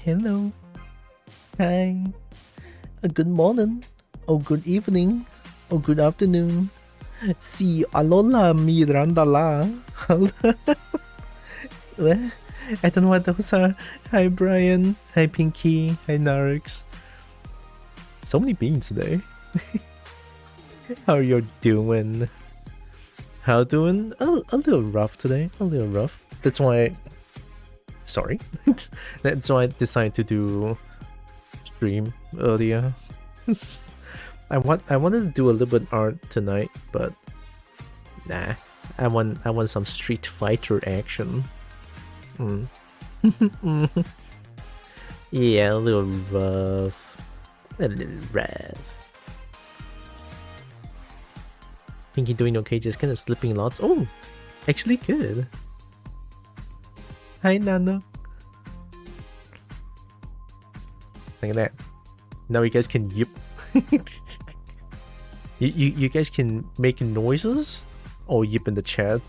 Hello. Hi. Good morning. Oh, good evening. Oh, good afternoon. Si, alola mirandala. Well, I don't know what those are. Hi, Brian. Hi, Pinky. Hi, Narix. So many beans today. How are you doing? How doing? A little rough today. A little rough. That's why... Sorry. That's why I decided to do stream earlier. I wanted to do a little bit art tonight, but nah. I want some Street Fighter action. Yeah, a little rough. A little rough. Think you're doing okay, just kind of slipping lots. Oh, actually good. Hi, Nano. Look at that. Now you guys can yip. you guys can make noises or yip in the chat.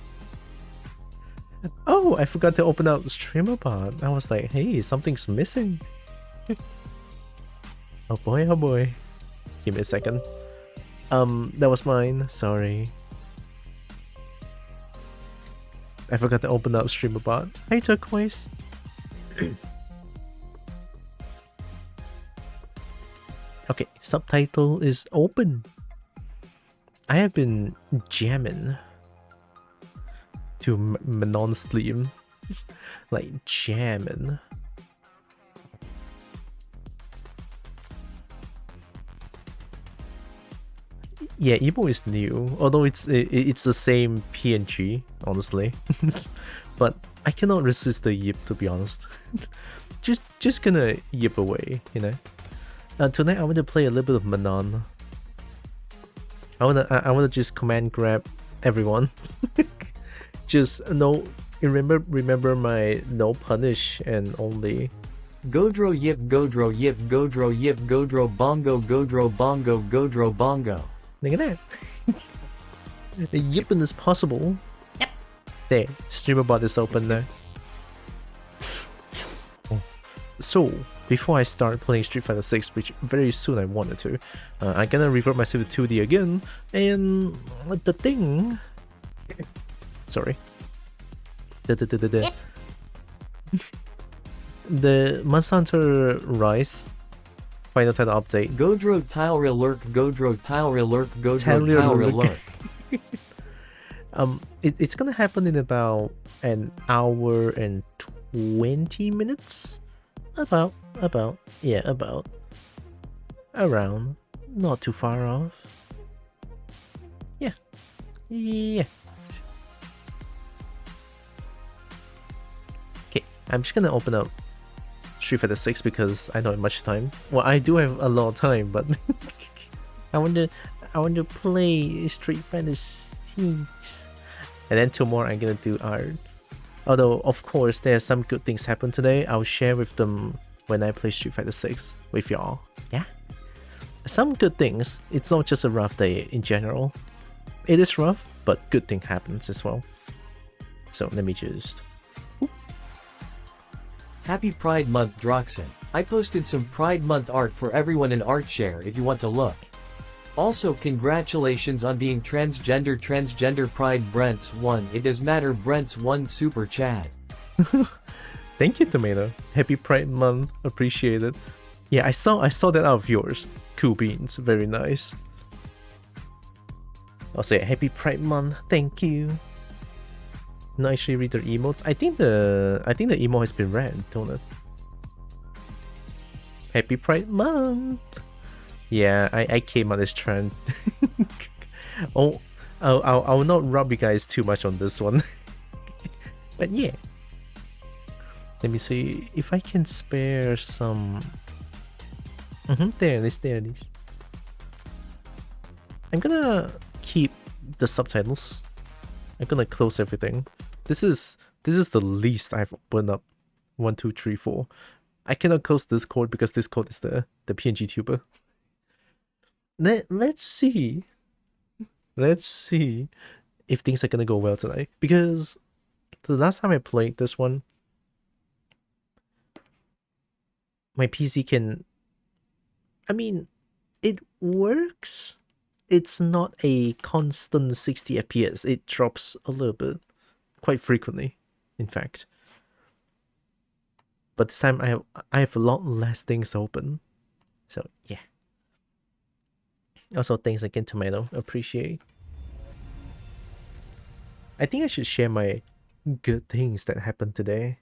Oh, I forgot to open up StreamerBot. I was like, hey, something's missing. Oh boy, oh boy. Give me a second. That was mine. Sorry. I forgot to open up StreamerBot. Hey, Turquoise. Okay, subtitle is open. I have been jamming to Manon stream. Like jamming. Yeah, Ebo is new, although it's the same PNG, honestly. But I cannot resist the yip, to be honest. just gonna yip away, you know. Tonight I want to play a little bit of Manon. I wanna just command grab everyone. Just no, remember my no punish and only. Godro yip, Godro yip, Godro yip, Godro bongo, Godro bongo, Godro bongo. Look at that. The yipping is possible. Yep. There, StreamerBot is open now. Oh. So, before I start playing Street Fighter 6, which very soon I wanted to, I'm gonna revert myself to 2D again, and the thing... Sorry. The Monster Hunter Rise final title update. Godro Tylra lurk, Godro Tylra lurk, Godro Tylra lurk. It's gonna happen in about an hour and 20 minutes. About. Around. Not too far off. Yeah. Okay, I'm just gonna open up Street Fighter 6 because I don't have much time. Well, I do have a lot of time, but I want to play Street Fighter 6. And then tomorrow I'm gonna do art. Although, of course, there are some good things happen today. I'll share with them when I play Street Fighter 6 with y'all. Yeah? Some good things. It's not just a rough day in general. It is rough, but good thing happens as well. So let me just... Happy Pride Month, Droxen. I posted some Pride Month art for everyone in ArtShare if you want to look. Also, congratulations on being transgender. Transgender Pride Brent's 1. It does matter. Brent's 1 Super Chad. Thank you, Tomato. Happy Pride Month. Appreciate it. Yeah, I saw that out of yours. Cool beans. Very nice. I'll say Happy Pride Month. Thank you. Not actually read their emotes. I think the emo has been read, don't it? Happy Pride Month. Yeah, I came on this trend. Oh, I'll not rub you guys too much on this one. But yeah. Let me see if I can spare some. There it is. I'm gonna keep the subtitles. I'm gonna close everything. This is the least I've opened up. 1, 2, 3, 4. I cannot close Discord because Discord is the PNG tuber. Let's see if things are gonna go well tonight, because the last time I played this one, my PC can... I mean, it works. It's not a constant 60 FPS. It drops a little bit, quite frequently, in fact. But this time I have a lot less things open. So yeah. Also, thanks again, Tomato. Appreciate. I think I should share my good things that happened today.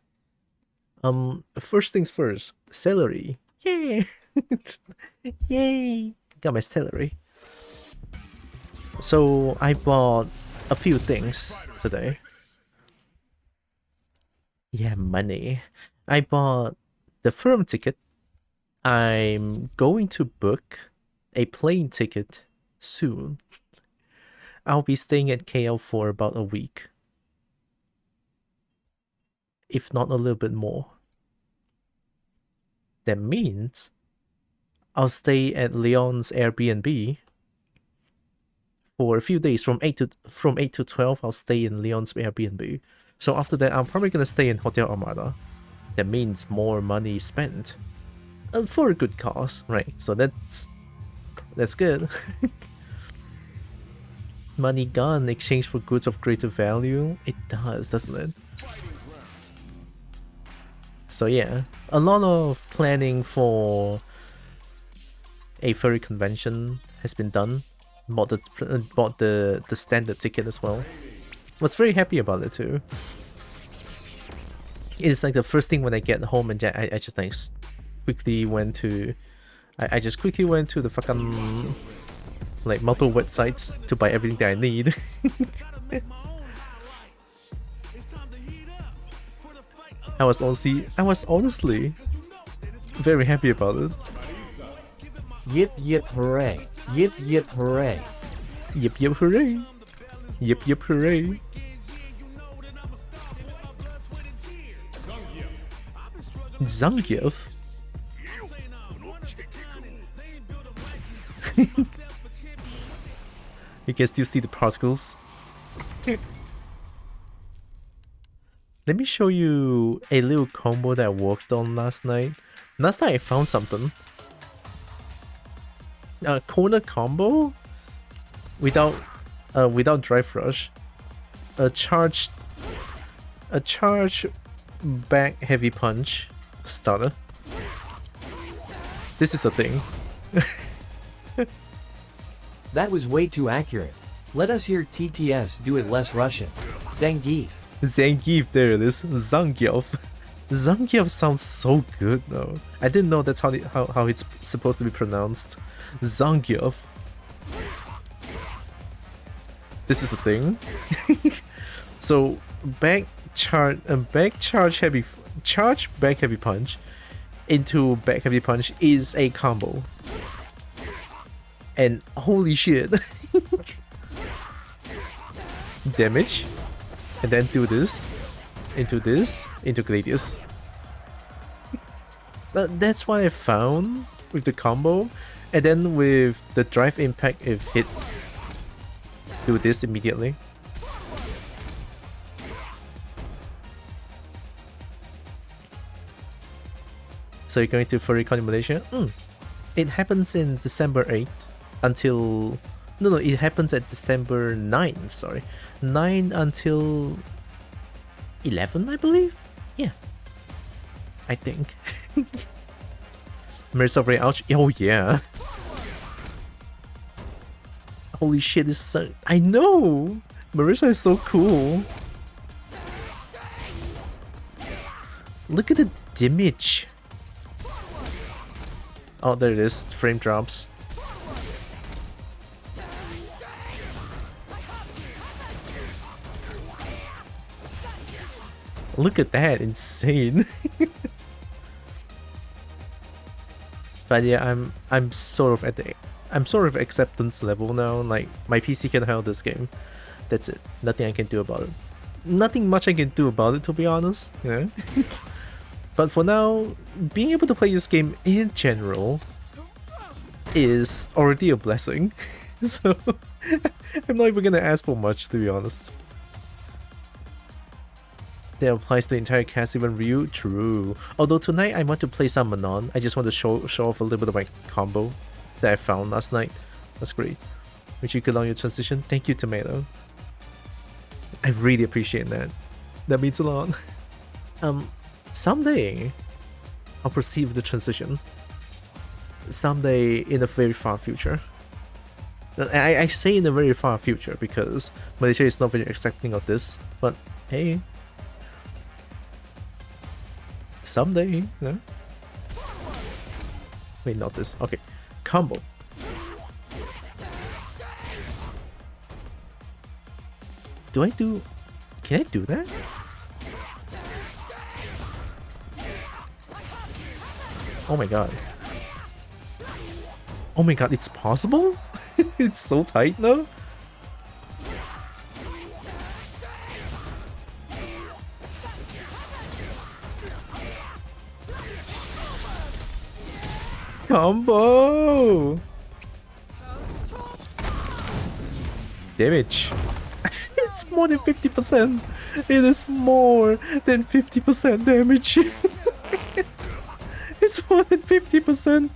First things first, celery. Yay! Yay! Got my celery. So I bought a few things today. Yeah, money. I bought the firm ticket. I'm going to book a plane ticket soon. I'll be staying at KL for about a week, if not a little bit more. That means I'll stay at Leon's Airbnb for a few days. From 8 to 12, I'll stay in Leon's Airbnb. So after that, I'm probably gonna stay in Hotel Armada. That means more money spent for a good cause, right? So that's good. Money gone in exchange for goods of greater value. It does, doesn't it? So yeah, a lot of planning for a furry convention has been done. Bought the standard ticket as well. Was very happy about it too. It's like the first thing when I get home, and I just like quickly went to I just quickly went to the fucking like multiple websites to buy everything that I need. I was honestly very happy about it. Yip yip hooray. Yip yip hooray. Yip yip hooray. Yip yip hooray. Zangief? You can still see the particles. Let me show you a little combo that I worked on last night. Last night I found something. A corner combo without drive rush. A charge back heavy punch starter. This is a thing. That was way too accurate. Let us hear TTS do it less Russian. Zangief. Zangief, there it is. Zangief. Zangief sounds so good though. I didn't know that's how it's supposed to be pronounced. Zangief. This is a thing. So charge back heavy punch into back heavy punch is a combo. And holy shit. Damage. And then do this. Into Gladius. That's what I found with the combo. And then with the drive impact, if hit, do this immediately. So you're going to Furry Con Malaysia? It happens in December 8th until... No, it happens at December 9th, sorry. 9 until 11, I believe? Yeah. I think. Marissa Ray Ouch. Oh, yeah. Holy shit, this is so... I know! Marissa is so cool. Look at the damage. Oh, there it is. Frame drops. Look at that, insane. But yeah, I'm sort of at the acceptance level now. Like my PC can handle this game. That's it. Nothing I can do about it. Nothing much I can do about it, to be honest. Yeah. But for now, being able to play this game in general is already a blessing. So I'm not even gonna ask for much, to be honest. That applies to the entire cast, even Ryu. True. Although tonight I want to play some Manon. I just want to show off a little bit of my combo that I found last night. That's great. Wish you good on your transition. Thank you, Tomato. I really appreciate that. That means a lot. Someday I'll proceed with the transition. Someday in the very far future. I say in the very far future because Malaysia is not very accepting of this, but hey, someday, you know? Wait, not this. Okay, combo. Can I do that? Oh my god. Oh my god, it's possible? It's so tight now. Combo! Damage. It's more than 50%. It is more than 50% damage. It's more than 50%.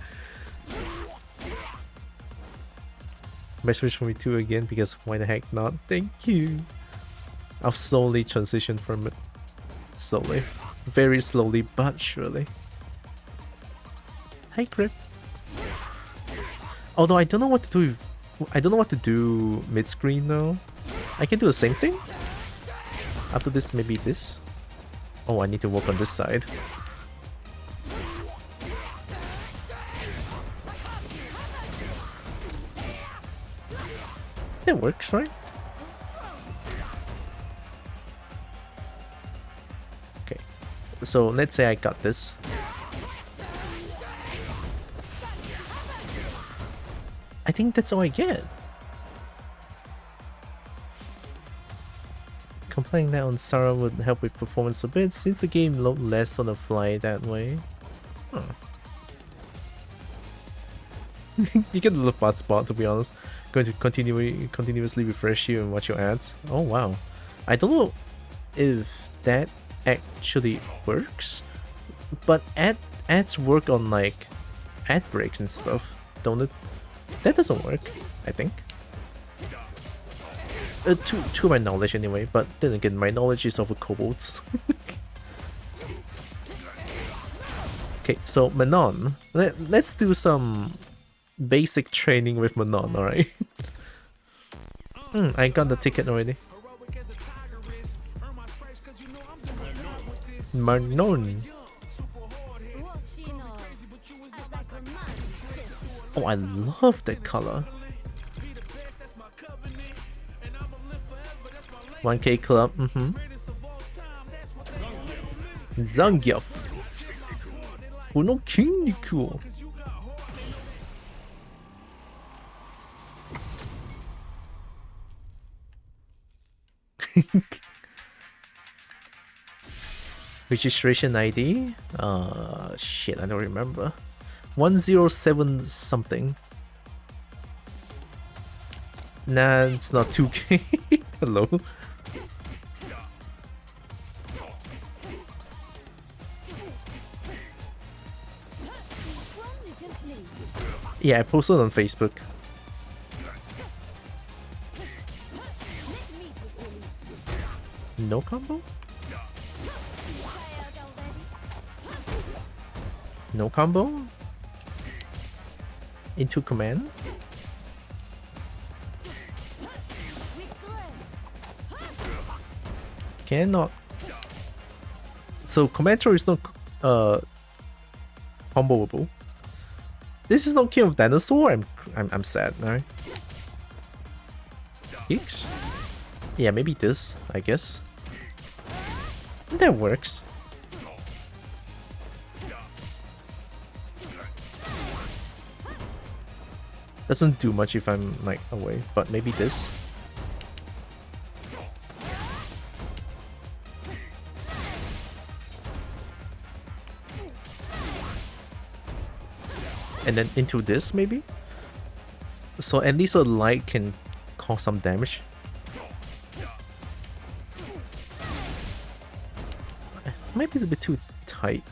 Message for me too again because why the heck not? Thank you. I'll slowly transition from it. Slowly. Very slowly but surely. Hi Crip. Although I don't know what to do. I don't know what to do mid-screen now. I can do the same thing. After this, maybe this. Oh, I need to work on this side. That works, right? Okay. So let's say I got this. I think that's all I get. Complaining that on Sarah would help with performance a bit since the game looked less on the fly that way. Huh. You get a little bad spot, to be honest. Going to continuously refresh you and watch your ads. Oh wow. I don't know if that actually works, but ads work on like ad breaks and stuff, don't it? That doesn't work, I think. To my knowledge anyway, but then again, my knowledge is over kobolds. Okay, so Manon. Let's do some basic training with Manon, alright? I got the ticket already. Manon. Oh, I love that color. 1K club, Zangief. この筋肉を Registration ID? Shit, I don't remember. 107 something. Nah, it's not 2K. Hello. Yeah, I posted on Facebook. No combo? No combo? Into command? Cannot. So command throw is not comboable. This is not King of Dinosaur. I'm sad, alright. X? Yeah, maybe this, I guess. That works. Doesn't do much if I'm like away, but maybe this. And then into this maybe? So at least a light can cause some damage. Might be a bit too tight.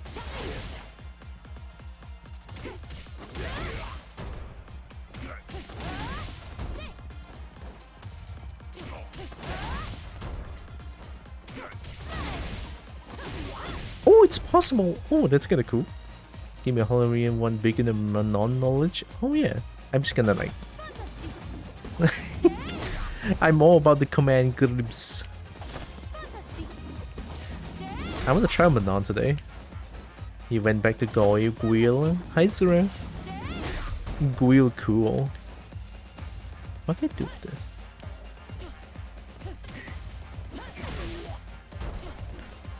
Oh, it's possible! Oh, that's kinda cool. Give me a Halloween one bigger than my non-knowledge. Oh yeah. I'm just gonna like... I'm all about the command grips. I want to try Manon today. He went back to Goy Guil. Hi Sarah. Guil cool. What can I do with this?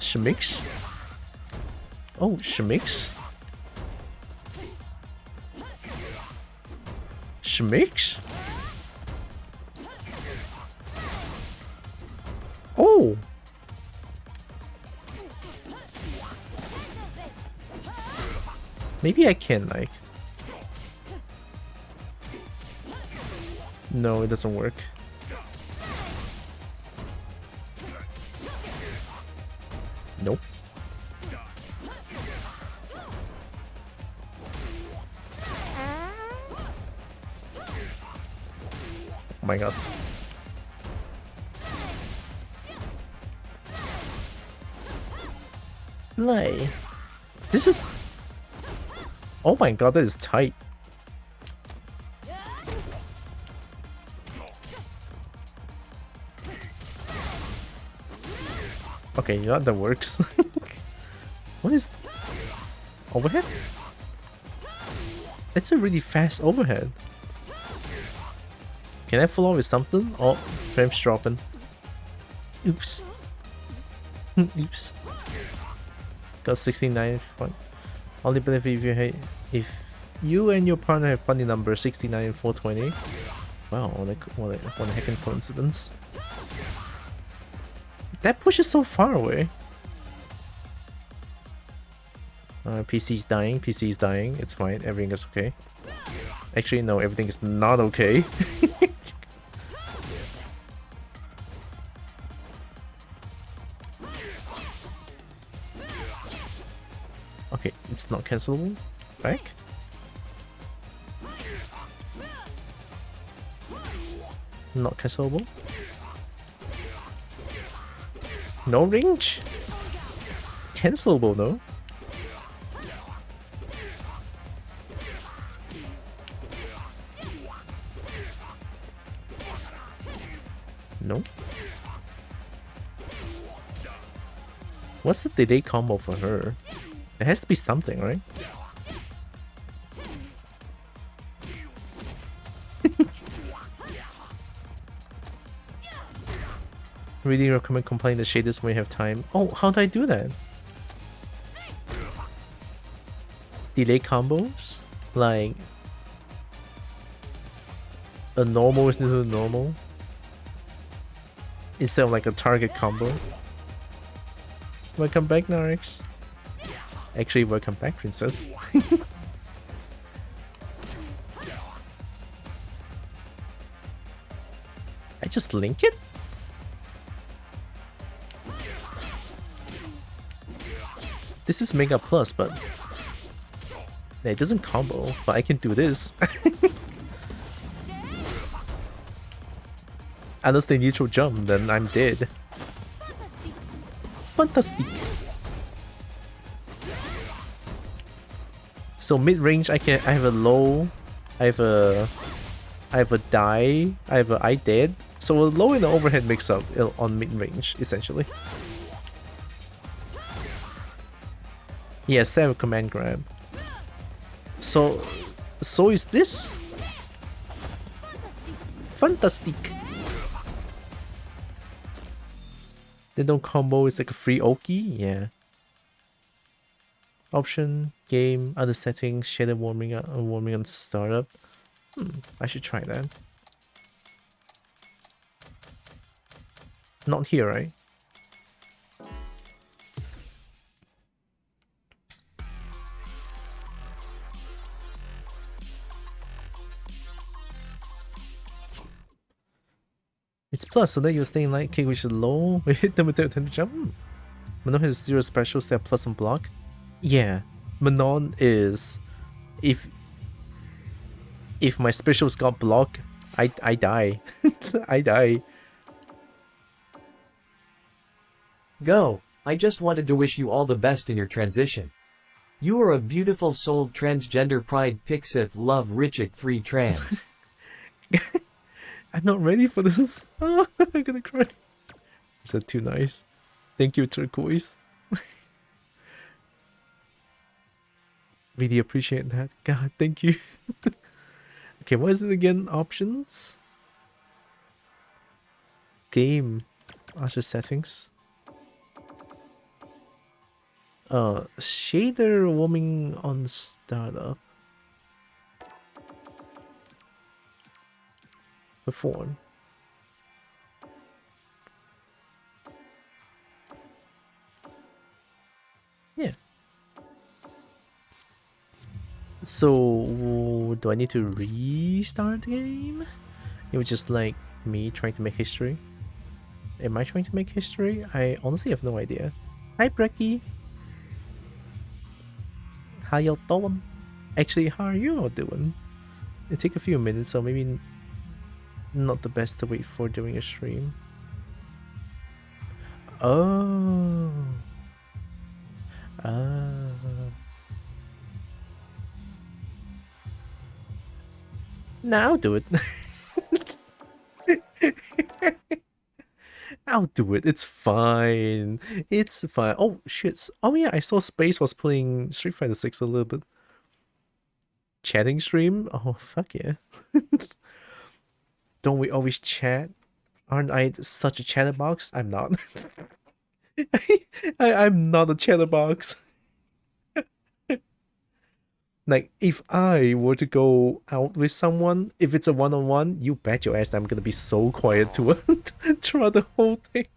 Shmix? Oh, Shmix? Shmix? Oh! Maybe I can, like... No, it doesn't work. Nope. Oh my god. Lay. This is... Oh my god, that is tight. Okay, yeah, that works. What is... Overhead? It's a really fast overhead. Can I follow with something? Oh, frames dropping. Oops. Oops. Got 69. Fun. Only benefit if you and your partner have funny number 69 and 420. Wow, what a heckin' coincidence. That push is so far away. PC's dying, PC's dying. It's fine, everything is okay. Actually, no, everything is not okay. Okay, it's not cancelable. Back? Not cancelable. No range? Cancelable though. No. What's the delay combo for her? It has to be something, right? Really recommend completing the shaders when you have time. Oh, how do I do that? Delay combos? Like... a normal is into a normal? Instead of like a target combo. Welcome back, Narix. Actually, welcome back, Princess. I just link it? This is Mega Plus, but... yeah, it doesn't combo, but I can do this. Unless they neutral jump, then I'm dead. Fantastic. So mid-range, I have a low, I have a die, I have a I dead. So a low and the overhead mix up on mid-range, essentially. Yes, I have a command grab. So is this? Fantastic. They don't combo, it's like a free Oki, yeah. Option, game, other settings, shader warming on startup. I should try that. Not here, right? It's plus, so that you're staying light kick which is low. We hit them with the jump. Manon has 0 specials that plus some block. Yeah, Manon is if my specials got blocked, I die. I die. Go! I just wanted to wish you all the best in your transition. You are a beautiful souled transgender pride Pixith love Richik 3 trans. I'm not ready for this. Oh, I'm gonna cry. Is that too nice? Thank you, Turquoise. Really appreciate that. God, thank you. Okay, what is it again? Options? Game. Usher settings. Shader warming on startup. Perform. Yeah. So, do I need to restart the game? It was just like me trying to make history. Am I trying to make history? I honestly have no idea. Hi, Brecky. How y'all doing? Actually, how are you all doing? It take a few minutes, so maybe not the best to wait for during a stream. Oh. Now I'll do it. I'll do it. It's fine. It's fine. Oh, shit. Oh, yeah, I saw Space was playing Street Fighter 6 a little bit. Chatting stream? Oh, fuck yeah. Don't we always chat? Aren't I such a chatterbox? I'm not. I'm not a chatterbox. Like, if I were to go out with someone, if it's a one-on-one, you bet your ass I'm gonna be so quiet to throughout the whole thing.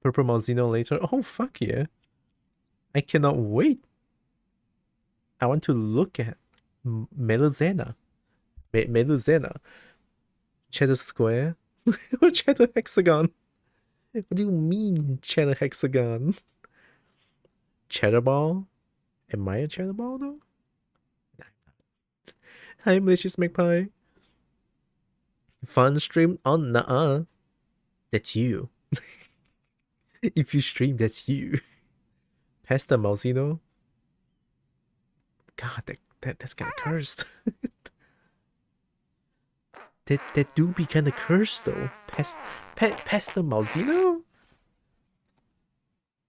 Purple Malzeno later. Oh, fuck yeah. I cannot wait. I want to look at Meluzena. Meluzena. Cheddar square? Or cheddar hexagon? What do you mean, cheddar hexagon? Cheddar ball? Am I a cheddar ball though? Hi, Malicious Magpie. Fun stream? Oh, nuh-uh. That's you. If you stream, that's you. Pasta Malzeno? God, that's kinda cursed. that do be kinda cursed though. Pasta Malzeno?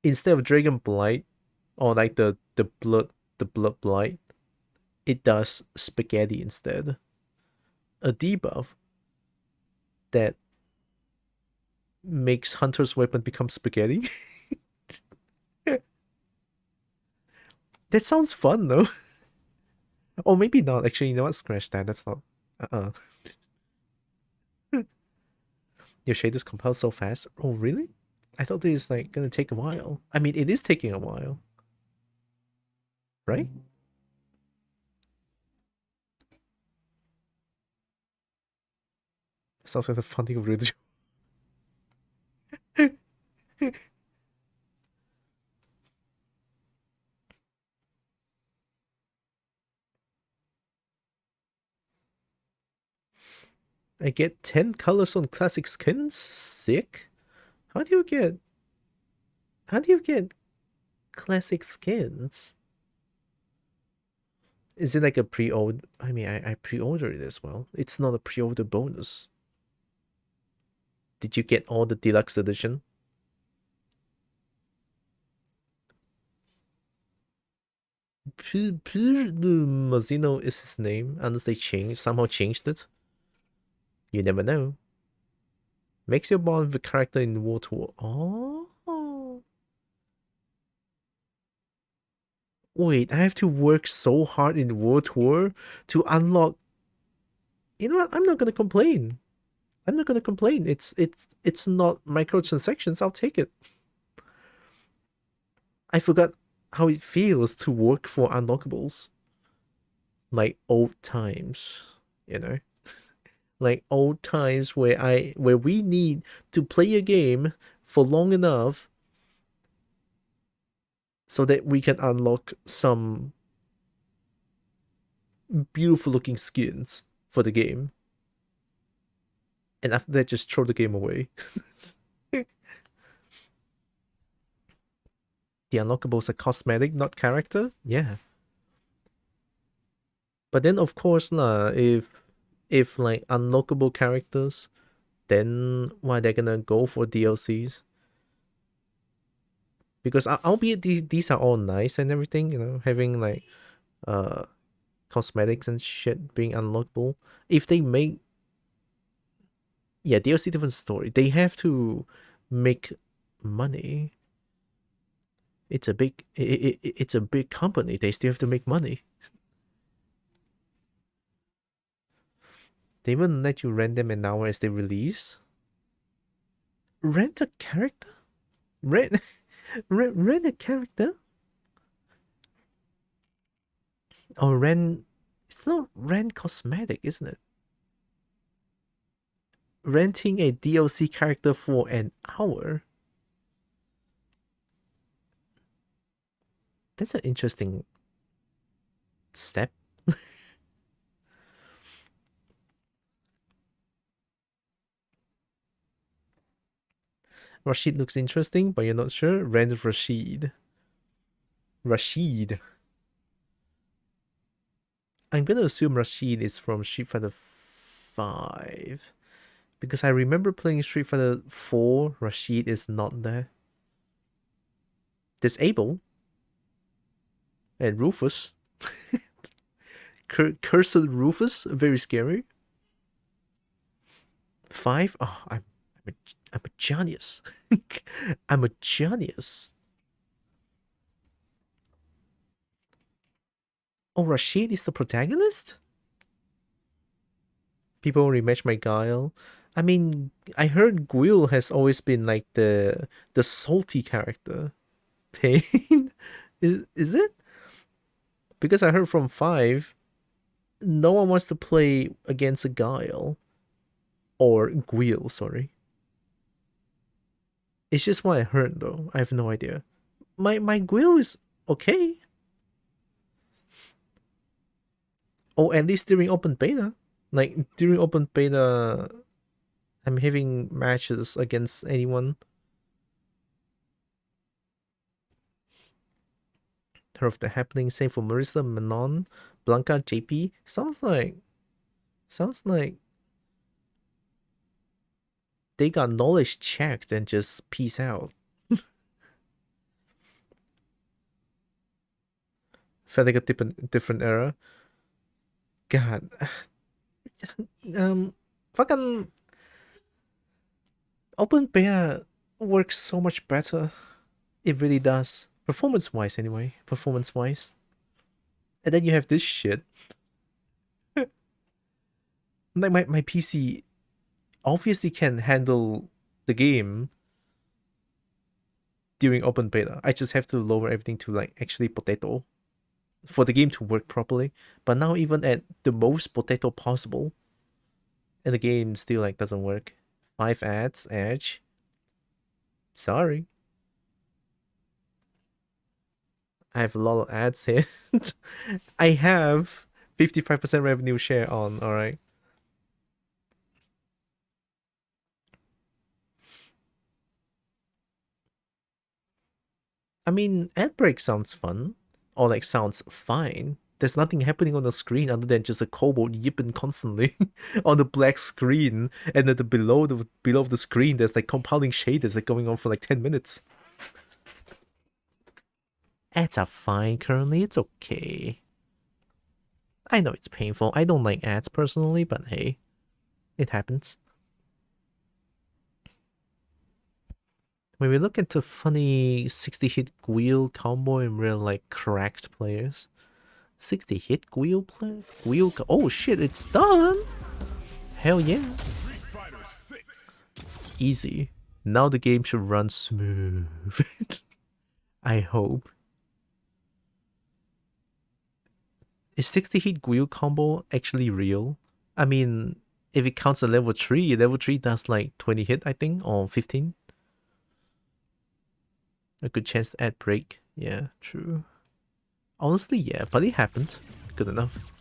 Instead of Dragon Blight, or like the blood blight, it does spaghetti instead. A debuff that makes Hunter's weapon become spaghetti. That sounds fun though. Or maybe not. Actually, you know what? Scratch that. That's not. Your shaders compile so fast. Oh, really? I thought this is like gonna take a while. I mean, it is taking a while. Right? Sounds like the funding of religion. I get 10 colors on classic skins? Sick. How do you get classic skins? Is it like a pre-order? I mean, I pre-ordered it as well. It's not a pre-order bonus. Did you get all the deluxe edition? Mazino is his name, unless they somehow changed it. You never know. Makes your bond with the character in War Tour. Oh. Wait, I have to work so hard in War Tour to unlock. You know what? I'm not gonna complain. I'm not gonna complain. It's not microtransactions. I'll take it. I forgot how it feels to work for unlockables. Like old times, you know? like old times where we need to play a game for long enough so that we can unlock some beautiful looking skins for the game. And after that, just throw the game away. The unlockables are cosmetic, not character? Yeah. But then of course if like unlockable characters, then why they're gonna go for DLCs? Because albeit these are all nice and everything, you know, having like cosmetics and shit being unlockable. If they make DLC, different story. They have to make money. It's a big company. They still have to make money. They wouldn't let you rent them an hour as they release. Rent a character? Rent rent a character? Or rent, it's not rent cosmetic, isn't it? Renting a DLC character for an hour? That's an interesting step. Rashid looks interesting, but you're not sure. Rent Rashid. Rashid. I'm gonna assume Rashid is from Street Fighter 5. Because I remember playing Street Fighter 4, Rashid is not there. There's Abel. And Rufus. Cursed Rufus, very scary. 5? Oh, I'm a genius. I'm a genius. Oh, Rashid is the protagonist? People rematch my Guile. I mean, I heard Guile has always been like the salty character. Pain? Is it? Because I heard from 5, no one wants to play against a Guile. Or Guile, sorry. It's just what I heard though. I have no idea. My Guile is okay. Oh, at least during open beta. Like during open beta, I'm having matches against anyone. Heard of the happening. Same for Marissa, Manon, Blanca, JP. Sounds like they got knowledge checked and just peace out. Felt like a different era. God. Fucking open beta works so much better. It really does. Performance-wise, anyway. Performance-wise. And then you have this shit. Like my PC obviously can handle the game during open beta. I just have to lower everything to like actually potato for the game to work properly. But now even at the most potato possible, and the game still like doesn't work. 5 ads, Edge. Sorry. I have a lot of ads here. I have 55% revenue share on, alright. I mean, ad break sounds fun. Or like sounds fine. There's nothing happening on the screen other than just a kobold yipping constantly on the black screen, and at the below the screen there's like compiling shaders like going on for like 10 minutes. Ads are fine currently, it's okay. I know it's painful. I don't like ads personally, but hey, it happens. When we look into funny 60-hit Guile combo and real like cracked players. 60-hit Guile play? Oh shit, it's done! Hell yeah. Easy. Now the game should run smooth. I hope. Is 60-hit Guile combo actually real? I mean, if it counts a level 3, level 3 does like 20 hit, I think, or 15. A good chance to add break. Yeah, true. Honestly, yeah, but it happened. Good enough.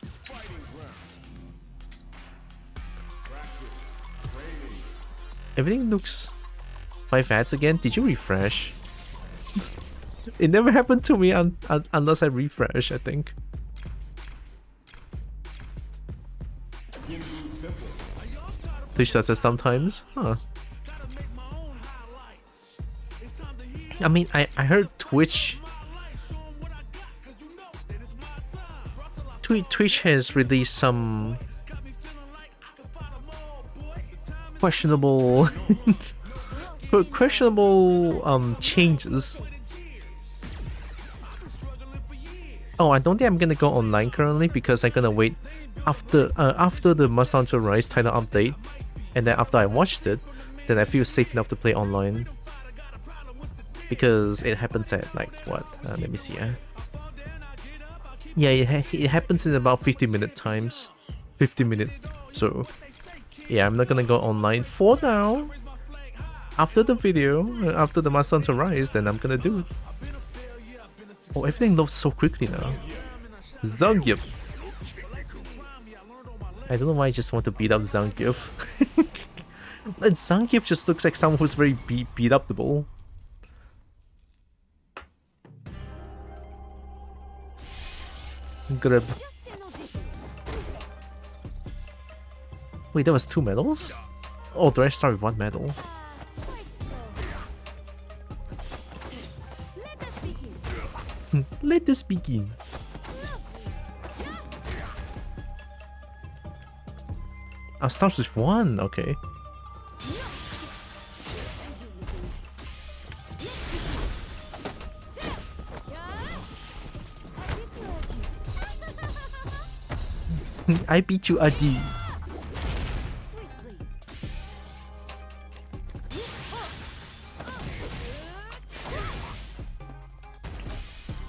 Everything looks 5 ads again. Did you refresh? It never happened to me unless I refresh, I think. Twitch does that sometimes. Huh. I mean, I heard Twitch has released some questionable changes. Oh, I don't think I'm gonna go online currently because I'm gonna wait after the Malzeno Rise Tylra update, and then after I watched it, then I feel safe enough to play online. Because it happens at like what? Let me see. Yeah, it happens in about 50-minute times. 50-minute. So yeah, I'm not gonna go online for now. After the video, after the Malzeno Rise, then I'm gonna do it. Oh, everything loads so quickly now. Zangief. I don't know why I just want to beat up Zangief. And Zangief just looks like someone who's very beat upable. Grab. Wait, that was 2 medals? Oh, do I start with 1 medal? Let us begin. I'll start with 1, okay. I beat you, Adi.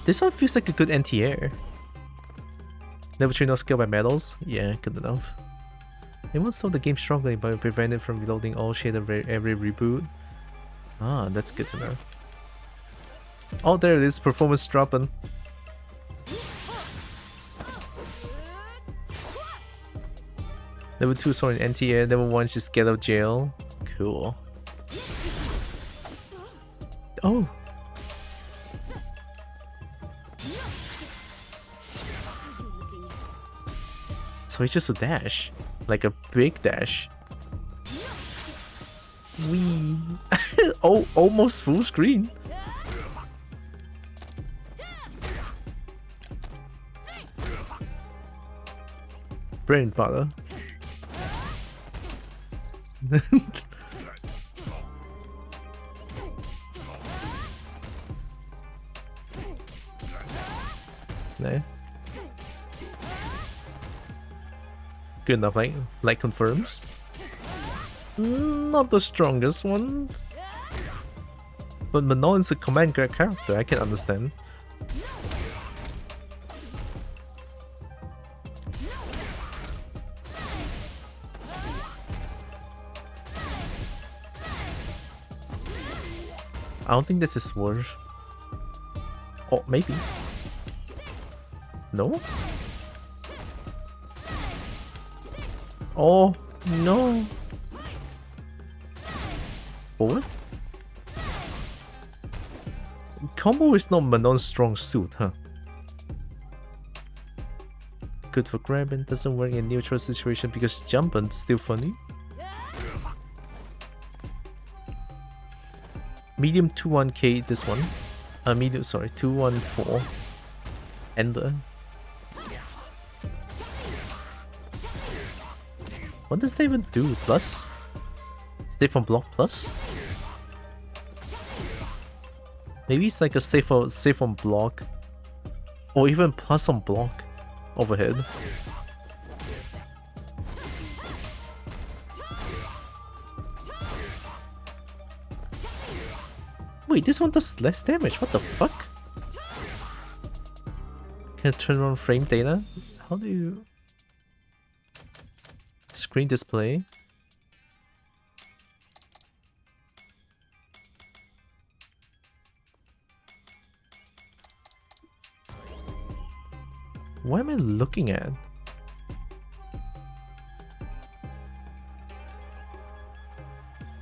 This one feels like a good anti-air. Level 3 no skill by medals? Yeah, good enough. They won't stop the game struggling by preventing it from reloading all shader every reboot. Ah, that's good to know. Oh, there it is, performance dropping. Level 2 sorry anti-air, level 1 just get out of jail. Cool. Oh! So it's just a dash. Like a big dash. Wee! Oh, almost full screen. Brain butter. No. Good enough, like confirms. Not the strongest one. But Manon is a command grab character, I can understand. I don't think this is worth. Oh, maybe. No? Oh, no. Forward? Combo is not Manon's strong suit, huh? Good for grabbing, doesn't work in neutral situation because jumping is still funny. Medium 2-1K this one. Medium, sorry, 2-1-4. Ender. What does that even do? Plus? Stay from block plus? Maybe it's like a safe on block. Or even plus on block. Overhead. Wait, this one does less damage. What the fuck? Can I turn on frame data? How do you... screen display. What am I looking at?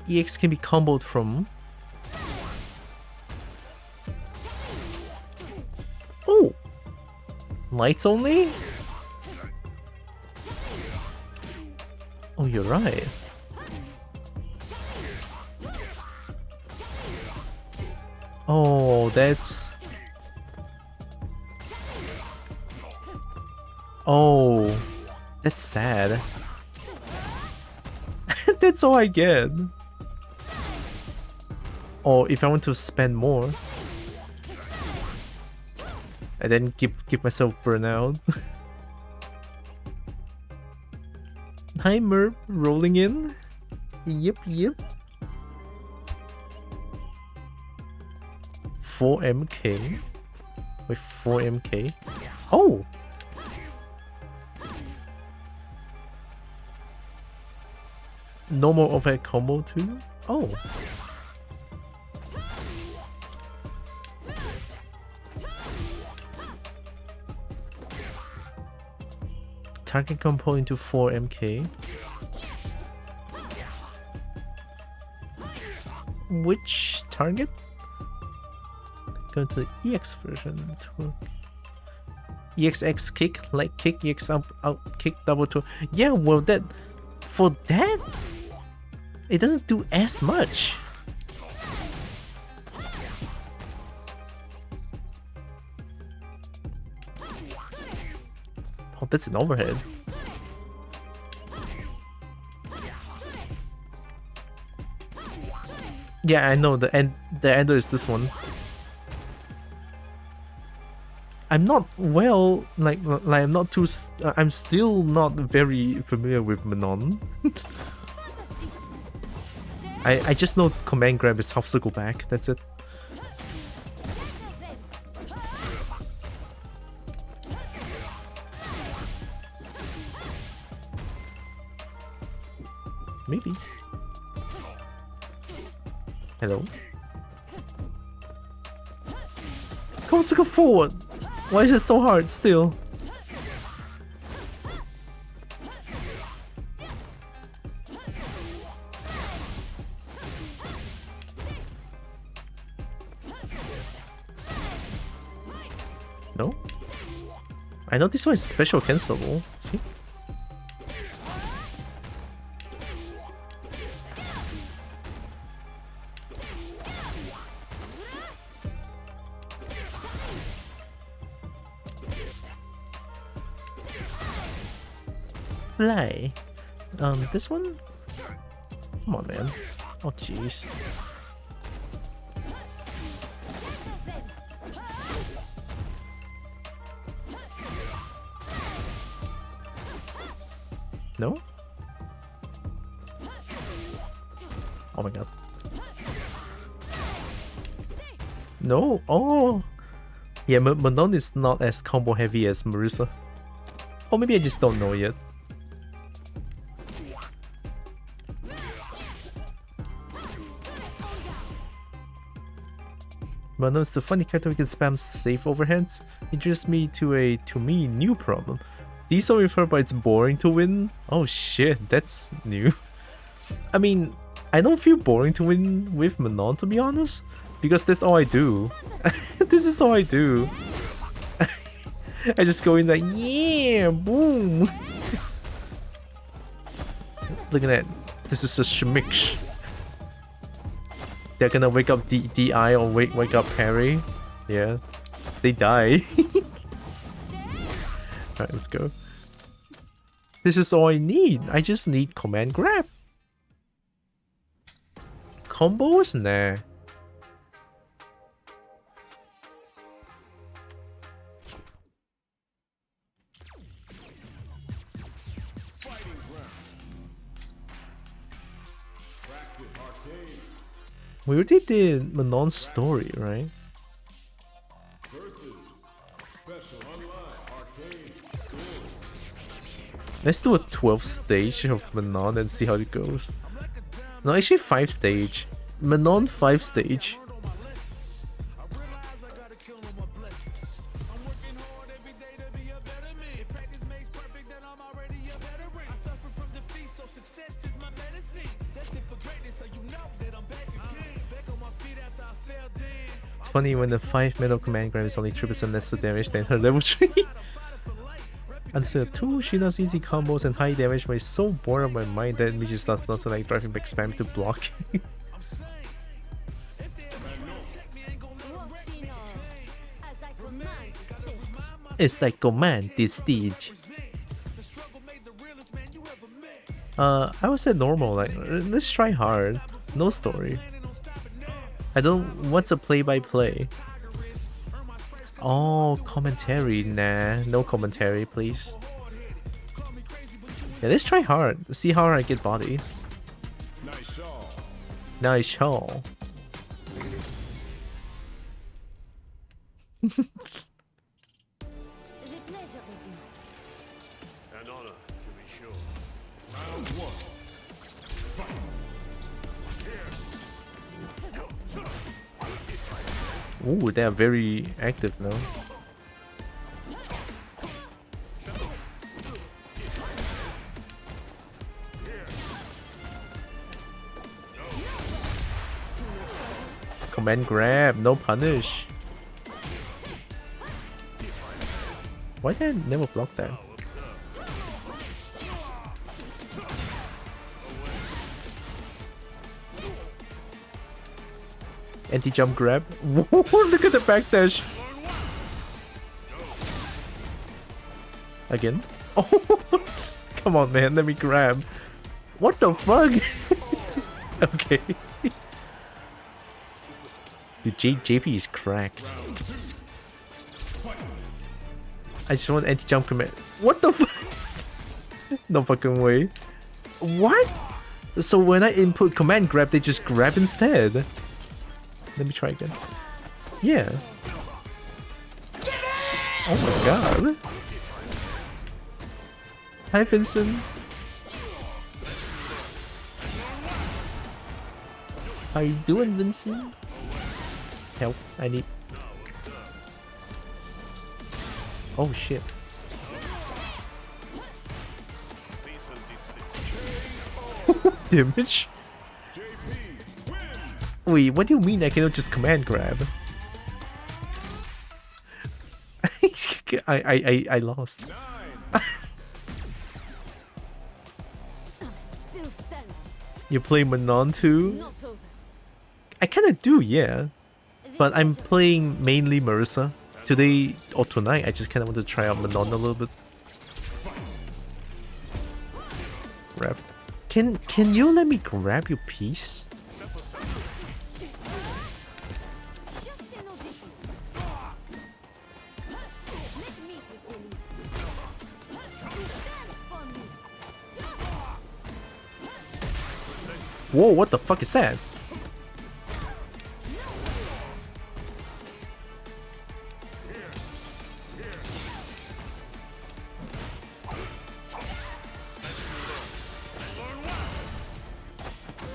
EX can be comboed from... Oh! Lights only? Oh, you're right. Oh, that's... Oh, that's sad. That's all I get. Or if I want to spend more, and then give myself burnout. Hi Merp, rolling in. Yep. 4MK. Wait, 4MK. Oh. Normal overhead combo too? Oh. Target combo into 4MK. Which target? Go to the EX version. EXX kick, light kick, EX up, kick, double toe. Yeah, well that... For that? It doesn't do as much. Oh, that's an overhead. Yeah, I know the ender is this one. I'm not well, like I'm not too. I'm still not very familiar with Manon. I just know command grab is half circle back. That's it. Maybe. Hello. Come circle forward. Why is it so hard still? No? I know this one is special cancelable. See? Fly. This one? Come on, man. Oh, jeez. No? Oh my god. No? Oh! Yeah, Manon is not as combo heavy as Marissa. Or maybe I just don't know yet. Manon is the funny character who can spam safe overheads. Introduced me to a, to me, new problem. These are with her, but it's boring to win. Oh shit, that's new. I mean, I don't feel boring to win with Manon, to be honest, because that's all I do. This is all I do. I just go in like, yeah, boom. Look at that. This is a schmix. They're gonna wake up DI or wake up Harry. Yeah, they die. Alright, let's go. This is all I need. I just need command grab. Combos? Nah. We already did Manon's story, right? Let's do a 12th stage of Manon and see how it goes. No, actually 5 stage. Manon 5 stage. It's funny when the 5 metal command grab is only 3% lesser damage than her level 3. Instead of 2, she does easy combos and high damage, but it's so bored of my mind that me just does not like driving back spam to block. It's like command this stage. I would say normal, like let's try hard. No story. I don't want to play by play. Oh, commentary. Nah, no commentary, please. Yeah, let's try hard. See how hard I get bodied. Nice show. An honor, to be sure. Round 1. Fight. Ooh, they are very active now. Command grab, no punish. Why did I never block that? Anti-jump grab. Look at the backdash. Again. Oh, come on, man. Let me grab. What the fuck? Okay. Dude, JP is cracked. I just want anti-jump command. What the fuck? No fucking way. What? So when I input command grab, they just grab instead. Let me try again. Yeah. Oh my god. Hi, Vincent. How you doing, Vincent? Help, I need... Oh shit. Damage? Wait, what do you mean I cannot just command grab? I lost. You play Manon too? I kinda do, yeah. But I'm playing mainly Marissa. Today or tonight, I just kinda want to try out Manon a little bit. Grab. Can you let me grab your piece? Whoa, what the fuck is that?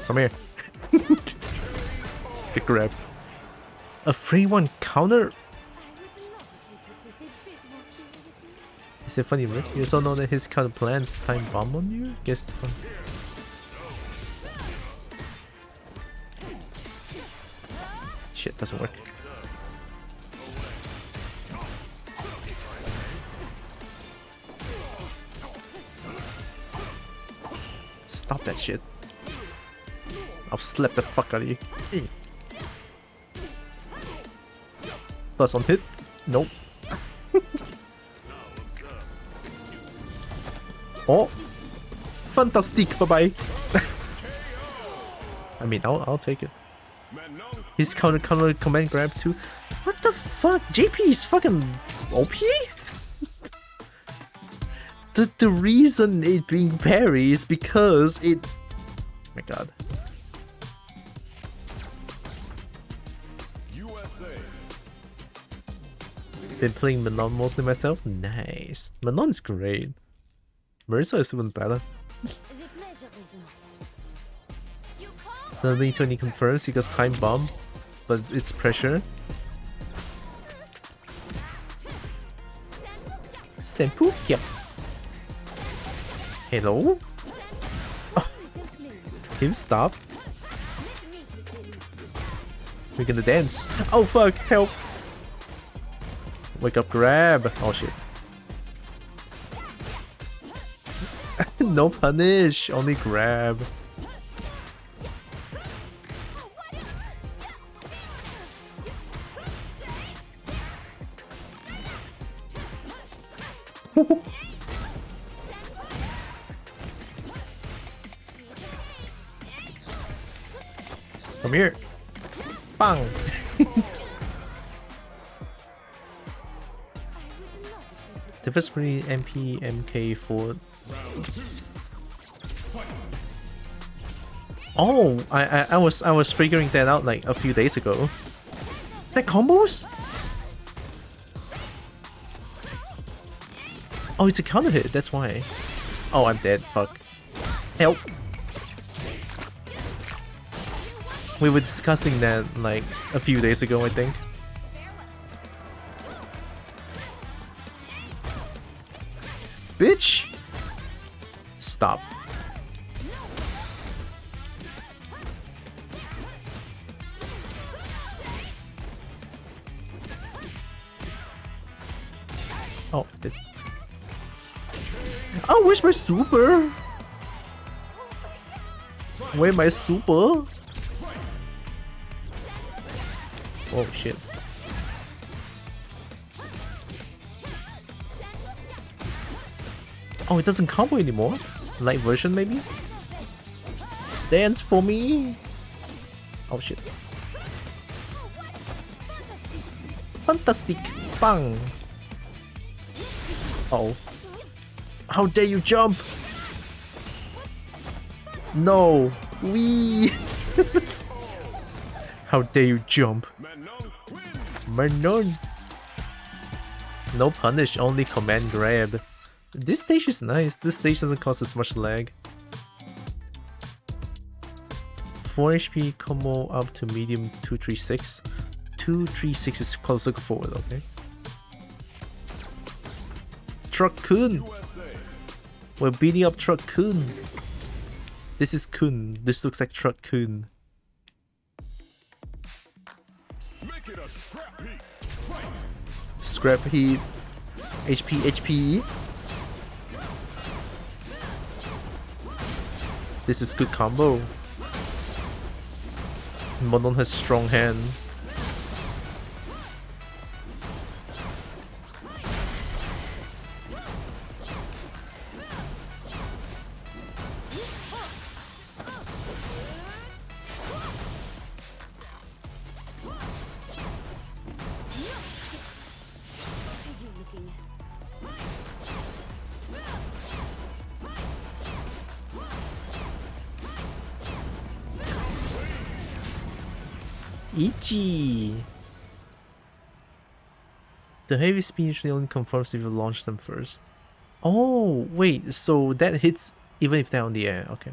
Come here. Good grab. A free one counter? Is it funny, Rick? You also know that his counter plans time bomb on you? Guess it's fun. Shit, doesn't work. Stop that shit. I'll slap the fuck out of you. Plus on hit? Nope. Oh! Fantastic! Bye-bye! I mean, I'll take it. His counter command grab too. What the fuck? JP is fucking OP? The reason it being parry is because it... Oh my god. Been playing Manon mostly myself? Nice. Manon's great. Marissa is even better. The pleasure is mine. You call? Suddenly Tony confirms he got time bomb, but it's pressure. Senpukia. Hello? Can you stop? We're gonna dance. Oh fuck, help! Wake up, grab! Oh shit. No punish, only grab. Come here. Bang! The first pretty MP MK4. Oh, I was figuring that out like a few days ago. That combos? Oh, it's a counter hit, that's why. Oh, I'm dead, fuck. Help. We were discussing that like a few days ago, I think. Bitch! Stop. Oh, oh, where's my super? Where's my super? Oh shit. Oh, it doesn't combo anymore? Light version maybe? Dance for me! Oh shit. Fantastic! Bang! Oh. How dare you jump! No! Wee! How dare you jump! Manon! No punish, only command grab. This stage is nice. This stage doesn't cause as much lag. 4 HP combo up to medium 236. 236 is close looking forward, okay? Truck Kun! We're beating up Truck Kun! This is Kun. This looks like Truck Kun. Scrap heat. HP, HP. This is good combo. Monon has strong hand. Ichi! The heavy speed usually only confirms if you launch them first. Oh, wait, so that hits even if they're on the air. Okay,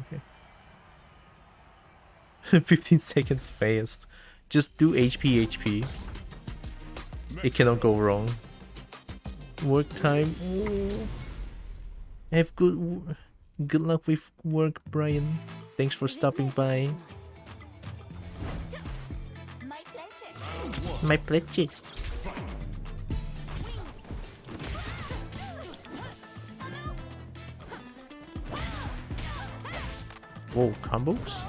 okay. 15 seconds fast. Just do HP, HP. It cannot go wrong. Work time. Oh. Have good luck with work, Brian. Thanks for stopping by. My pleasure. Whoa, combos?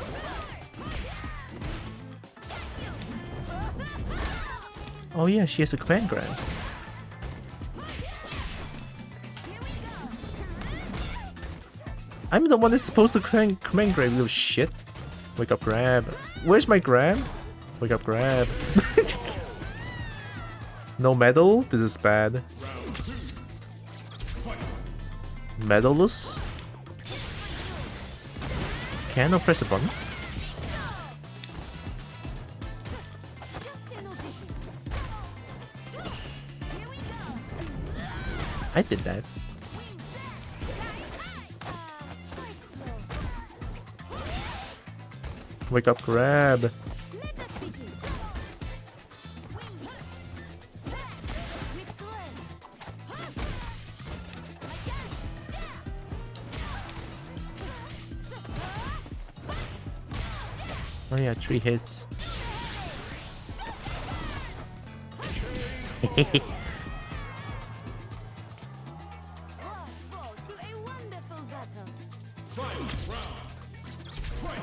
Oh yeah, she has a command grab. I'm the one that's supposed to command grab, you little shit. Wake up, grab. Where's my grab? Wake up, grab. No medal? This is bad. Medalless? Can I press a button? I did that. Wake up, grab. Let us begin. With grace. Oh yeah, 3 hits. All fall to a wonderful battle. Final round. Fight.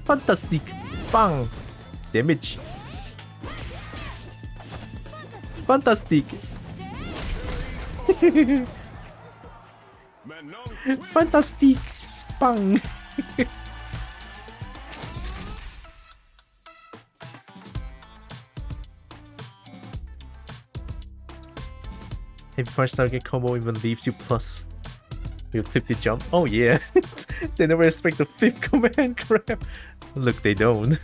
Fantastic! Bang! Damage! Fantastic! Maintenant, Fantastic! Bang! If punch target combo even leaves you plus with 50 jump. Oh yeah! They never expect the 5th command grab. Look, they don't.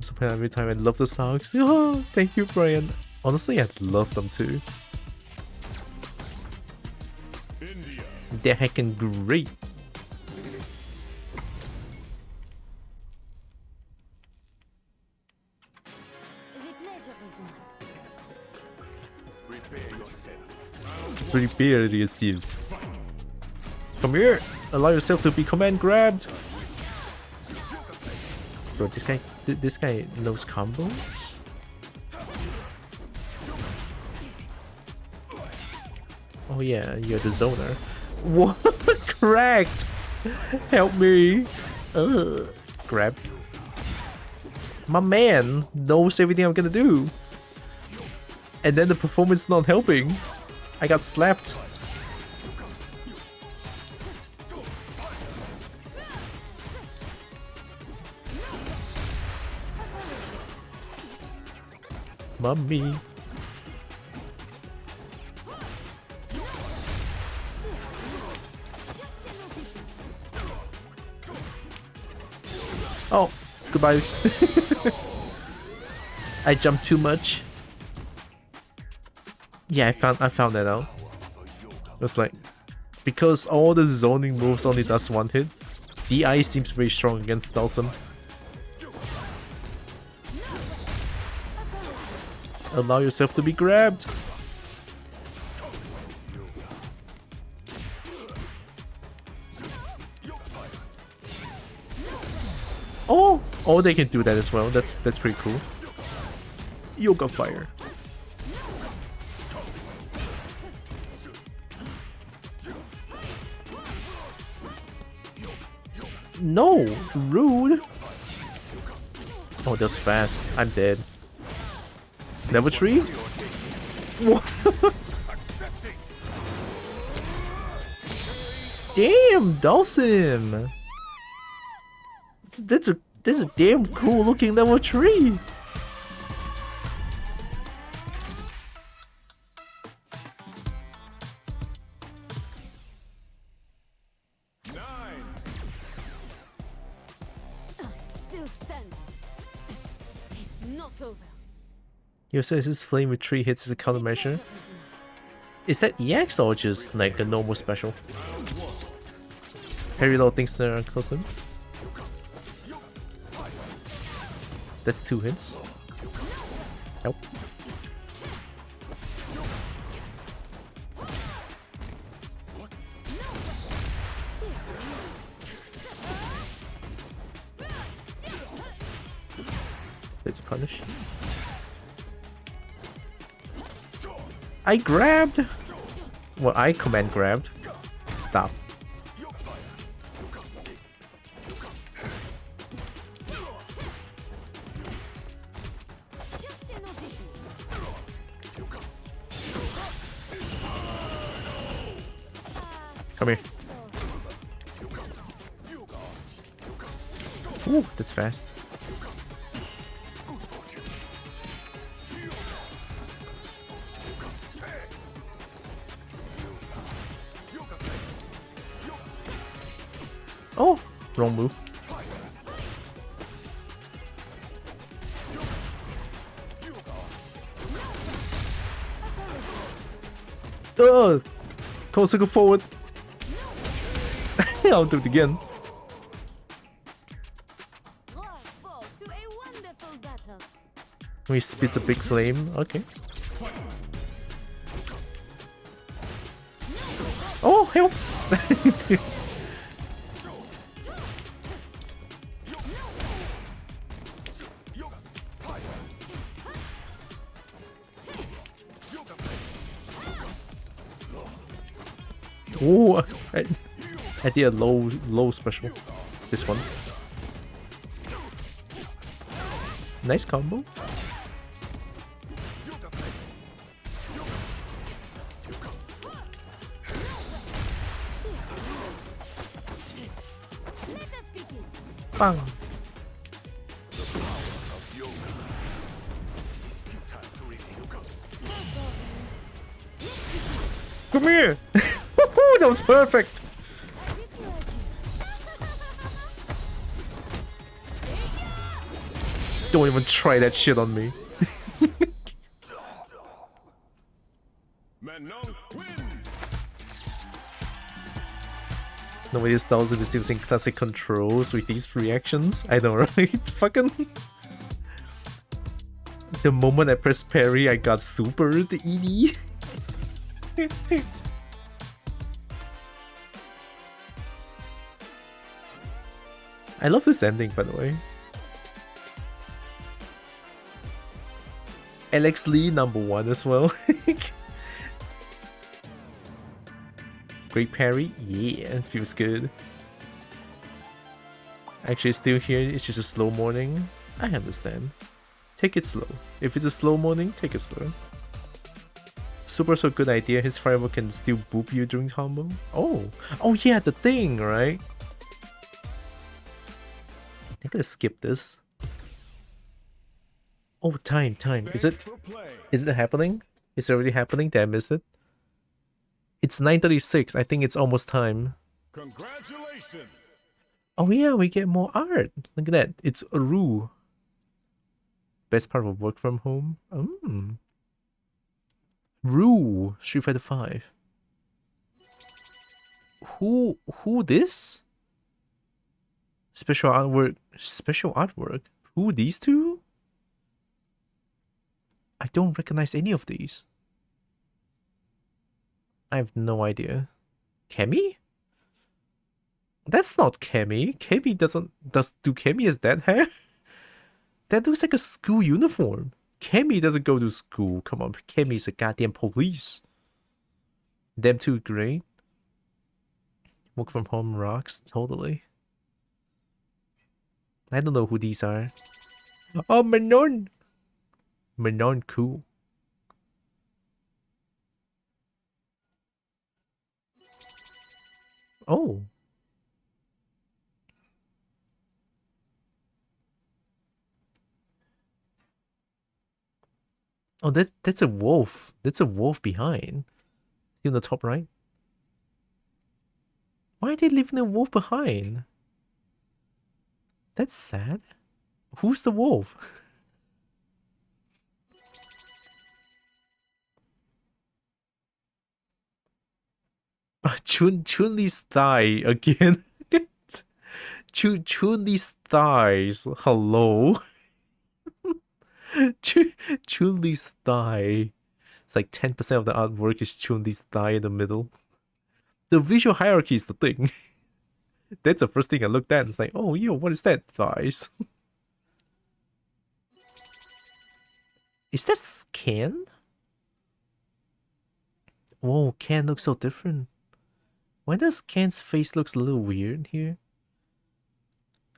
So every time I love the songs. Oh, thank you, Brian. Honestly, I love them too. India. They're heckin' great. The pleasure is mine. Prepare yourself. Prepare yourself. Come here. Allow yourself to be command grabbed. Bro, this guy knows combos. Oh yeah, you're the zoner. What? Cracked. Help me. Grab. My man knows everything I'm gonna do. And then the performance not helping. I got slapped. Mummy. Oh, goodbye. I jumped too much. Yeah, I found that out. It's like because all the zoning moves only does 1 hit, DI seems very strong against Dawson. Allow yourself to be grabbed. Oh, they can do that as well. That's pretty cool. Yoga fire. No, rude. Oh, that's fast. I'm dead. Level 3? What? Damn, Dawson. That's a damn cool looking level 3. Still standing. It's not over. Yo, says his flame with 3 hits is a countermeasure. Is that EX or just like a normal special? Parry low things that are close to him. That's 2 hits. Nope. That's a punish. I grabbed! Well, I command grabbed. Stop. Come here. Ooh, that's fast. Oh, wrong move. Close circle forward. I'll do it again. War fall to a wonderful battle. We spits a big flame. Okay. Oh, help! Oh, I did a low special. This one. Nice combo. Bang. Come here! That was perfect! Don't even try that shit on me. Manon win. Nobody styles if it's using classic controls with these reactions. I know, right? Fucking. The moment I pressed parry, I got supered, ED. I love this ending, by the way. Alex Lee, #1 as well. Great parry, yeah, feels good. Actually, still here, it's just a slow morning. I understand. Take it slow. If it's a slow morning, take it slow. Super so good idea, his fireball can still boop you during combo. Oh yeah, the thing, right? I'm gonna skip this. Oh, time. Is it happening? Is it already happening? Did I miss it? It's 9:36. I think it's almost time. Congratulations. Oh yeah, we get more art. Look at that. It's Aru. Best part of work from home. Rue, Street Fighter 5. Who this? Special artwork. Who these two? I don't recognize any of these. I have no idea. Kemi? That's not Kemi. Kemi do Kemi has that hair? That looks like a school uniform. Kemi doesn't go to school. Come on, Kemi's a goddamn police. Them two great. Work from home rocks, totally. I don't know who these are. Oh, Manon! Manon cool. Oh. Oh, that's a wolf. That's a wolf behind. See on the top right? Why are they leaving a wolf behind? That's sad. Who's the wolf? Chun-Li's thigh again. Chun-Li's thighs. Hello. Chun-Li's thigh. It's like 10% of the artwork is Chun-Li's thigh in the middle. The visual hierarchy is the thing. That's the first thing I looked at. It's like, oh, yo, what is that? Thighs. Is that Cant? Whoa, Cant looks so different. Why does Cant's face looks a little weird here?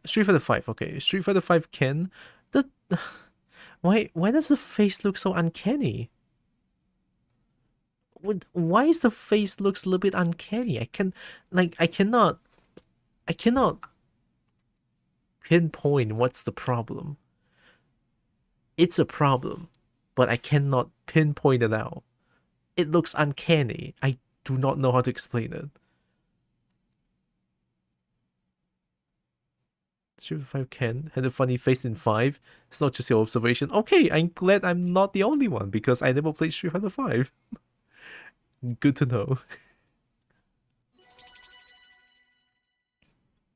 Street Fighter 5, okay. Street Fighter 5 Cant. Why does the face look so uncanny? Why is the face looks a little bit uncanny? I cannot pinpoint what's the problem. It's a problem, but I cannot pinpoint it out. It looks uncanny. I do not know how to explain it. Street Fighter 5 Cant had a funny face in 5. It's not just your observation. Okay, I'm glad I'm not the only one because I never played Street Fighter 5. Good to know.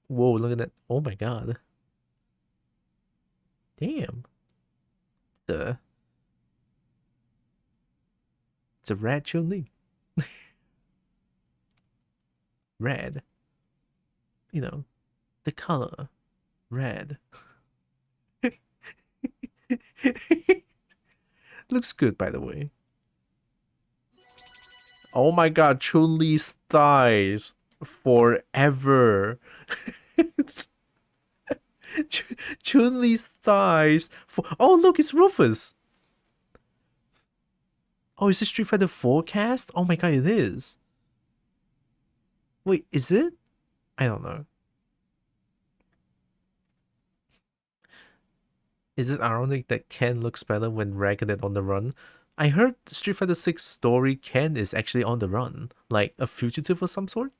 Whoa, look at that. Oh my god. Damn. It's a red Chun-Li. Red. You know, the color. Red. Looks good, by the way. Oh my god, Chun-Li's thighs. Forever. Chun-Li's thighs. Oh, look, it's Rufus. Oh, is this Street Fighter 4 cast? Oh my god, it is. Wait, is it? I don't know. Is it ironic that Ken looks better when ragged on the run? I heard Street Fighter 6 story Ken is actually on the run, like a fugitive of some sort.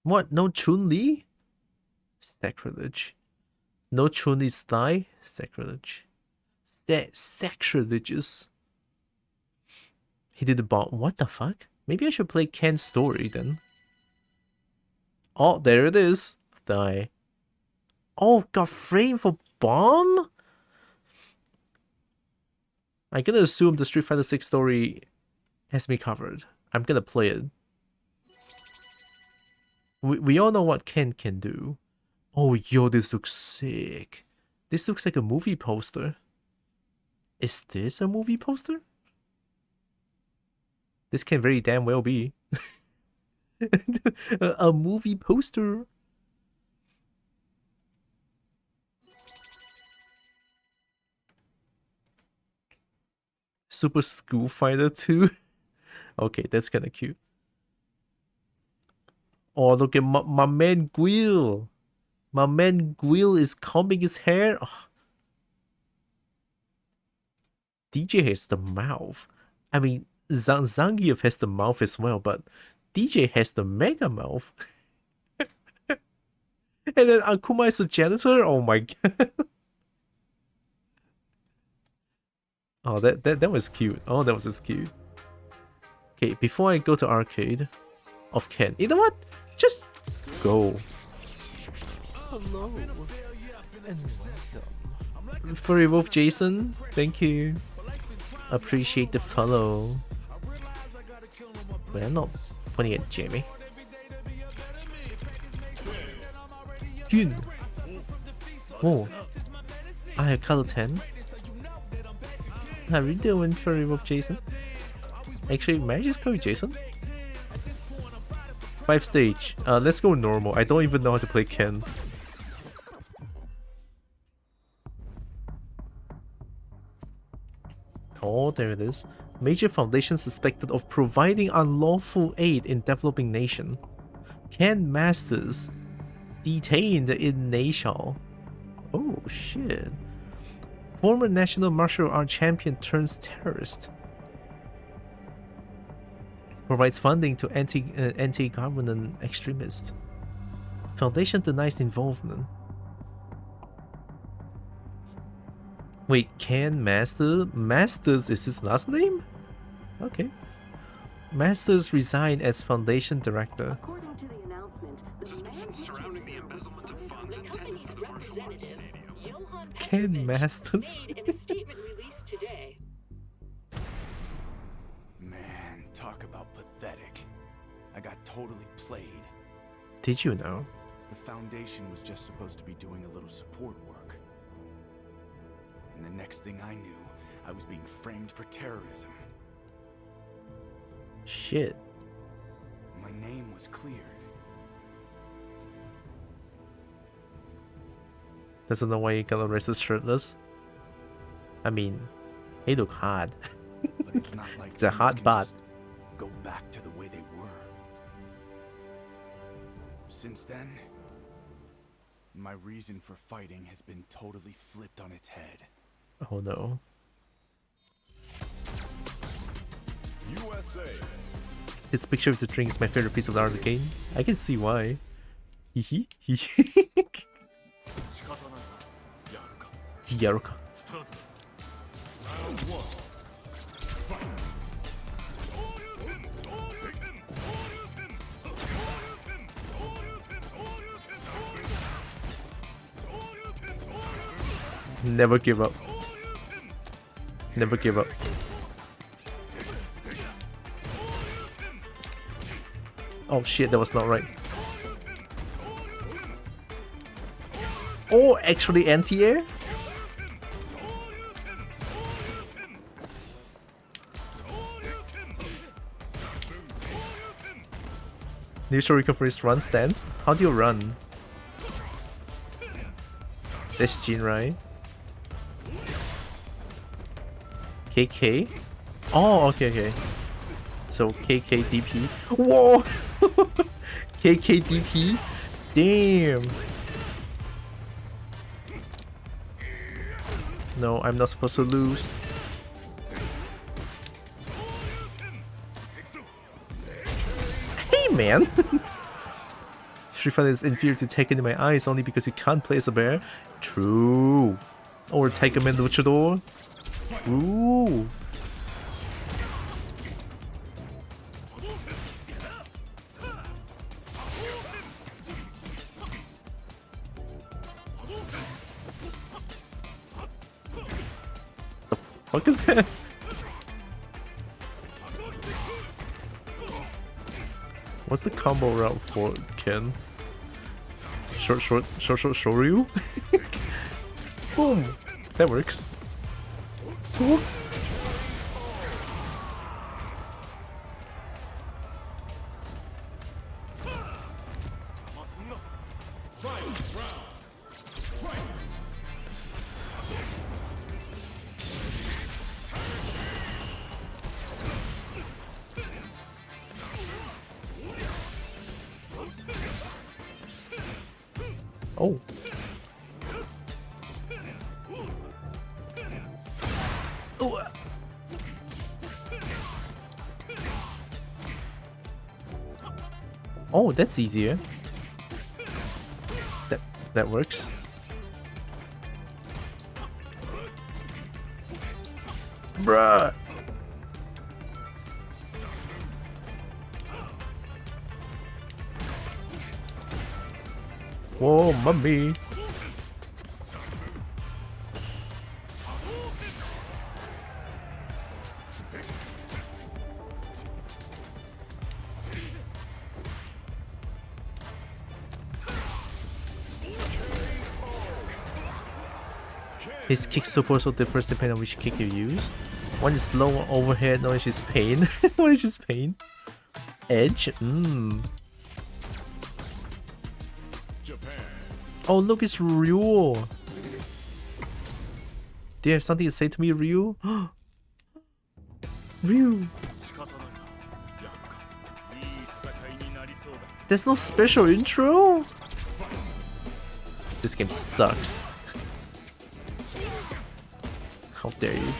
What? No Chun-Li? Sacrilege. No Chun-Li's thigh? Sacrilege. Sacrilegious. He did the bomb. What the fuck? Maybe I should play Ken's story then. Oh, there it is. Thigh. Oh, got framed for bomb? I'm gonna assume the Street Fighter 6 story has me covered. I'm gonna play it. We all know what Ken can do. Oh, yo, this looks sick. This looks like a movie poster. Is this a movie poster? This can very damn well be. a movie poster. Super School Fighter 2. Okay, that's kind of cute. Oh, look at my man Guile. My man Guile is combing his hair. Oh. DJ has the mouth. I mean, Zangief has the mouth as well, but DJ has the mega mouth. And then Akuma is a janitor? Oh my god. Oh, that was cute. Oh, that was just cute. Okay, before I go to arcade of Ken, you know what? Just go. Hello. And welcome. Furry Wolf Jason, thank you. Appreciate the follow. Wait, I'm not pointing at Jamie. Yun. Oh, I have color 10. How are you doing, Furry Wolf Jason? Actually, may I just call you Jason? 5 stage. Let's go normal. I don't even know how to play Ken. Oh, there it is. Major foundation suspected of providing unlawful aid in developing nation. Ken Masters detained in Nashal. Oh shit. Former national martial art champion turns terrorist. Provides funding to anti-government extremists. Foundation denies involvement. Wait, Ken Masters is his last name? Okay. Masters resigned as foundation director. According to the announcement, the Suspicions surrounding the embezzlement of funds intended for the representative, Johan Ken Petrovic, Masters. made in a statement released today. Man, talk about pathetic. I got totally played. Did you know? The foundation was just supposed to be doing a little support work. And the next thing I knew, I was being framed for terrorism. Shit. My name was cleared. Doesn't know why you got arrested shirtless. I mean, he look hard. But it's not like It's a things hot can bot. just go back to the way they were. Since then, my reason for fighting has been totally flipped on its head. Oh no. USA. This picture of the drink is my favorite piece of art of the game. I can see why. Hee hee. Yaruka. Never give up. Never give up. Oh shit, that was not right. Oh, actually anti-air? Neutral recovery run stance? How do you run? That's Jin, right? KK? Oh, okay, okay. So KKDP. Whoa! KKDP? Damn! No, I'm not supposed to lose. Hey, man! Street Fighter is inferior to Tekken in my eyes only because you can't play as a bear. True. Or Tekken and Luchador. True. The fuck is that? What's the combo route for Ken? Short, Shoryu? Boom! That works. Whoop. Oh. Ooh. Oh, that's easier. That works. Bruh. Whoa, mummy. His kick support so differs depending on which kick you use. One is low overhead, one is just pain. One is just pain. Edge? Oh look, it's Ryu! Do you have something to say to me, Ryu? Ryu! There's no special intro? This game sucks. How dare you?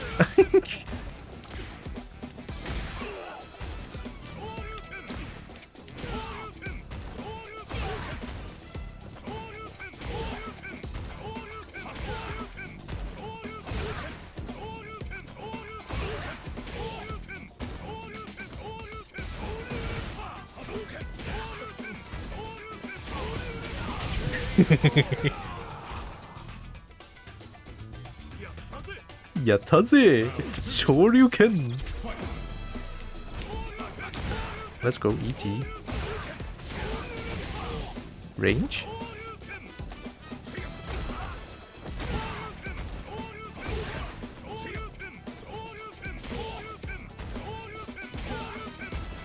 Yataze! Shoryuken! Let's go, ET. Range?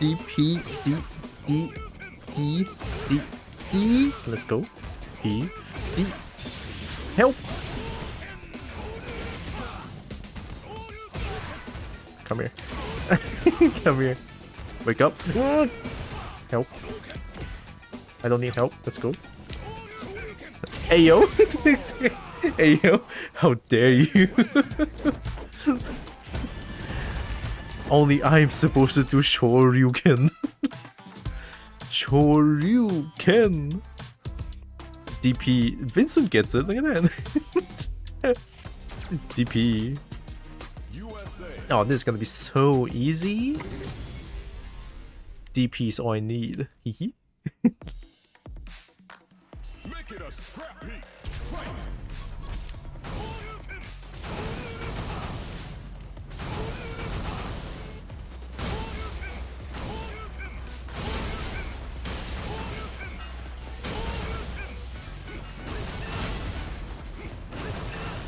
DP, D. Let's go. P, D. Help! Come here. Come here. Wake up. Help. I don't need help. Let's go. Ayo! Ayo! How dare you! Only I'm supposed to do Shoryuken. Shoryuken! DP. Vincent gets it. Look at that. DP. USA. Oh, this is gonna be so easy. DP is all I need. Hehe. Make it a scrap heap. Fight.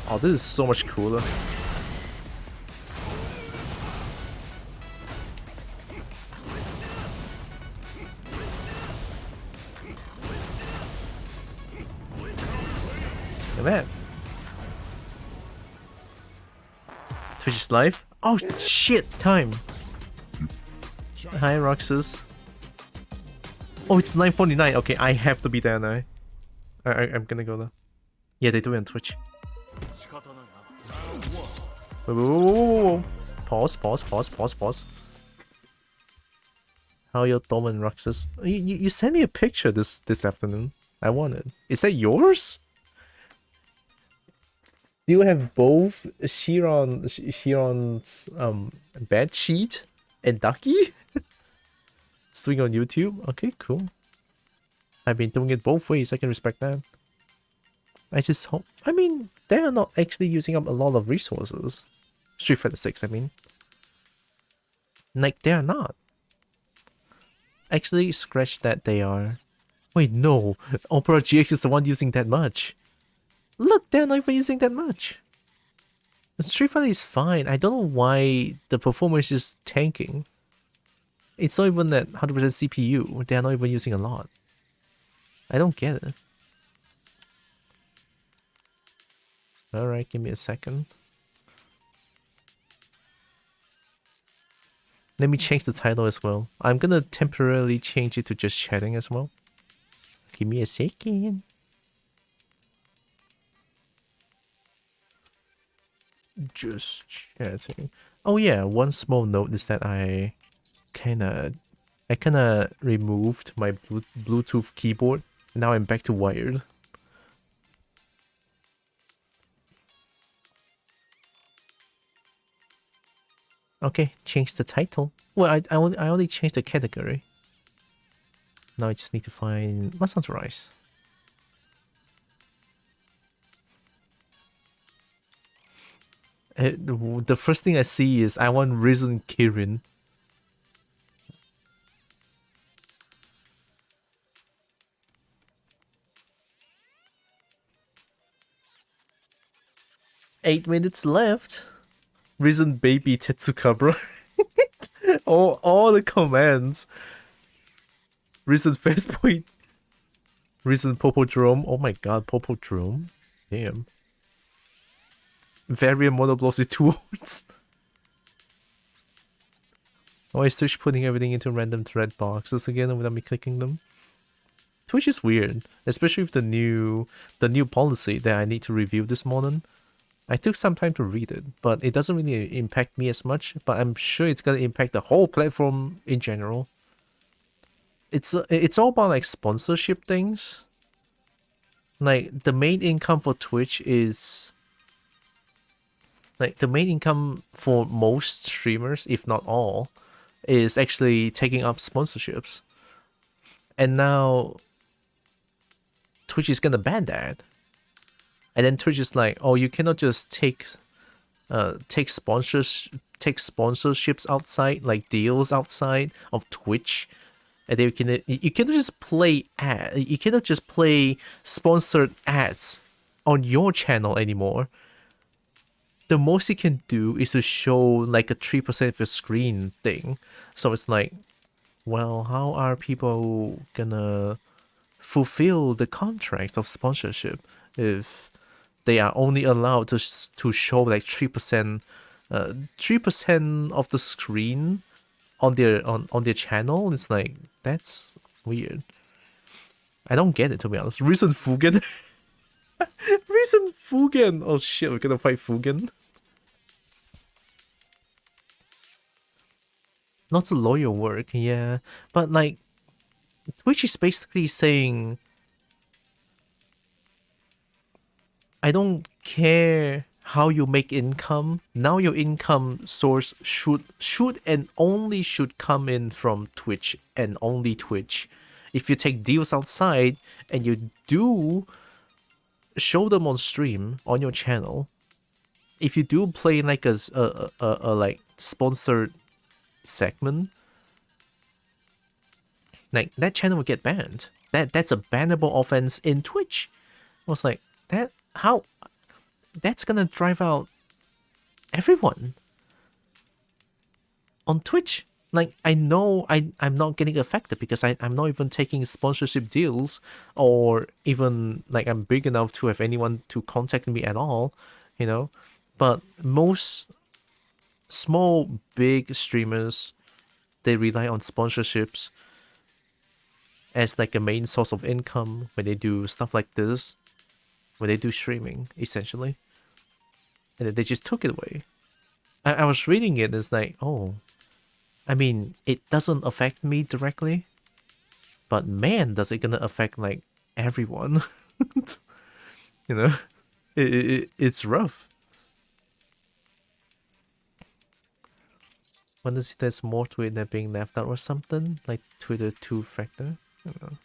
Oh, this is so much cooler. Look at that. Twitch is live? Oh shit, time. Hi Roxas. Oh, it's 9:49. Okay, I have to be there now. I'm gonna go there. Yeah, they do it on Twitch. Whoa, whoa, whoa, whoa, whoa. Pause. How you doing, Roxas? You sent me a picture this afternoon. I want it. Is that yours? Do you have both Shiron's bed sheet and Ducky? It's doing on YouTube? Okay, cool. I've been doing it both ways, I can respect that. I just hope... I mean, they're not actually using up a lot of resources. Street Fighter 6, I mean. Like, they're not. Actually, scratch that they are. Wait, no. Opera GX is the one using that much. Look, they're not even using that much. Street Fighter is fine. I don't know why the performance is tanking. It's not even at 100% CPU. They're not even using a lot. I don't get it. Alright, give me a second. Let me change the title as well. I'm gonna temporarily change it to just chatting as well. Give me a second. Just chatting. Oh yeah, one small note is that I kinda removed my Bluetooth keyboard. Now I'm back to wired. Okay, change the title. Well, I only changed the category. Now I just need to find what sounds right. The first thing I see is I want Risen Kirin. Eight minutes left. Risen Baby Tetsukabra. all the commands. Risen Fastpoint. Risen Popodrome. Oh my god, Popodrome. Damn. Variant monoblows with 2 words. Why is Twitch putting everything into random thread boxes again without me clicking them? Twitch is weird, especially with the new policy that I need to review this morning. I took some time to read it, but it doesn't really impact me as much, but I'm sure it's gonna impact the whole platform in general. It's all about like sponsorship things. Like the main income for Twitch is like the main income for most streamers, if not all, is actually taking up sponsorships. And now Twitch is gonna ban that. And then Twitch is like, oh, you cannot just take sponsorships outside, like deals outside of Twitch. And then you cannot just play you cannot just play sponsored ads on your channel anymore. The most you can do is to show like a 3% of your screen thing. So it's like, well, how are people gonna fulfill the contract of sponsorship if they are only allowed to show like 3% of the screen on their channel? It's like, that's weird. I don't get it, to be honest. Recent Fugen. Recent Fugen. Oh shit, we're gonna fight Fugen. Not a lawyer work, yeah. But like, Twitch is basically saying I don't care how you make income. Now your income source should and only should come in from Twitch and only Twitch. If you take deals outside and you do show them on stream on your channel, if you do play like a like sponsored segment, like that channel will get banned. That's a bannable offense in Twitch. I was like, how that's gonna drive out everyone on Twitch. Like, I know I'm not getting affected because I'm not even taking sponsorship deals, or even like I'm big enough to have anyone to contact me at all, you know. But most small, big streamers, they rely on sponsorships as like a main source of income when they do stuff like this, when they do streaming, essentially. And then they just took it away. I was reading it, it's like, oh, I mean, it doesn't affect me directly, but man, does it gonna affect like everyone. You know, it's rough. Wonder if there's more to it than being left out or something, like Twitter 2-factor. I don't know.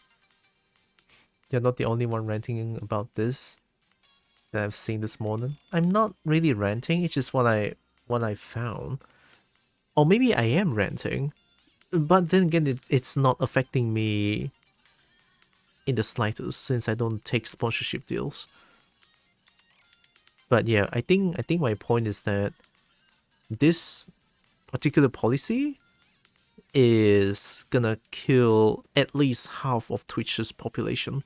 You're not the only one ranting about this that I've seen this morning. I'm not really ranting, it's just what I found. Or maybe I am ranting, but then again, it's not affecting me in the slightest since I don't take sponsorship deals. But yeah, I think my point is that this particular policy is gonna kill at least half of Twitch's population,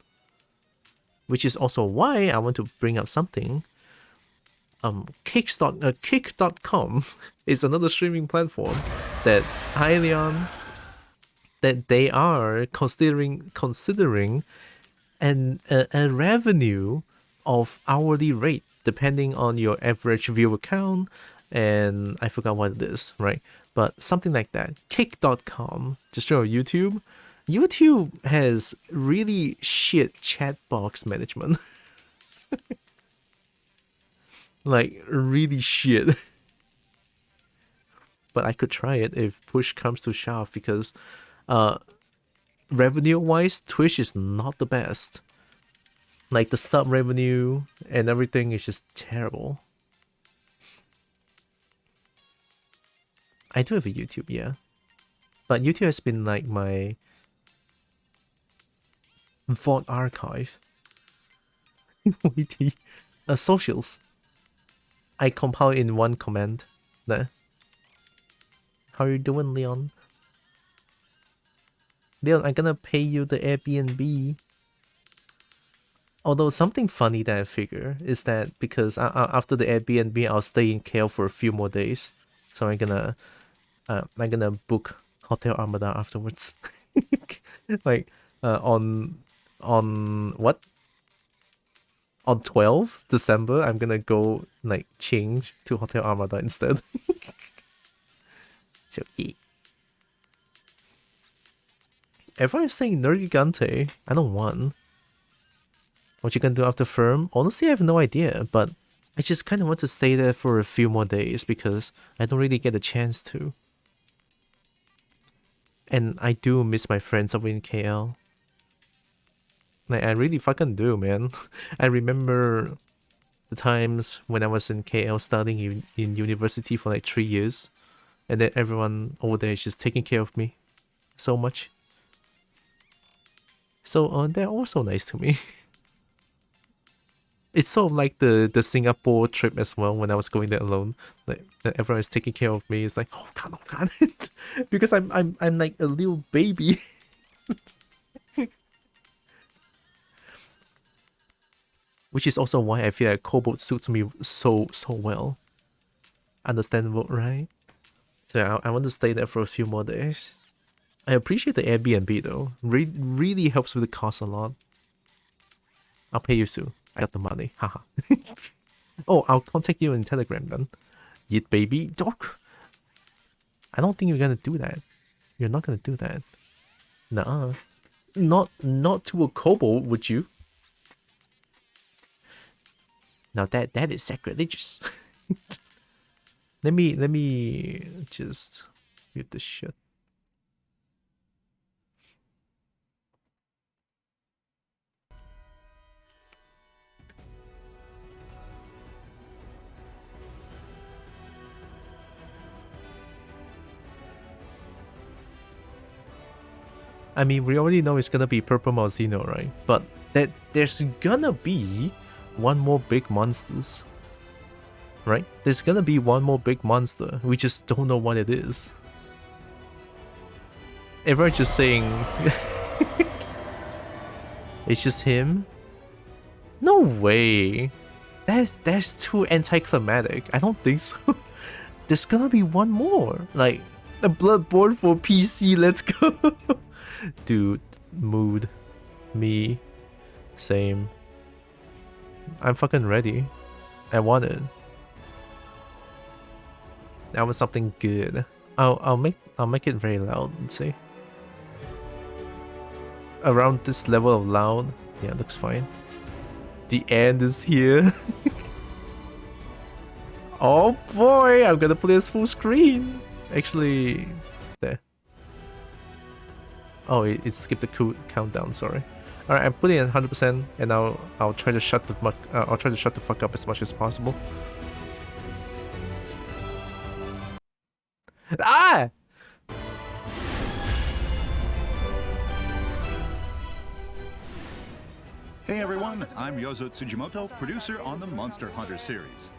which is also why I want to bring up something. Kick.com is another streaming platform that Hylian, that they are considering a revenue of hourly rate depending on your average viewer count, and I forgot what it is, right? But something like that. Kick.com, just show YouTube. YouTube has really shit chat box management. Like, really shit. But I could try it if push comes to shove, because revenue-wise, Twitch is not the best. Like, the sub revenue and everything is just terrible. I do have a YouTube, yeah. But YouTube has been like my VOD archive. Socials. I compile in one command. There. How you doing, Leon? Leon, I'm gonna pay you the Airbnb. Although something funny that I figure is that because after the Airbnb, I'll stay in KL for a few more days. So I'm gonna book Hotel Armada afterwards. Like on what? On 12 December, I'm gonna go like change to Hotel Armada instead. Joky. Everyone's saying Nergigante. I don't want. What you gonna do after Firm? Honestly, I have no idea, but I just kind of want to stay there for a few more days because I don't really get a chance to. And I do miss my friends over in KL. Like, I really fucking do, man. I remember the times when I was in KL studying in university for like 3 years. And then everyone over there is just taking care of me so much. So they're also nice to me. It's sort of like the Singapore trip as well when I was going there alone. Like everyone is taking care of me. It's like, oh god. Because I'm like a little baby. Which is also why I feel like Cobalt suits me so well. Understandable, right? So I want to stay there for a few more days. I appreciate the Airbnb though. Really helps with the cost a lot. I'll pay you soon. I got the money. Haha. Oh, I'll contact you in Telegram then. Yit baby. Doc. I don't think you're gonna do that. You're not gonna do that. Nuh-uh. Not to a Cobalt, would you? Now that is sacrilegious. Let me just mute this shit. I mean, we already know it's gonna be Purple Malzeno, right? But there's gonna be one more big monsters. Right? There's gonna be one more big monster. We just don't know what it is. Everyone's just saying it's just him? No way. That's too anticlimactic. I don't think so. There's gonna be one more. Like a Bloodborne for PC, let's go. Dude, mood. Me. Same. I'm fucking ready. I want it. I want something good. I'll make it very loud, let's see. Around this level of loud. Yeah, it looks fine. The end is here. Oh boy, I'm gonna play this full screen. Actually, there. Oh, it skipped the countdown. Sorry. All right, I'm putting it 100%, and I'll try to shut the fuck up as much as possible. Ah! Hey everyone, I'm Yozo Tsujimoto, producer on the Monster Hunter series.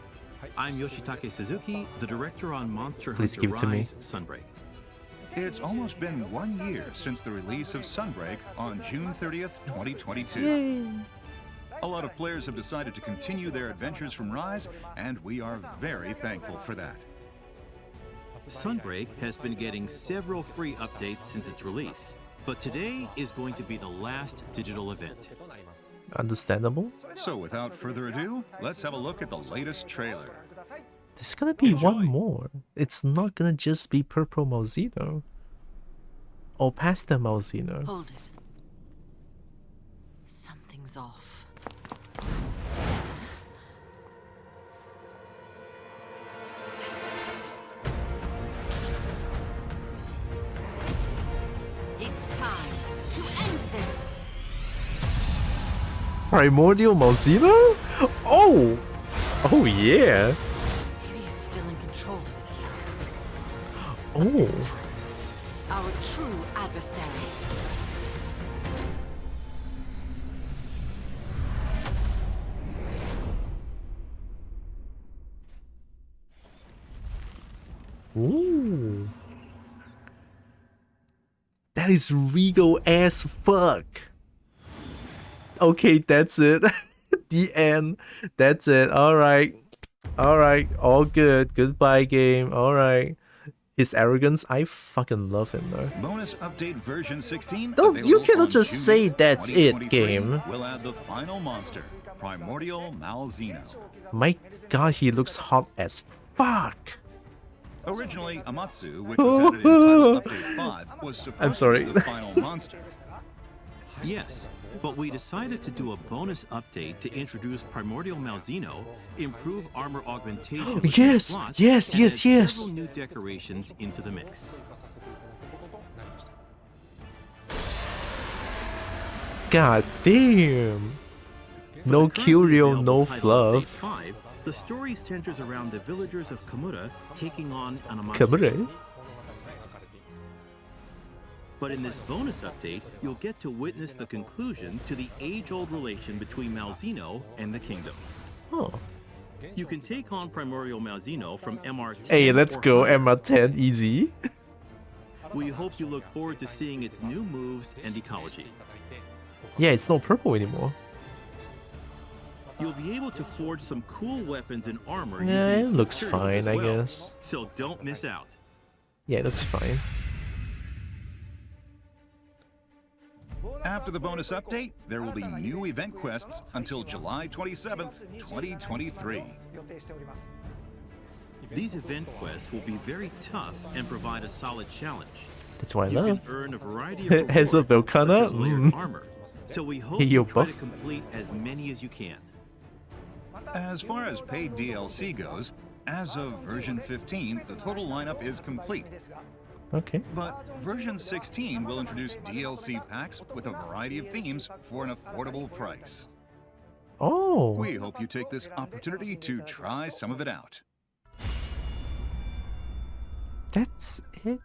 I'm Yoshitake Suzuki, the director on Monster Please Hunter give it to me. Rise Sunbreak. It's almost been 1 year since the release of Sunbreak on June 30th, 2022. Yay. A lot of players have decided to continue their adventures from Rise, and we are very thankful for that. Sunbreak has been getting several free updates since its release, but today is going to be the last digital event. Understandable. So without further ado, let's have a look at the latest trailer. There's gonna be Enjoy. one more. It's not gonna just be Purple Malzeno. Or Pasta Malzeno. Hold it. Something's off. It's time to end this. Primordial Malzeno? Oh! Oh yeah! Maybe it's still in control of itself. Oh! This time, our true adversary. Ooh! That is regal as fuck! Okay, that's it. The end. That's it. Alright. Alright. All good. Goodbye, game. Alright. His arrogance, I fucking love him though. Bonus update version 16. Don't- you available cannot on just June say that's it, 2023. game. We'll add the final monster, Primordial Malzeno. My god, he looks hot as fuck! Originally, Amatsu, which was added in Title Update 5, was supposed I'm sorry. to be the final monster. Yes, but we decided to do a bonus update to introduce Primordial Malzeno, improve armor augmentation with new Yes, slots, yes, and yes, add yes. several new decorations into the mix. God damn! No For the currently curio, available no Title Update fluff. 5, the story centers around the villagers of Kamura taking on an Amatsu. Kamure? But in this bonus update, you'll get to witness the conclusion to the age-old relation between Malzeno and the kingdom. Oh. You can take on Primordial Malzeno from MR10. Hey, let's or go, higher. MR10, easy. We hope you look forward to seeing its new moves and ecology. Yeah, it's not purple anymore. You'll be able to forge some cool weapons and armor Yeah, using it its looks materials fine, as I well. guess. So don't miss out. Yeah, it looks fine. After the bonus update, there will be new event quests until July 27th, 2023. These event quests will be very tough and provide a solid challenge. That's what I You can love. earn a variety of rewards, Has a Velcana? such as layered Mm. armor. So we hope Hey, you yo, try to buff. complete as many as you can. As far as paid DLC goes, as of version 15, the total lineup is complete. Okay. But version 16 will introduce DLC packs with a variety of themes for an affordable price. Oh. We hope you take this opportunity to try some of it out. That's it.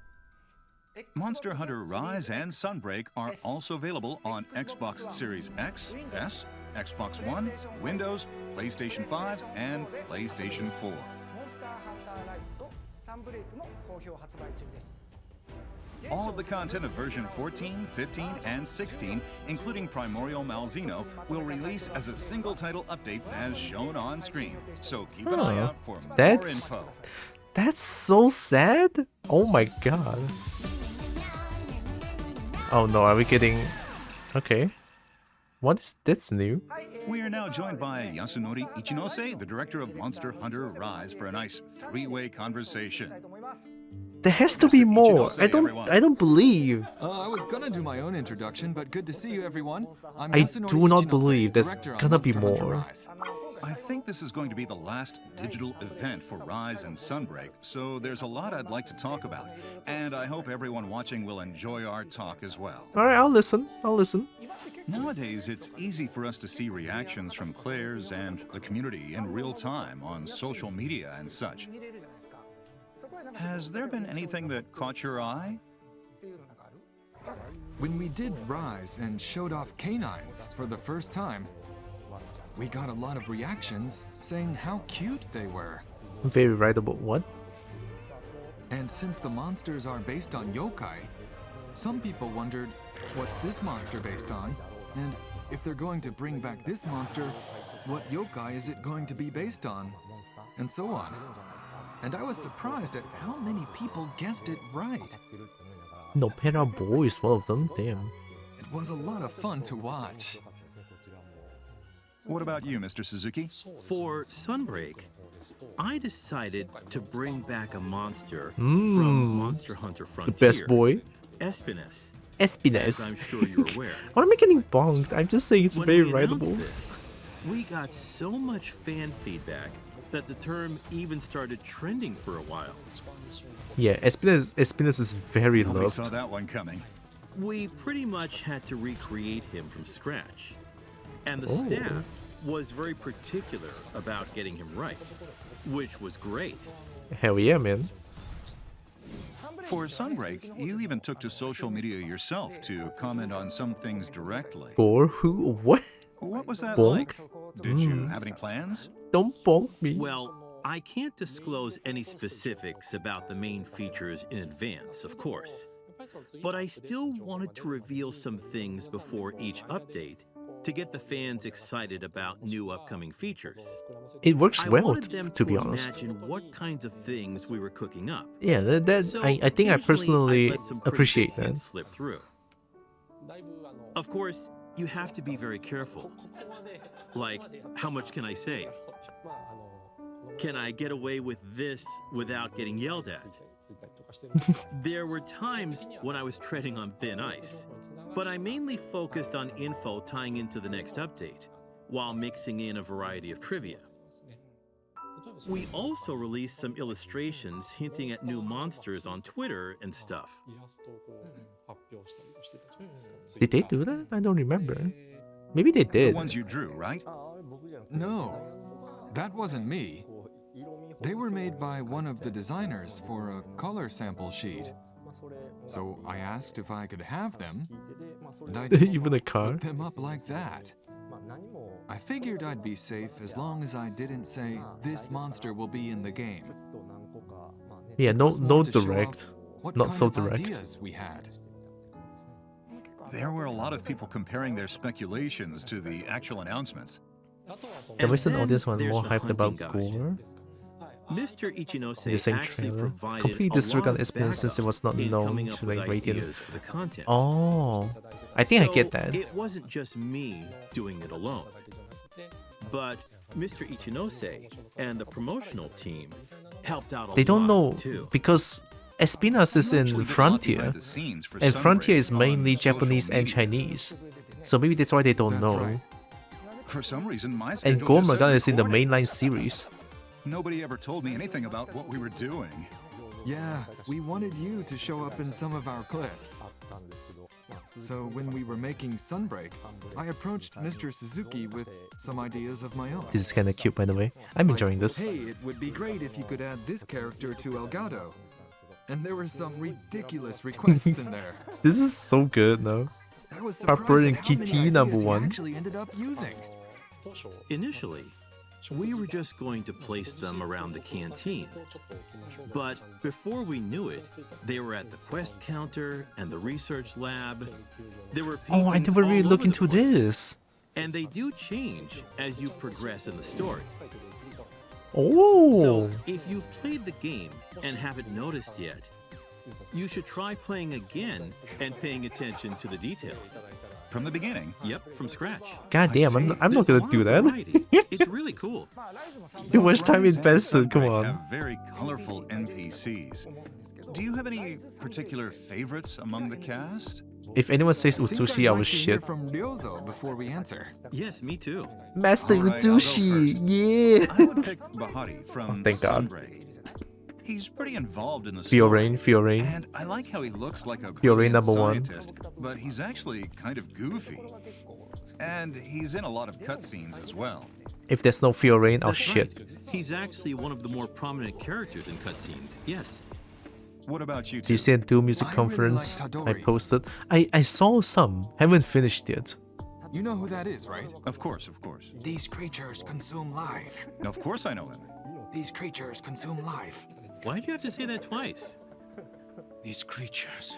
Monster Hunter Rise and Sunbreak are also available on Xbox Series X, S, Xbox One, Windows, PlayStation 5, and PlayStation 4. All of the content of version 14, 15, and 16, including Primordial Malzeno, will release as a single title update as shown on screen. So keep an eye out for more info. That's so sad. Oh my god. Oh no, are we getting... Okay. What is this new? We are now joined by Yasunori Ichinose, the director of Monster Hunter Rise, for a nice three-way conversation. There has to be Mr. more. Ichinose, I don't believe. I was gonna do my own introduction, but good to see you, everyone. I'm I Yasunori do not Ichinose, believe there's director on gonna be Monster Hunter more. Rise. I think this is going to be the last digital event for Rise and Sunbreak, so there's a lot I'd like to talk about, and I hope everyone watching will enjoy our talk as well. Alright, I'll listen. Nowadays, it's easy for us to see reactions from players and the community in real time on social media and such. Has there been anything that caught your eye? When we did Rise and showed off canines for the first time, we got a lot of reactions saying how cute they were. Very writable. What? And since the monsters are based on yokai, some people wondered, what's this monster based on? And if they're going to bring back this monster, what yokai is it going to be based on? And so on. And I was surprised at how many people guessed it right. No, Para Boy is one of them. Damn. It was a lot of fun to watch. What about you, Mr. Suzuki? For Sunbreak, I decided to bring back a monster from Monster Hunter The Frontier. best boy. Espines. Espines. As I'm sure you're aware. Why am I getting bonked? I'm just saying it's When very we announced writable. this, we got so much fan feedback that the term even started trending for a while. Yeah, Espines is very Nobody loved. saw that one coming. We pretty much had to recreate him from scratch. And the Oh. staff was very particular about getting him right, which was great. Hell yeah, man. For Sunbreak, you even took to social media yourself to comment on some things directly. For who? What? What was that Bonk? like? Did you have any plans? Don't bonk me. Well, I can't disclose any specifics about the main features in advance, of course. But I still wanted to reveal some things before each update to get the fans excited about new upcoming features. It works I well, wanted them to be honest. imagine what kinds of things we were cooking up. Yeah, So I think I occasionally personally let some pretty appreciate big that. hints slip through. Of course, you have to be very careful. Like, how much can I say? Can I get away with this without getting yelled at? There were times when I was treading on thin ice, but I mainly focused on info tying into the next update, while mixing in a variety of trivia. We also released some illustrations hinting at new monsters on Twitter and stuff. Did they do that? I don't remember. Maybe they The did. ones you drew, right? No, that wasn't me. They were made by one of the designers for a color sample sheet. So I asked if I could have them, and I just Even a car? put them up like that. I figured I'd be safe as long as I didn't say, this monster will be in the game. Yeah, no Just wanted to show direct. off what Not kind so of direct. ideas we had. There were a lot of people comparing their speculations to the actual announcements. The recent then audience were there's more the hyped about hunting guide. gore. Mr. Ichinose The same actually trailer. provided Completely a lot disregard of Espines since it was not backup in known coming up to with like Radiant. ideas for the content. Oh, I think I So get that. It wasn't just me doing it alone, but Mr. Ichinose and the promotional team helped out a They don't lot know too. because Espinas is You actually in did a lot Frontier, behind the scenes for and Frontier Sunbreak is mainly on social Japanese and media. Chinese. So maybe that's why they don't That's know. right. For some reason, my And schedule Gorm just said Lagann is in the recordings. mainline series. Nobody ever told me anything about what we were doing. Yeah, we wanted you to show up in some of our clips. So when we were making Sunbreak, I approached Mr. Suzuki with some ideas of my own. This is kinda cute, by the way. I'm enjoying this. Hey, it would be great if you could add this character to Elgato. And there were some ridiculous requests in there. This is so good, no? I was surprised Harper at and how many Kitty ideas number he one. actually ended up using. Initially, we were just going to place them around the canteen. But before we knew it, they were at the quest counter and the research lab. There were Oh, I paintings never really all looked over the into place. this. And they do change as you progress in the story. Oh. So, if you've played the game and haven't noticed yet, you should try playing again and paying attention to the details. From the beginning. Yep, from scratch. God damn, I'm not There's a gonna lot do of that. variety. It's really cool. Too much time Rise and invested, come Sunbreak on. have very colorful NPCs. Do you have any particular favorites among the cast? If anyone says I think Utsushi, I'd I like was to hear shit. from Ryozo before we answer. Yes, me too. Master All right, I'll go Utsushi, first. yeah. I would pick Bahati from Thank God. Sunbreak. He's pretty involved in the Fiorain, story. Fiorain. And I like how he looks like a Fiorain brilliant number one. scientist, but he's actually kind of goofy. And he's in a lot of cutscenes as well. If there's no Fiorain, I'll That's shit. right. He's actually one of the more prominent characters in cutscenes. Yes. What about you Do two? you see a Doom Music I really Conference like I Tadori. posted? I saw some, haven't finished yet. You know who that is, right? Of course, of course. These creatures consume life. Of course I know him. These creatures consume life. Why do you have to say that twice? These creatures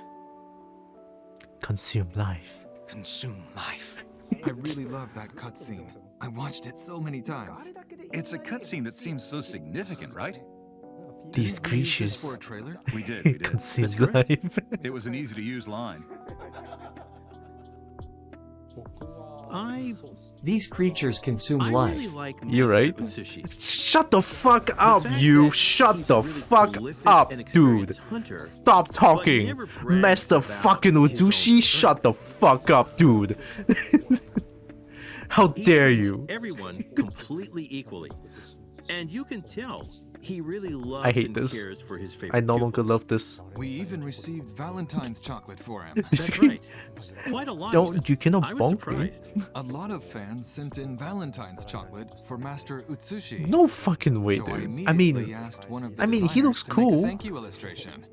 Consume life. consume life. I really love that cutscene. I watched it so many times. It's a cutscene that seems so significant, right? These Didn't we use this creatures for a trailer? We did, we did. consume That's correct. life. It was an easy to use line. These creatures consume I life. really like You're Master right. Utsushi. Shut the fuck up, fact you! that Shut he's the a really fuck prolific up, and dude! experienced hunter, Stop but he talking! never brags Master about fucking his own Utsushi, strength. shut the fuck up, dude! How He dare treats you! everyone completely equally. And you can tell he really loves I hate and this. cares for his favorite I no pupil. longer love this. We even received Valentine's chocolate for him. That's right. Quite a lot. of Don't it. you cannot I was bonk me. surprised. A lot of fans sent in Valentine's chocolate for Master Utsushi. No fucking way, So I dude. I immediately mean, asked one of the I mean, he designers looks to make a cool. thank you illustration.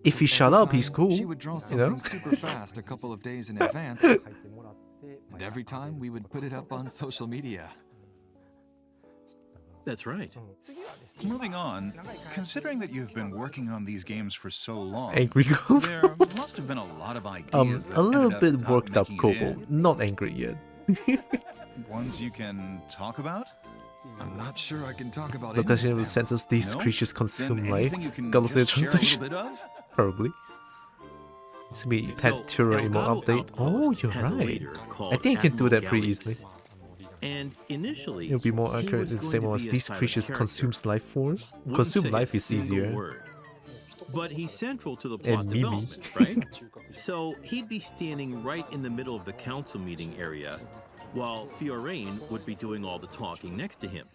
if he So shut every up, he's time, cool. She would draw You something know? super fast a couple of days in advance, and every time we would put it up on social media. That's right. Moving on, considering that you've been working on these games for so long, Angry Kobo. there must have been a lot of ideas that A little ended bit not worked up, making it Kobo. in. Not angry yet. Ones you can talk about? I'm not sure I can talk about Look at any him of the them. sentence, these No? creatures Then consume life. anything you can Gotta say just share a translation. little bit of? Probably. This will be So, Pet Tura emote Elgato update. Oh, Outpost you're has a right. leader called I think you can do Admiral that pretty Gallus. easily. And initially, It'll be more he accurate was if the going same to one as be a these silent creatures character. consumes life force. Wouldn't Consume say life a is single easier. word. But he's central to the And plot Mimi. development, right? So he'd be standing right in the middle of the council meeting area, while Fiorain would be doing all the talking next to him.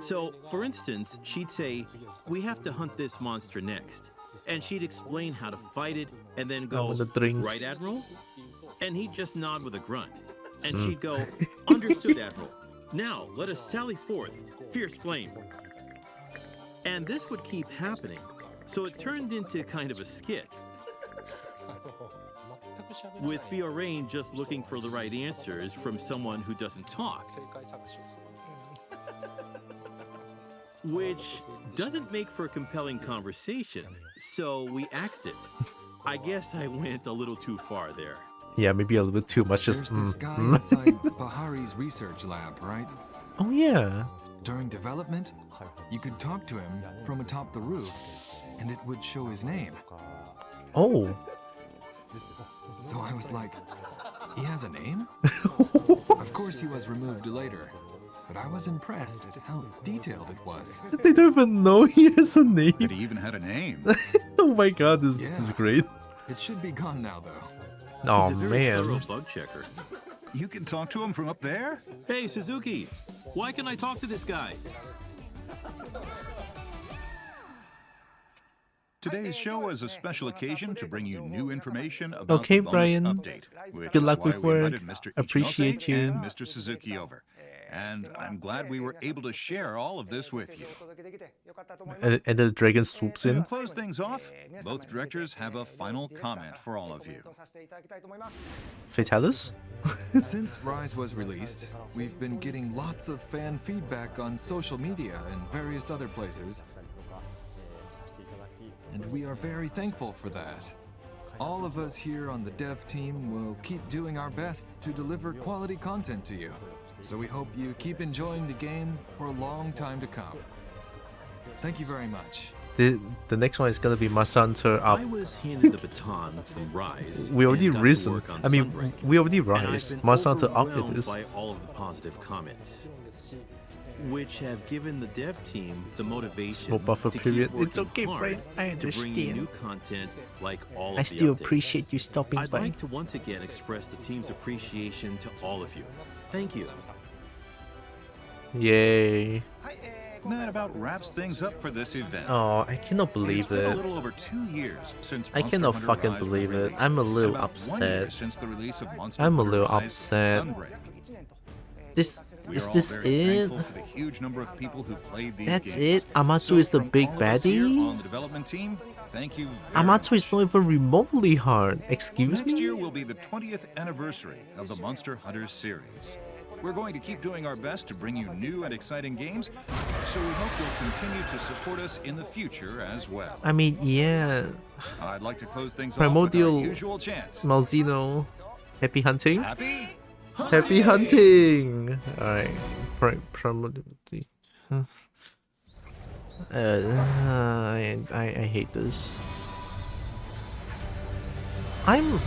So, for instance, she'd say, "We have to hunt this monster next." And she'd explain how to fight it, and then go, want a drink. "Right, Admiral?" And he'd just nod with a grunt. And Hmm. she'd go, "Understood, Admiral. Now, let us sally forth, fierce flame." And this would keep happening, so it turned into kind of a skit, with Fiorain just looking for the right answers from someone who doesn't talk. Which doesn't make for a compelling conversation, so we axed it. I guess I went a little too far there. Yeah, maybe a little bit too much. There's Just this guy inside Bahari's research lab, right? Oh yeah. During development, you could talk to him from atop the roof, and it would show his name. Oh. So I was like, he has a name? Of course he was removed later, but I was impressed at how detailed it was. They don't even know he has a That name. he even had a name. Oh my god, this Yeah. is great. It should be gone now, though. Oh He's a very thorough man. bug checker. You can talk to him from up there? Hey, Suzuki, why can I talk to this guy? Today's show is a special occasion to bring you new information about Okay, the bonus Brian. update, which Good is luck why with we work. invited Mr. Appreciate Ichinose you. and Mr. Suzuki over. And I'm glad we were able to share all of this with you. And the dragon swoops To in. close things off, both directors have a final comment for all of you. Fatalis? Since Rise was released, we've been getting lots of fan feedback on social media and various other places. And we are very thankful for that. All of us here on the dev team will keep doing our best to deliver quality content to you. So we hope you keep enjoying the game for a long time to come. Thank you very much. The next one is gonna be Masanta up. I was handed the baton from Rise. We already and got to risen. work on I mean, Sunbreak. we already And I've rise. been Masanta up it overwhelmed is. by all of the positive comments, which have given the dev team the motivation Smoke buffer to period. keep It's working okay, hard Brian. I to bring you understand. new content like all I of the still updates. appreciate you stopping I'd by. like to once again express the team's appreciation to all of you. Thank you. Yay. That about wraps things up for this event. Oh, I cannot It's believe been a it. little over 2 years since I Monster cannot Hunter fucking Rise was believe it. released, I'm a little and about 1 year upset. since the release of Monster I'm a Hunter little Rise upset. Sunbreak. This We is are all this very it? thankful for the huge number of people who played these That's games. it? Amatsu So is the from big all of us here baddie? on the development team, thank you very Amatsu much. is not even remotely hard. Excuse Next me? year will be the 20th anniversary of the Monster Hunter series. We're going to keep doing our best to bring you new and exciting games, so we hope you'll continue to support us in the future as well. I mean, yeah. I'd like to close things Primordial off with our usual chant. Malzeno. Happy hunting? Happy? Happy hunting! Alright. Primordial. I hate this. I'm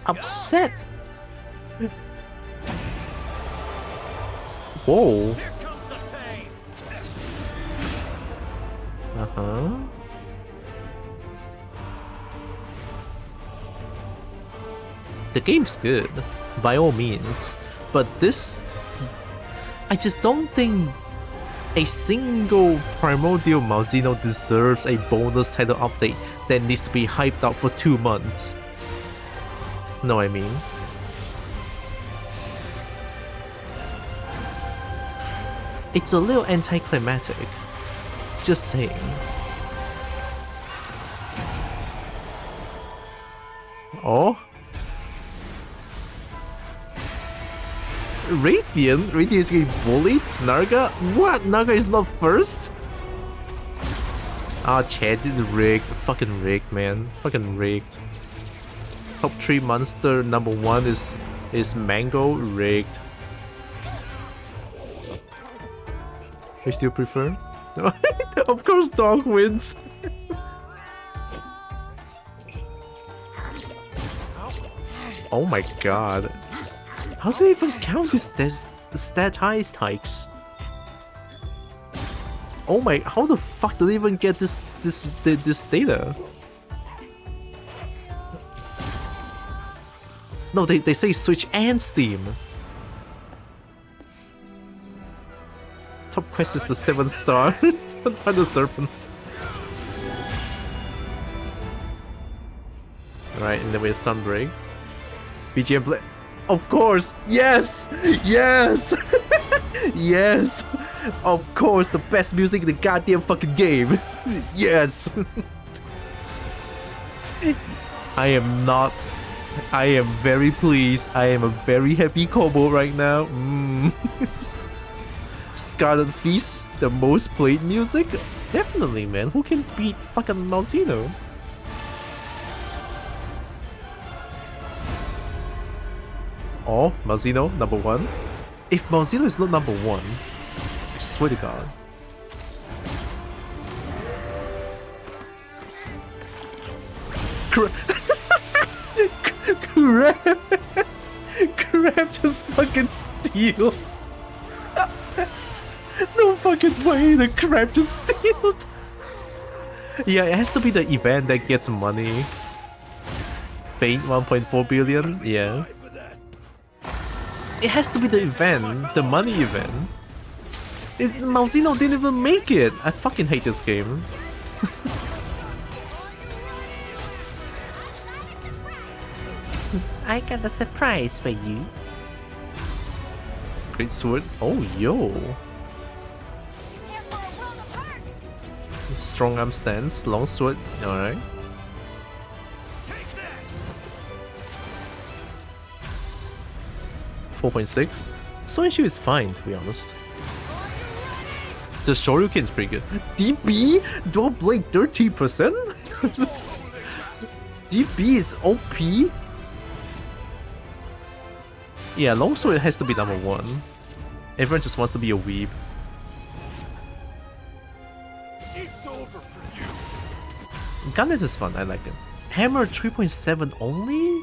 upset. Whoa. Uh-huh. The game's good, by all means, but this... I just don't think a single Primordial Malzeno deserves a bonus title update that needs to be hyped up for 2 months. Know what I mean? It's a little anticlimactic. Just saying. Oh? Radiant? Radiant is getting bullied? Narga? What? Narga is not first? Ah, Chad did rigged. Fucking rigged, man. Fucking rigged. Top 3 monster number 1 is Mango. Rigged. You still prefer? Of course dog wins. Oh my god. How do I even count these statized hikes? Oh my, how the fuck do they even get this data? No, they say Switch and Steam. Top quest is the 7-star. Thunder Serpent. Alright, and then we have Sunbreak. BGM play. Of course! Yes! Yes! Yes! Of course, the best music in the goddamn fucking game! Yes! I am very pleased. I am a very happy Kobo right now. Scarlet Feast, the most played music? Definitely, man. Who can beat fucking Malzeno? Oh, Malzeno, number 1. If Malzeno is not number 1, I swear to God. Crab just fucking steal. No fucking way, the crab just steals. Yeah, it has to be the event that gets money. Paint 1.4 billion? Yeah. It has to be the event, the money event. Malzeno didn't even make it. I fucking hate this game. I got a surprise for you. Great sword. Oh, yo. Strong arm stance, long sword. Alright. 4.6. Sword shield is fine, to be honest. The Shoryuken is pretty good. DB? Dual blade 30%? DB is OP? Yeah, longsword has to be number 1. Everyone just wants to be a weeb. It's over for you. Gunnet is fun, I like it. Hammer 3.7 only?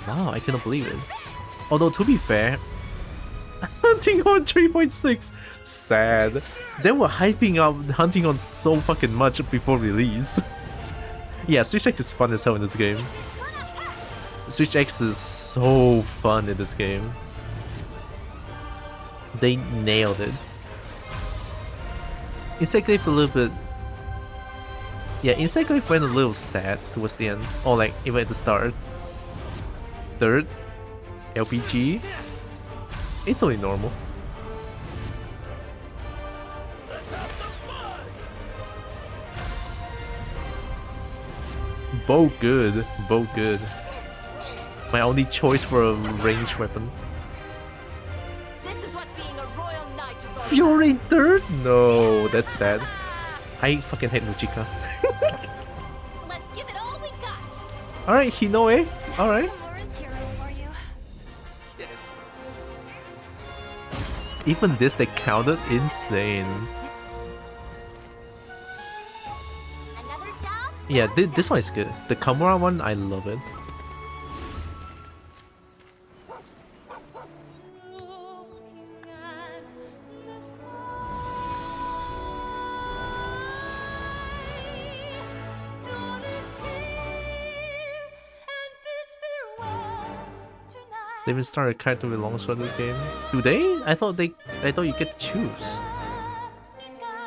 Wow, I cannot believe it. Although to be fair, Hunting on 3.6, sad. They were hyping up Hunting on so fucking much before release. Yeah, Switch X is fun as hell in this game. Switch X is so fun in this game. They nailed it. Insect Glaive a little bit. Yeah, Insect Glaive went a little sad towards the end, or like even at the start. Third, LPG. It's only normal. Bow good, bow good. My only choice for a ranged weapon. This is what being a royal knight is all Fury third? No, that's sad. I fucking hate Luchika. Let's give it all we got. Alright, Hinoe. Alright. Laura's hero for you. Even this, they counted insane. Another job? Yeah, this one is good. The Kamura one, I love it. They even started a character with longsword in this game. Do they? I thought you get to choose.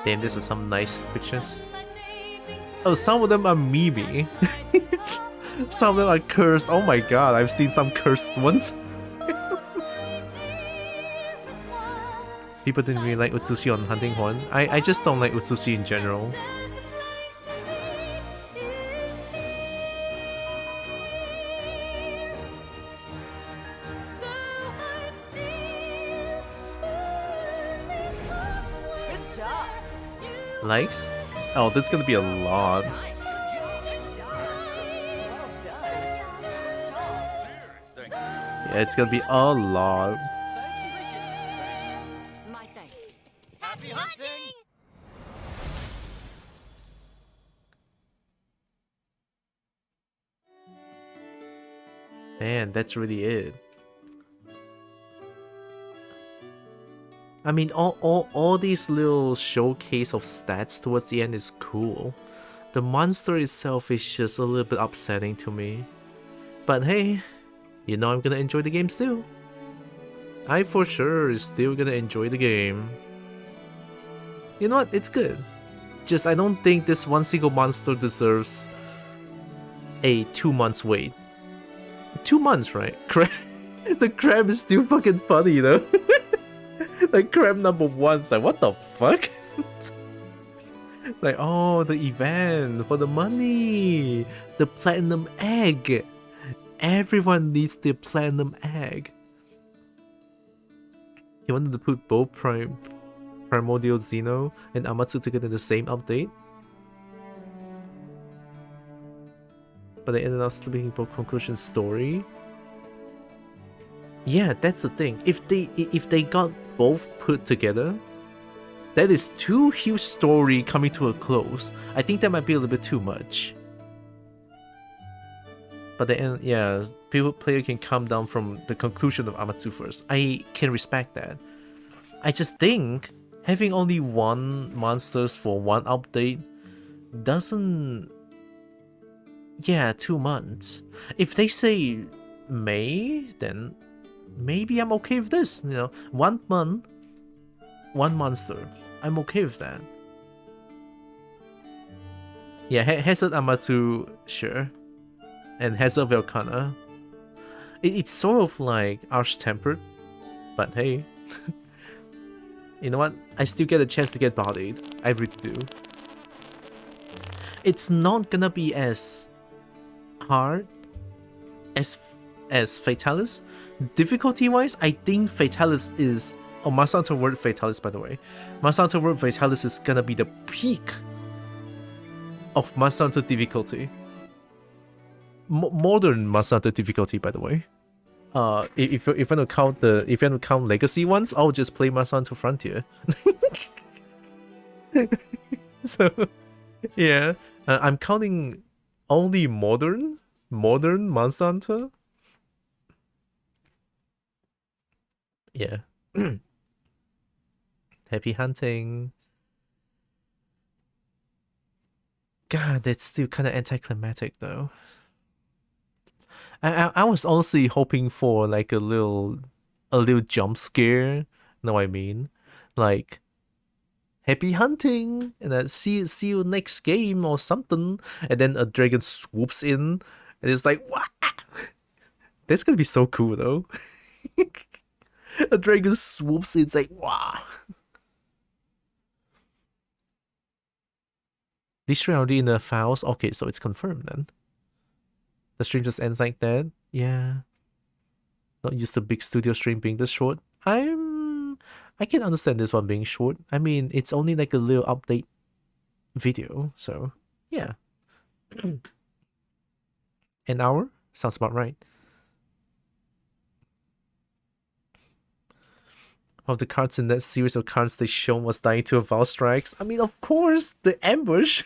Damn, this is some nice pictures. Oh, some of them are Mimi. Some of them are cursed. Oh my god, I've seen some cursed ones. People didn't really like Utsushi on Hunting Horn. I just don't like Utsushi in general. Likes? Oh, this is gonna be a lot. Yeah, it's gonna be a lot. My thanks. Happy hunting! Man, that's really it. I mean, all these little showcase of stats towards the end is cool. The monster itself is just a little bit upsetting to me. But hey, you know I'm gonna enjoy the game still. I for sure is still gonna enjoy the game. You know what? It's good. Just I don't think this one single monster deserves a 2 months wait. 2 months, right? The crab is still fucking funny though. Like crab number 1's like, what the fuck? Like, oh, the event for the money, the platinum egg. Everyone needs the platinum egg. He wanted to put both Primordial Malzeno and Amatsu together in the same update, but they ended up splitting both conclusion story. Yeah, that's the thing. If they got both put together, that is 2 huge story coming to a close. I think that might be a little bit too much. But the end, yeah, player can come down from the conclusion of Amatsu first. I can respect that. I just think having only 1 monsters for 1 update doesn't. Yeah, 2 months. If they say May, then maybe I'm okay with this. You know, 1 month, 1 monster. I'm okay with that. Yeah, Hazard Amatu, sure. And Hazard Velcana. It's sort of like Arch-Tempered, but hey. You know what? I still get a chance to get bodied. I really do. It's not gonna be as hard as Fatalis. Difficulty-wise, I think Fatalis is... Oh, Monster Hunter World Fatalis, by the way. Monster Hunter World Fatalis is gonna be the peak of Monster Hunter difficulty. Modern Monster Hunter difficulty, by the way. If you want to count legacy ones, I'll just play Monster Hunter Frontier. So, yeah, I'm counting only modern Monster Hunter. Yeah. Happy hunting. God, that's still kind of anticlimactic though. I was honestly hoping for like a little jump scare. You know what I mean? Like, happy hunting, and then see you next game or something, and then a dragon swoops in, and it's like, wow, that's gonna be so cool though. A dragon swoops in, it's like, wow. This stream already in the files. Okay, so it's confirmed then. The stream just ends like that. Yeah. Not used to big studio stream being this short. I can understand this one being short. I mean, it's only like a little update video, so yeah. An hour? Sounds about right. Of the cards in that series of cards they shown was dying to Val Strikes. I mean, of course, the ambush.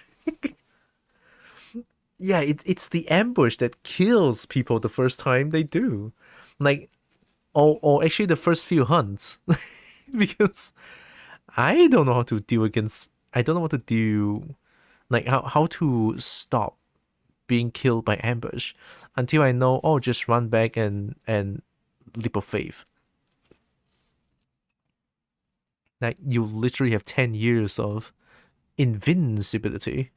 Yeah, it's the ambush that kills people the first time they do. Like, or actually the first few hunts. Because I don't know how to deal against... I don't know what to do... Like, how to stop being killed by ambush. Until I know, oh, just run back and leap of faith. Like, you literally have 10 years of invincibility.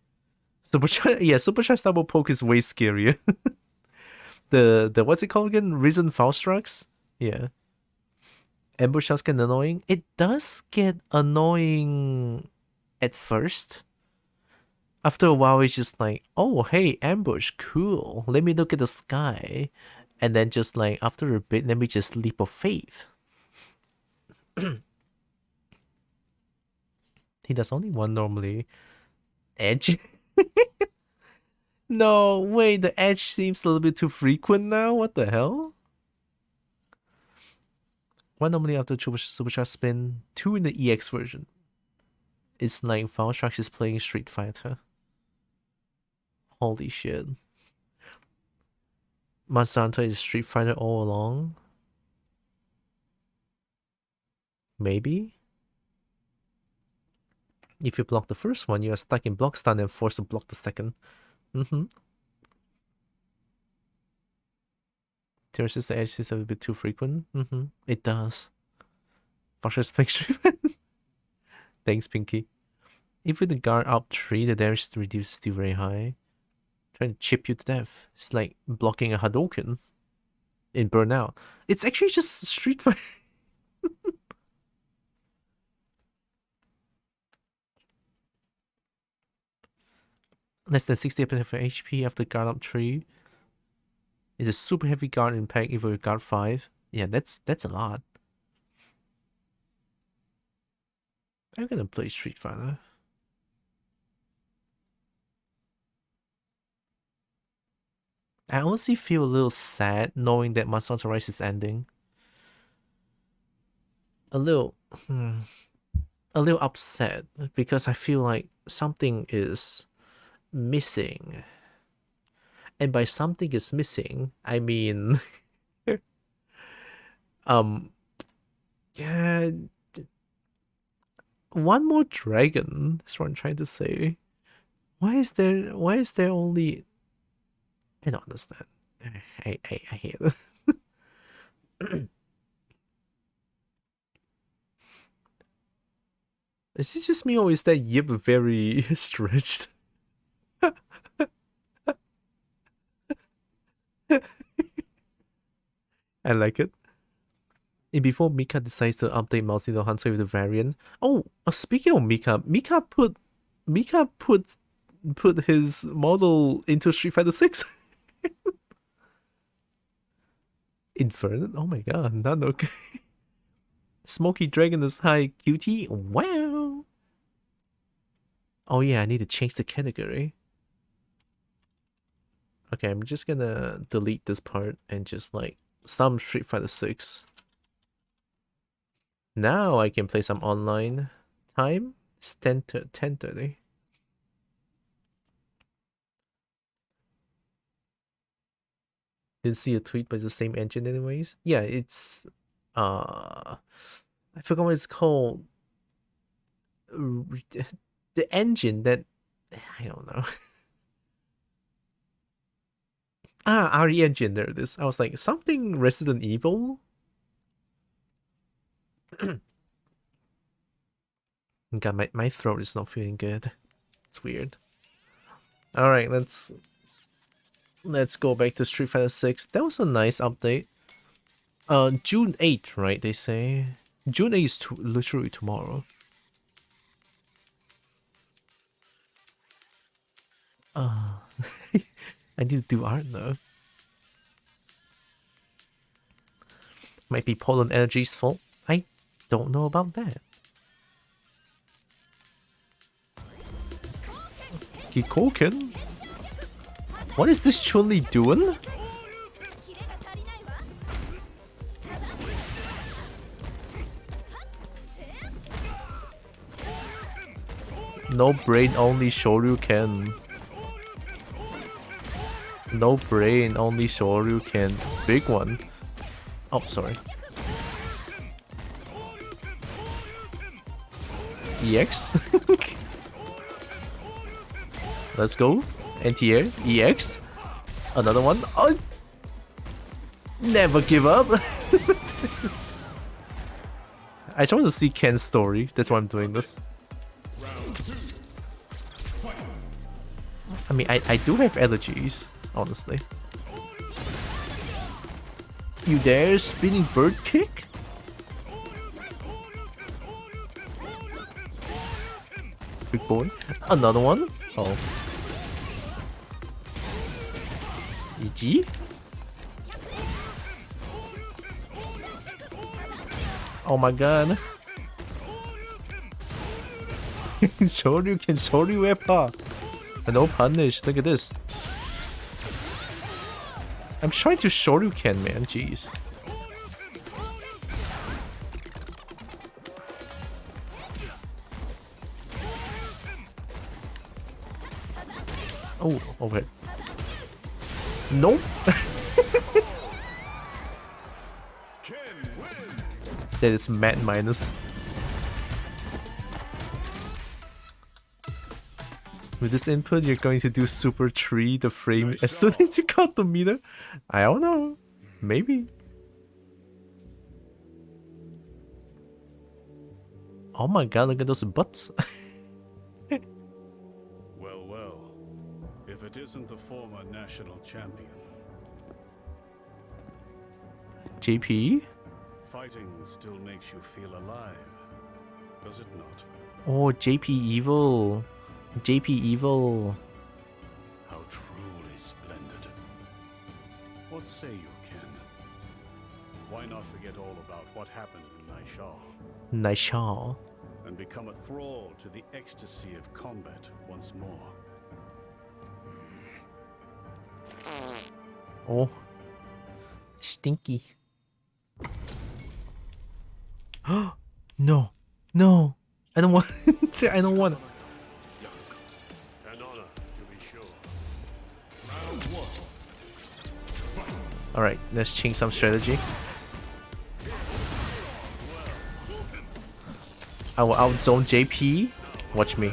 Supercharged double poke is way scarier. the what's it called again? Risen Faustrak's? Yeah. Ambush shots get annoying. It does get annoying at first. After a while, it's just like, oh, hey, ambush, cool. Let me look at the sky. And then just like, after a bit, let me just leap of faith. He does only one normally. Edge? No, wait, the edge seems a little bit too frequent now. What the hell? One normally after Supercharge spin, 2 in the EX version. It's like Faustrak's is playing Street Fighter. Holy shit. Monster Hunter is Street Fighter all along? Maybe? If you block the first one, you are stuck in block stun and forced to block the second. Terraces the edge is a bit too frequent. It does. Faustrak's playing Street Fighter. Thanks, Pinky. If with the guard up 3, the damage reduced still very high. Trying to chip you to death. It's like blocking a Hadouken in Burnout. It's actually just Street Fighter. Less than 60% of HP after guard up 3. It's a super heavy guard impact if you guard 5. Yeah, that's a lot. I'm gonna play Street Fighter. I honestly feel a little sad knowing that Monster Hunter Rise is ending. A little upset because I feel like something is missing. And by something is missing, I mean yeah, one more dragon. That's what I'm trying to say. Why is there only... I don't understand. I hate this. Is it just me or is that yip very stretched? I like it. And before Mika decides to update Malzeno Hunter with the variant. Oh, speaking of Mika, Mika put his model into Street Fighter 6. Inferno? Oh my god, not okay. Smoky Dragon is high cutie. Wow. Oh yeah, I need to change the category. Okay, I'm just gonna delete this part and just like some Street Fighter 6. Now I can play some online. Time? It's 10:30. Didn't see a tweet, but it's the same engine anyways. Yeah, it's I forgot what it's called. The engine that I don't know. RE engine, there it is. I was like, something Resident Evil? God, my throat is not feeling good. It's weird. Alright, let's go back to Street Fighter 6. That was a nice update. June 8th, right, they say? June 8th is literally tomorrow. I need to do art now. Might be Poland Energy's fault. I don't know about that. Kikoken? What is this Chun-Li doing? No brain, only Shoryuken. No brain, only Shoryuken. Big one. Oh, sorry. EX? Let's go. Anti-air. EX. Another one. Oh! Never give up. I just want to see Ken's story. That's why I'm doing this. I mean, I do have allergies, honestly. You there, spinning bird kick? Big boy. Another one. Oh. EG? Oh my god. Shoryuken, Shoryuepa. No punish. Look at this. I'm trying to Shoryuken, man. Jeez. Oh, overhead. Nope. That is mad minus. With this input, you're going to do super 3 the frame as soon as you cut the meter? I don't know. Maybe. Oh my god, look at those butts. Well, well. If it isn't the former national champion. JP? Fighting still makes you feel alive, does it not? Oh, JP Evil. JP Evil. How truly splendid. What say you, Ken? Why not forget all about what happened in Naisha? Naisha. And become a thrall to the ecstasy of combat once more? Oh. Stinky. No. No. I don't want I don't want An honor, to be sure. Round 1. Alright, let's change some strategy. I will outzone JP. Watch me.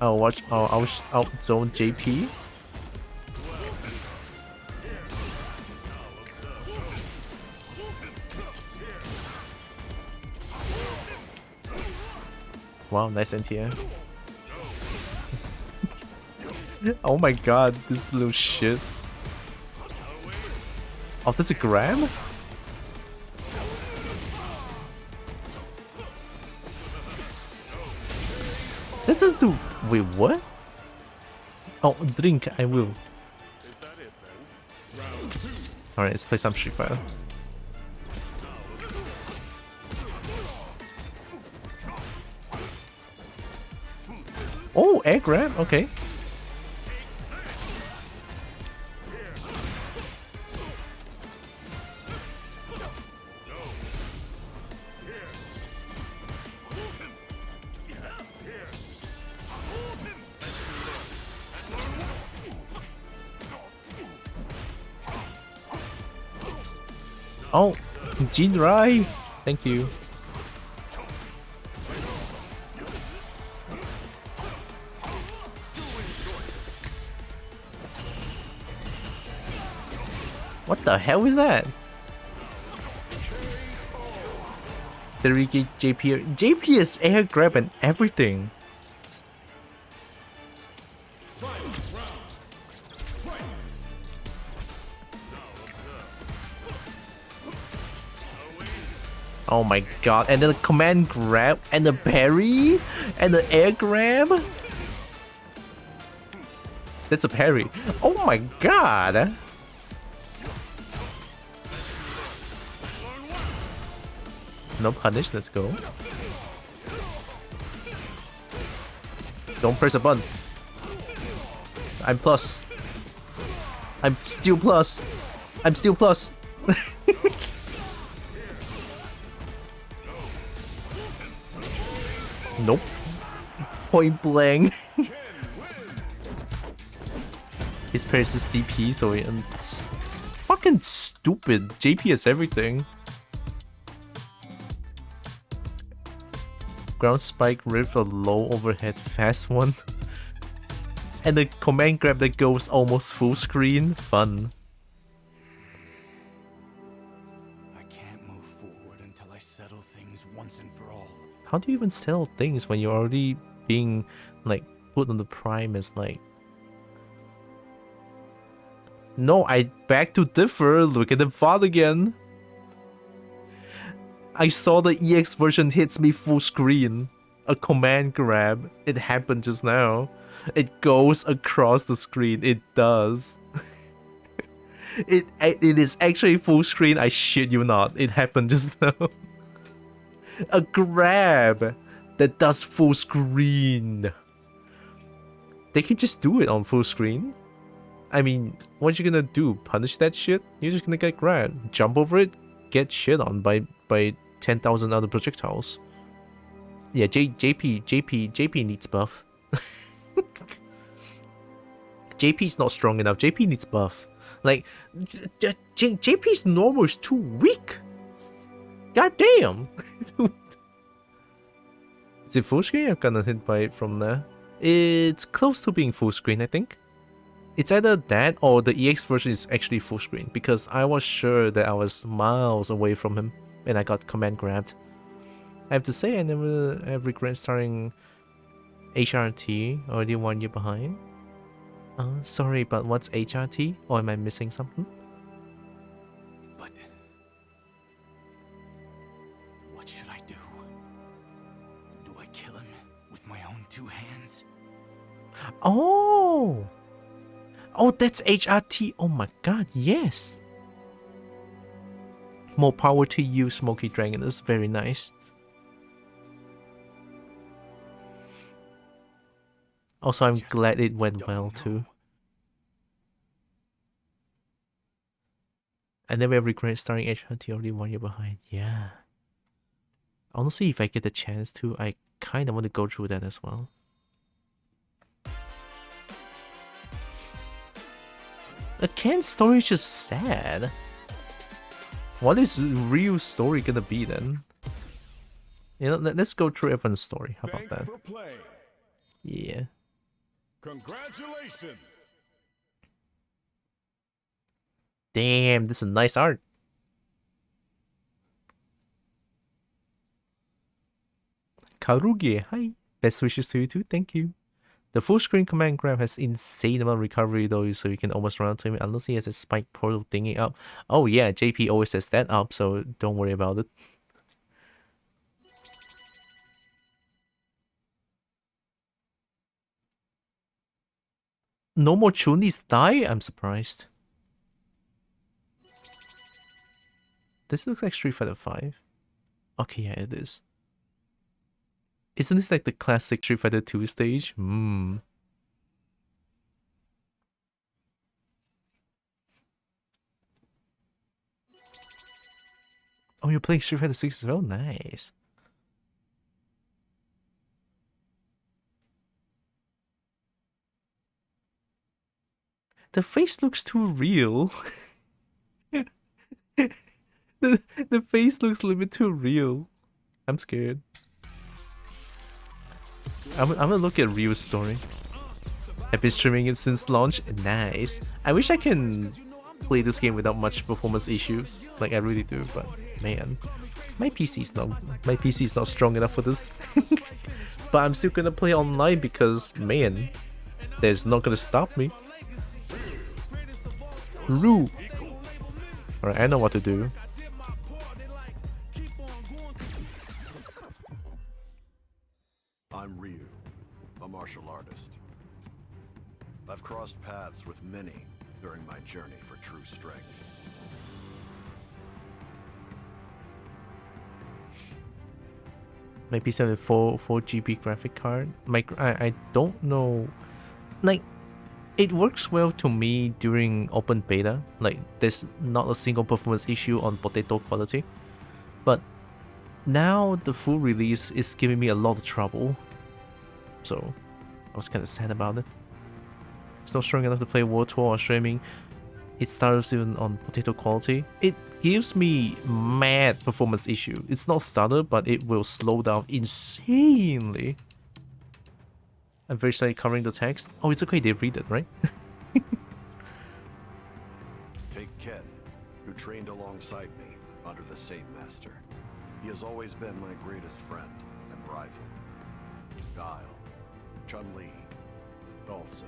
I'll outzone JP. Wow, nice NTR. Oh my god, this little shit. Oh, that's a grab? Let's just do. Wait, what? Oh, drink, I will. Alright, let's play some Street Fighter. Oh, air grab? Okay. Oh, Jinrai! Thank you. What the hell is that? The JP is air grab and everything. Oh my god, and then the command grab and the parry and the air grab. That's a parry. Oh my god. No punish, let's go. Don't press a button. I'm plus. I'm still plus. I'm still plus. Nope. Point blank. His parries is DP, so it's fucking stupid. JP has everything. Ground spike with a low overhead fast one. And the command grab that goes almost full screen. Fun. I can't move forward until I settle things once and for all. How do you even settle things when you're already being like put on the prime as like... No, I beg to differ. Look at the VOD again. I saw the EX version hits me full screen. A command grab. It happened just now. It goes across the screen. It does. It is actually full screen. I shit you not. It happened just now. A grab that does full screen. They can just do it on full screen. I mean, what you gonna do? Punish that shit? You're just gonna get grabbed. Jump over it, get shit on by 10,000 other projectiles. Yeah, JP needs buff. JP's not strong enough. JP needs buff. Like, JP's normal is too weak. God damn. Is it full screen? I've gotten hit by it from there. It's close to being full screen, I think. It's either that or the EX version is actually full screen, because I was sure that I was miles away from him and I got command grabbed. I have to say I never have regret starting HRT, already 1 year behind. Sorry, but what's HRT? Or am I missing something? But what should I do? Do I kill him with my own 2 hands? Oh! Oh, that's HRT. Oh my god, yes. More power to you, Smoky Dragon. That's very nice. Also, I'm glad it went well too. I never have regret starting HRT, already 1 year behind. Yeah. Honestly, if I get the chance to, I kind of want to go through that as well. A Cant story is just sad. What is real story gonna be then? You know, let's go through everyone's story. How about that? Yeah. Congratulations. Damn, this is nice art. Karugi, hi. Best wishes to you too. Thank you. The full screen command grab has insane amount of recovery though, so you can almost run to him unless he has a spike portal thingy up. Oh yeah, JP always has that up, so don't worry about it. No more Chun-Li's die? I'm surprised. This looks like Street Fighter 5. Okay, yeah, it is. Isn't this like the classic Street Fighter 2 stage? Oh, you're playing Street Fighter 6 as well? Nice. The face looks too real. the face looks a little bit too real. I'm scared. I'm gonna look at Ryu's story. I've been streaming it since launch. Nice. I wish I can play this game without much performance issues. Like I really do, but man, my PC is not strong enough for this. But I'm still gonna play online because man, there's not gonna stop me. Ryu. Alright, I know what to do. I'm Ryu, a martial artist. I've crossed paths with many during my journey for true strength. Maybe 4GB graphic card. I don't know. Like, it works well to me during open beta. Like, there's not a single performance issue on potato quality. But now the full release is giving me a lot of trouble. So I was kind of sad about it. It's not strong enough to play World Tour or streaming. It starts even on potato quality. It gives me mad performance issue. It's not stutter, but it will slow down insanely. I'm very sorry covering the text. Oh, it's okay, they read it, right? Take Ken, who trained alongside me under the same master. He has always been my greatest friend and rival. Guile, Chun-Li, Dhalsim.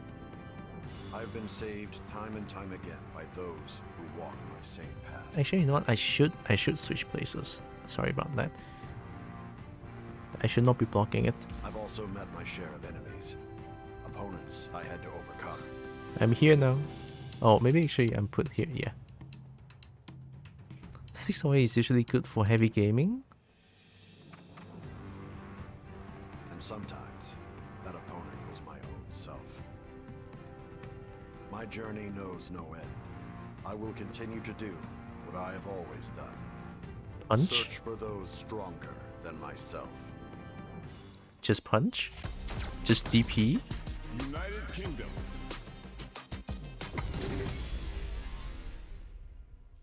I've been saved time and time again by those who walk my same path. Actually, you know what? I should switch places. Sorry about that. I should not be blocking it. I've also met my share of enemies. Opponents I had to overcome. I'm here now. Oh, maybe actually I'm put here, yeah. 608 is usually good for heavy gaming. And sometimes that opponent was my own self. My journey knows no end. I will continue to do what I have always done. Punch? Search for those stronger than myself. Just punch? Just DP? United Kingdom.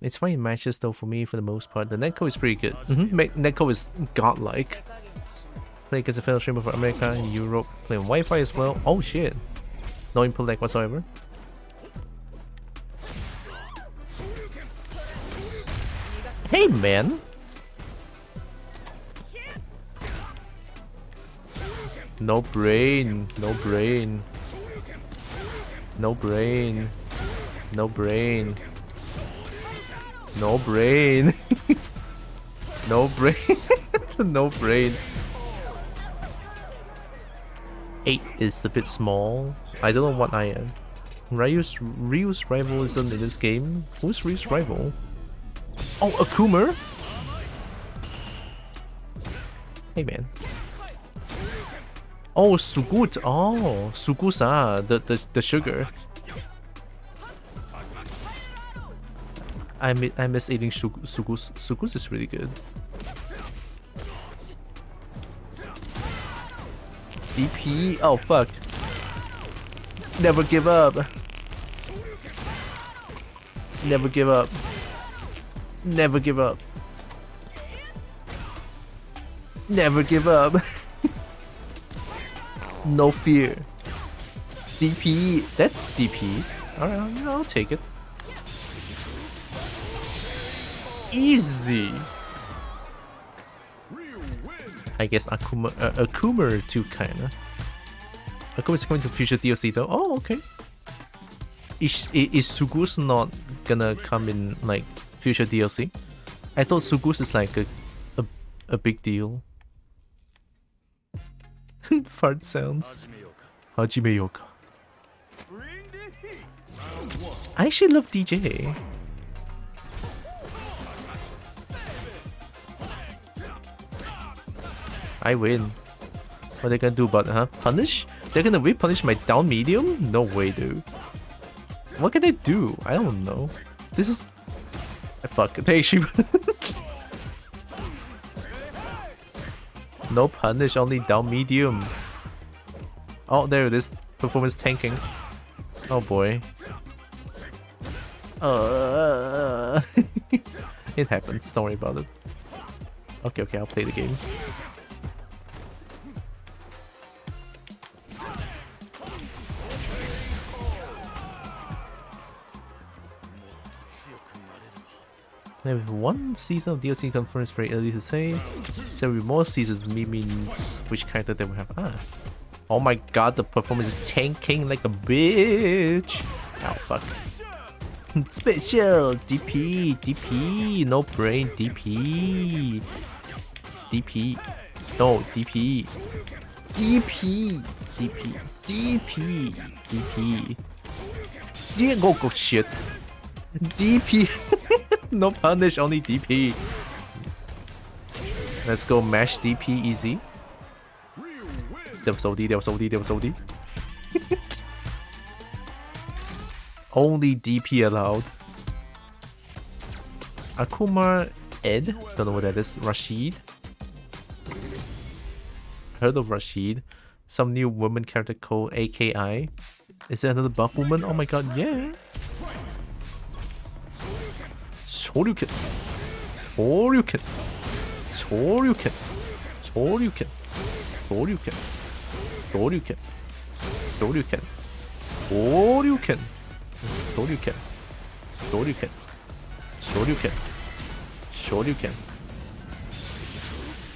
It's fine in matches though for me for the most part. The netcode is pretty good. Netcode is godlike. Play against a fellow streamer for America and Europe. Play on Wi-Fi as well. Oh shit. No input lag whatsoever. Hey man! No brain, no brain. No brain. No brain. No brain. No brain. No brain. 8 is a bit small. I don't know what I am. Ryu's rival isn't in this game. Who's Ryu's rival? Oh, Akuma? Hey man. Oh, Sugut. Oh, Sugusa, the sugar. I miss eating Sugus. Sugus is really good. DP. Oh fuck. Never give up. Never give up. Never give up. Never give up. No fear. DP. That's DP. Alright, I'll take it. Easy. I guess Akuma too, kinda. Akuma's going to future DLC though. Oh, okay. Is Sugus not gonna come in like future DLC? I thought Sugus is like a big deal. Fart sounds. Hajime Yoka. I actually love DJ. I win. What are they gonna do about it, huh? Punish? They're gonna repunish my down medium? No way, dude. What can they do? I don't know. This is... Fuck, they actually... No punish, only down medium. Oh, there it is. Performance tanking. Oh boy. It happens, don't worry about it. Okay, I'll play the game. There will be one season of DLC confirmed, very early to say. There will be more seasons, means which character they will have. Oh my god, the performance is tanking like a bitch. Oh fuck. Special! DP! No brain, DP! No, DP! Go shit! DP! No punish, only DP. Let's go mash DP easy. That was OD. Only DP allowed. Akuma Ed? Don't know what that is. Rashid? Heard of Rashid. Some new woman character called AKI. Is there another buff woman? Oh my god, yeah. Shoryuken.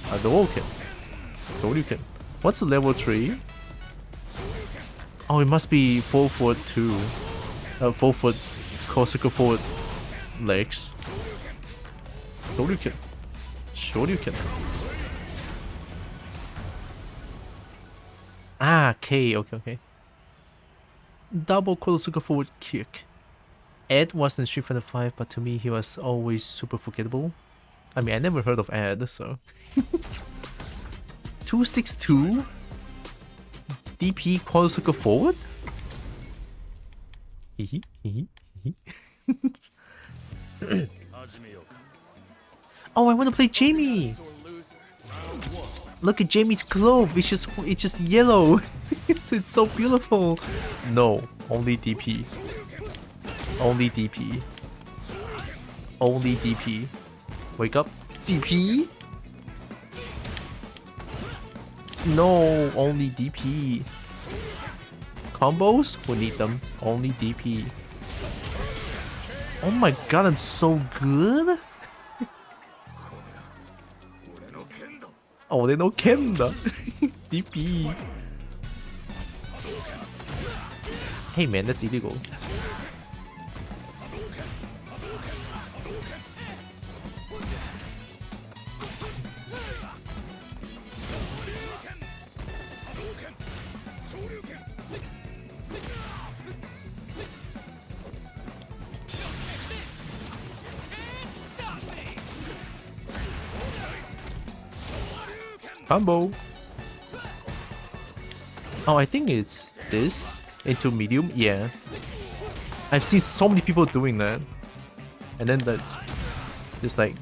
Hadouken. What's the level 3? Oh, it must be 4 foot 2. 4 foot Corsica forward legs. Shoryuken. Ah, K. Okay. Double Konosuke forward kick. Ed was in Street Fighter 5, but to me he was always super forgettable. I mean, I never heard of Ed, so... 262? DP Konosuke forward? Oh, I want to play Jamie! Look at Jamie's glove, it's just yellow. It's so beautiful. No, only DP. Only DP. Wake up. DP? No, only DP. Combos? We need them. Only DP. Oh my god, I'm so good? Oh, they know Kenda. DP. Hey man, that's illegal. Combo. Oh, I think it's this into medium. Yeah, I've seen so many people doing that, and then that just like,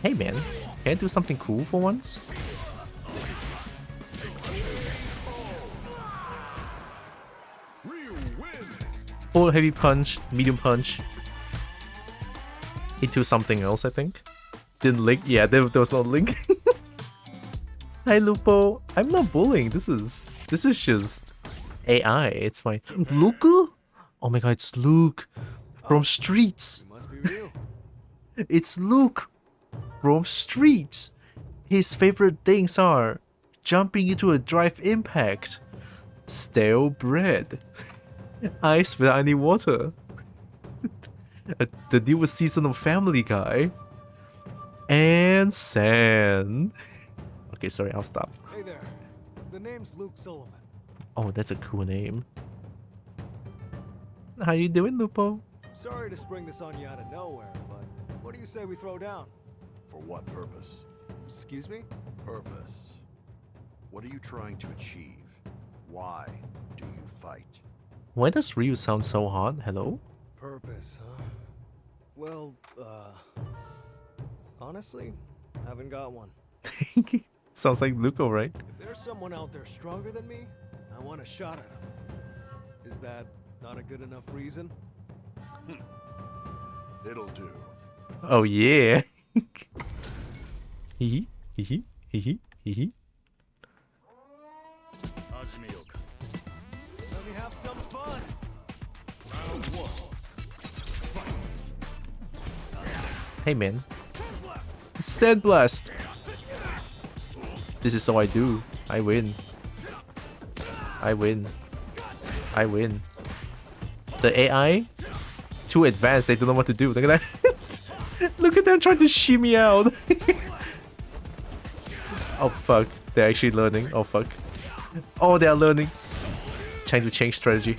hey man, can I do something cool for once? Full heavy punch, medium punch into something else. I think didn't link. Yeah, there was no link. Hi Lupo, I'm not bullying. This is just AI. It's fine. Luke? Oh my god, it's Luke from Streets. It's Luke from Streets. His favorite things are jumping into a drive impact, stale bread, ice without any water, the newest season of Family Guy, and sand. Okay, sorry, I'll stop. Hey there. The name's Luke Sullivan. Oh, that's a cool name. How you doing, Lupo? Sorry to spring this on you out of nowhere, but what do you say we throw down? For what purpose? Excuse me? Purpose. What are you trying to achieve? Why do you fight? Why does Ryu sound so hot? Hello? Purpose, huh? Well, honestly, haven't got one. Sounds like Luco, right? If there's someone out there stronger than me, I want a shot at him. Is that not a good enough reason? It'll do. Oh yeah. Hee hee hee hee. Let me have some fun. Round one. Hey man. Stand blast. This is all I do. I win. I win. I win. The AI? Too advanced, they don't know what to do. Look at that. Look at them trying to shimmy out. Oh fuck. They're actually learning. Oh fuck. Oh, they are learning. Trying to change strategy.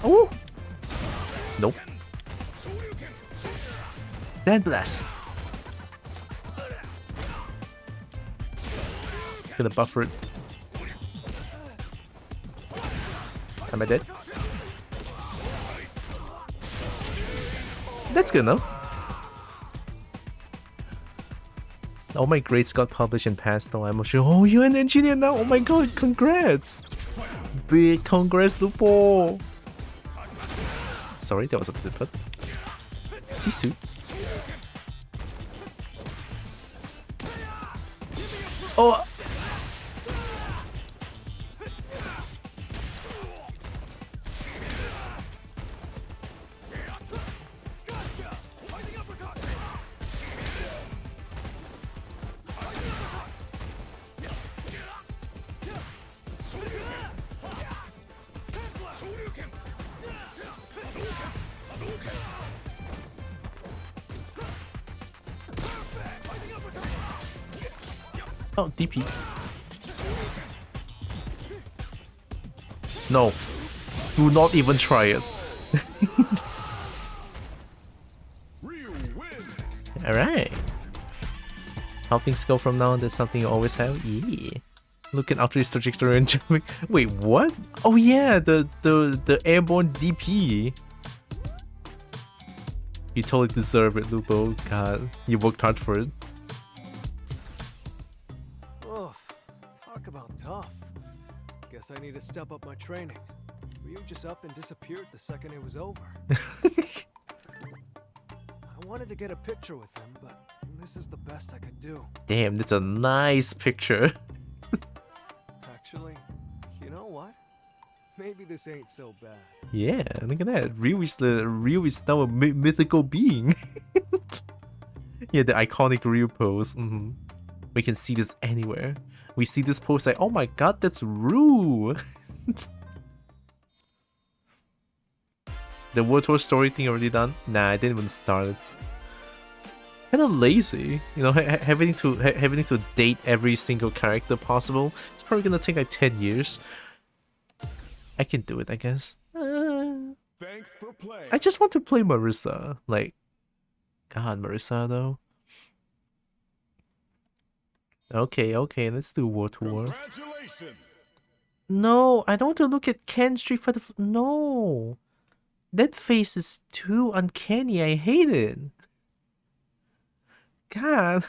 Oh! Nope. Stand blast. Gonna buffer it. Am I dead? That's good enough. All my grades got published in Pastel. I'm sure. Oh, you're an engineer now. Oh my god, congrats. Big congrats, Lupo. Sorry, that was a bit put. Sisu. Oh! Oh, DP. No. Do not even try it. Alright. How things go from now on, there's something you always have? Yeah. Look at Ultra trajectory and jumping. Wait, what? Oh yeah, the airborne DP. You totally deserve it, Lupo. God, you worked hard for it. Talk about tough. Guess I need to step up my training. Ryu just up and disappeared the second it was over. I wanted to get a picture with him, but this is the best I could do. Damn, that's a nice picture. Actually, you know what? Maybe this ain't so bad. Yeah, look at that. Ryu is now a mythical being. Yeah, the iconic Ryu pose. We can see this anywhere. We see this pose like, oh my god, that's Ryu. The World Tour story thing already done? Nah, I didn't even start it. Kind of lazy, you know, having to date every single character possible. It's probably gonna take like 10 years. I can do it, I guess. Thanks for playing. I just want to play Marissa. Like, God, Marissa though. Okay, let's do World Tour. Congratulations. No, I don't want to look at Ken Street for the. No, that face is too uncanny. I hate it. God.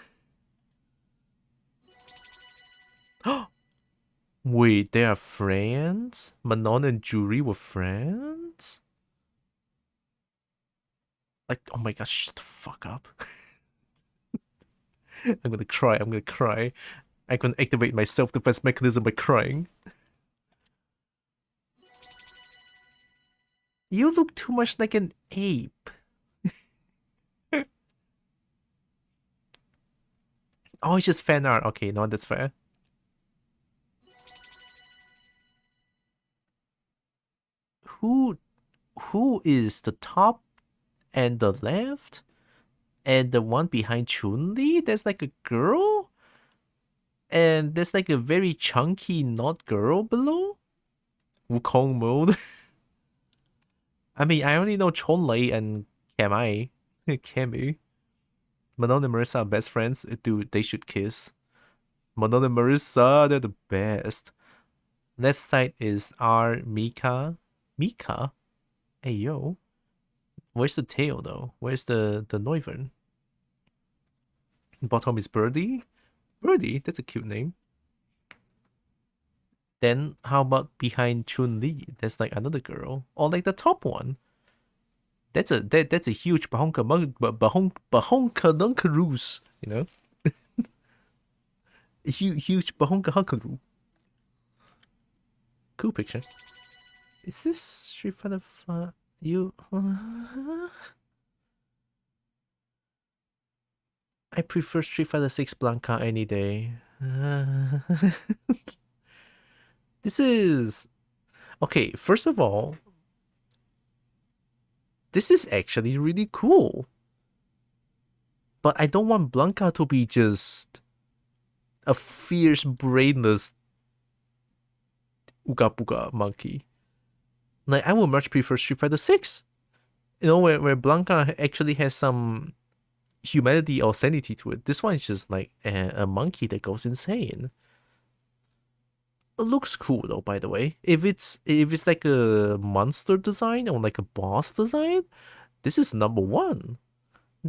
Wait, they are friends? Manon and Juri were friends? Like, oh my gosh, shut the fuck up. I'm gonna cry, I'm gonna activate my self-defense mechanism by crying. You look too much like an ape. Oh, it's just fan art. Okay, no, that's fair. Who is the top and the left? And the one behind Chun-Li? There's like a girl? And there's like a very chunky not girl below? Wukong mode. I mean, I only know Chun-Li and Cammy. Manon and Marissa are best friends. Dude, they should kiss. Manon and Marissa, they're the best. Left side is R Mika. Mika? Hey, yo. Where's the tail, though? Where's the Noivern? Bottom is Birdie. Birdie? That's a cute name. Then how about behind Chun-Li? There's like another girl. Or like the top one. That's a huge bahonka you know? huge bahonka hunkaroo. Cool picture. Is this Street Fighter 5? You... I prefer Street Fighter 6 Blanca any day. This is... Okay, first of all, this is actually really cool. But I don't want Blanca to be just a fierce, brainless Ooga Booga monkey. Like, I would much prefer Street Fighter 6. You know, where Blanca actually has some humanity or sanity to it. This one is just like a monkey that goes insane. It looks cool though, by the way. If it's like a monster design or like a boss design, this is number one.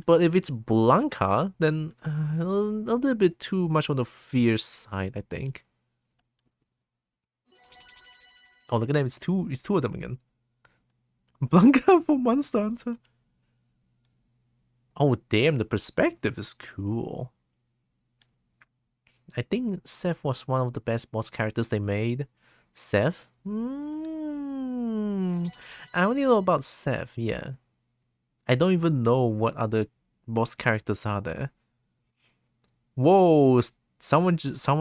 But if it's Blanca, then a little bit too much on the fierce side, I think. Oh, look at them! It's two of them again. Blanca for Monster Hunter. Oh damn, the perspective is cool. I think Seth was one of the best boss characters they made. Seth? I only know about Seth, yeah. I don't even know what other boss characters are there. Whoa, someone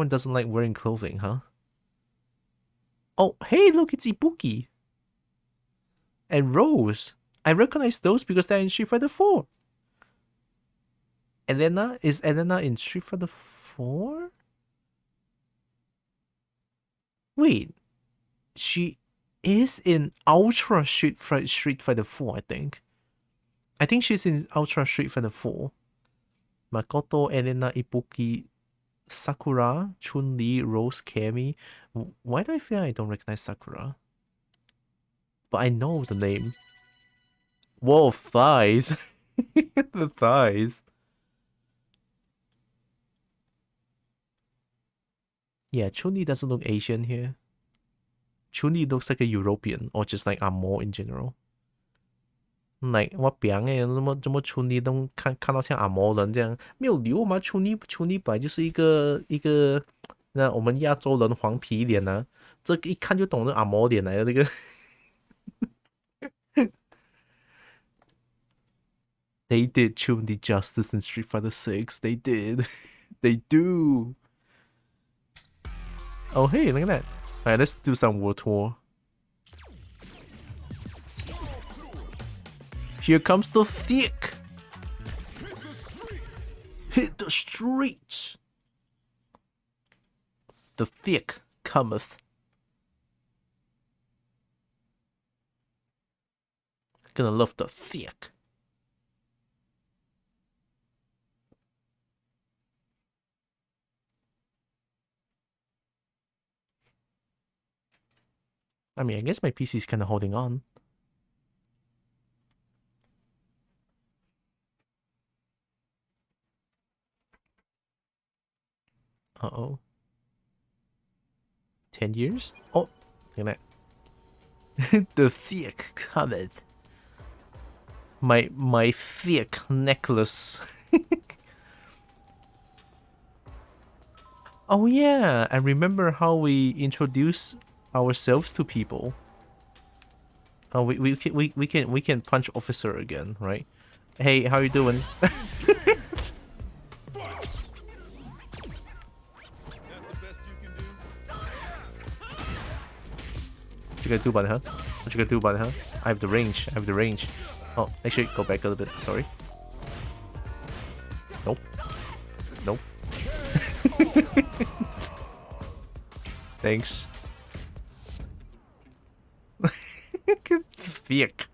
doesn't like wearing clothing, huh? Oh, hey, look, it's Ibuki. And Rose. I recognize those because they're in Street Fighter 4. Elena? Is Elena in Street Fighter 4? Wait. She is in Ultra Street Fighter 4, I think. I think she's in Ultra Street Fighter 4. Makoto, Elena, Ibuki, Sakura, Chun-Li, Rose, Cammy. Why do I feel I don't recognize Sakura? But I know the name. Whoa, thighs. The thighs. Yeah, Chun-Li doesn't look Asian here. Chun-Li looks like a European or just like Amo in general. Like 我表怎么Chun-Li都看到像阿嬷人这样没有留吗？Chun-Li本来就是一个那我们亚洲人黄皮脸啊，这一看就懂是阿嬷脸来的这个。They did Chun-Li justice in Street Fighter 6. They did. They do. Oh hey, look at that. Alright, let's do some World Tour. Here comes the thick. Hit the streets. The thick cometh. Gonna love the thick. I mean, I guess my PC's kind of holding on. Uh-oh. 10 years? Oh, look at that. The thick cometh. My thick necklace. Oh yeah, I remember how we introduce ourselves to people. Oh, we can punch officer again, right? Hey, how you doing? What you gonna do about it, huh? What you gonna do about it, huh? I have the range. I have the range. Oh, actually, go back a little bit. Sorry. Nope. Nope. Thanks. Thick.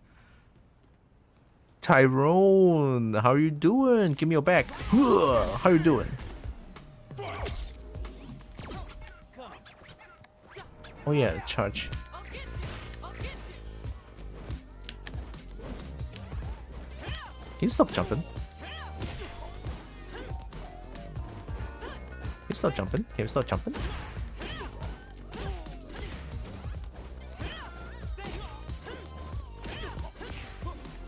Tyrone, how you doing? Give me your back. How you doing? Oh yeah, charge. Can you stop jumping? Can you stop jumping? Can you stop jumping?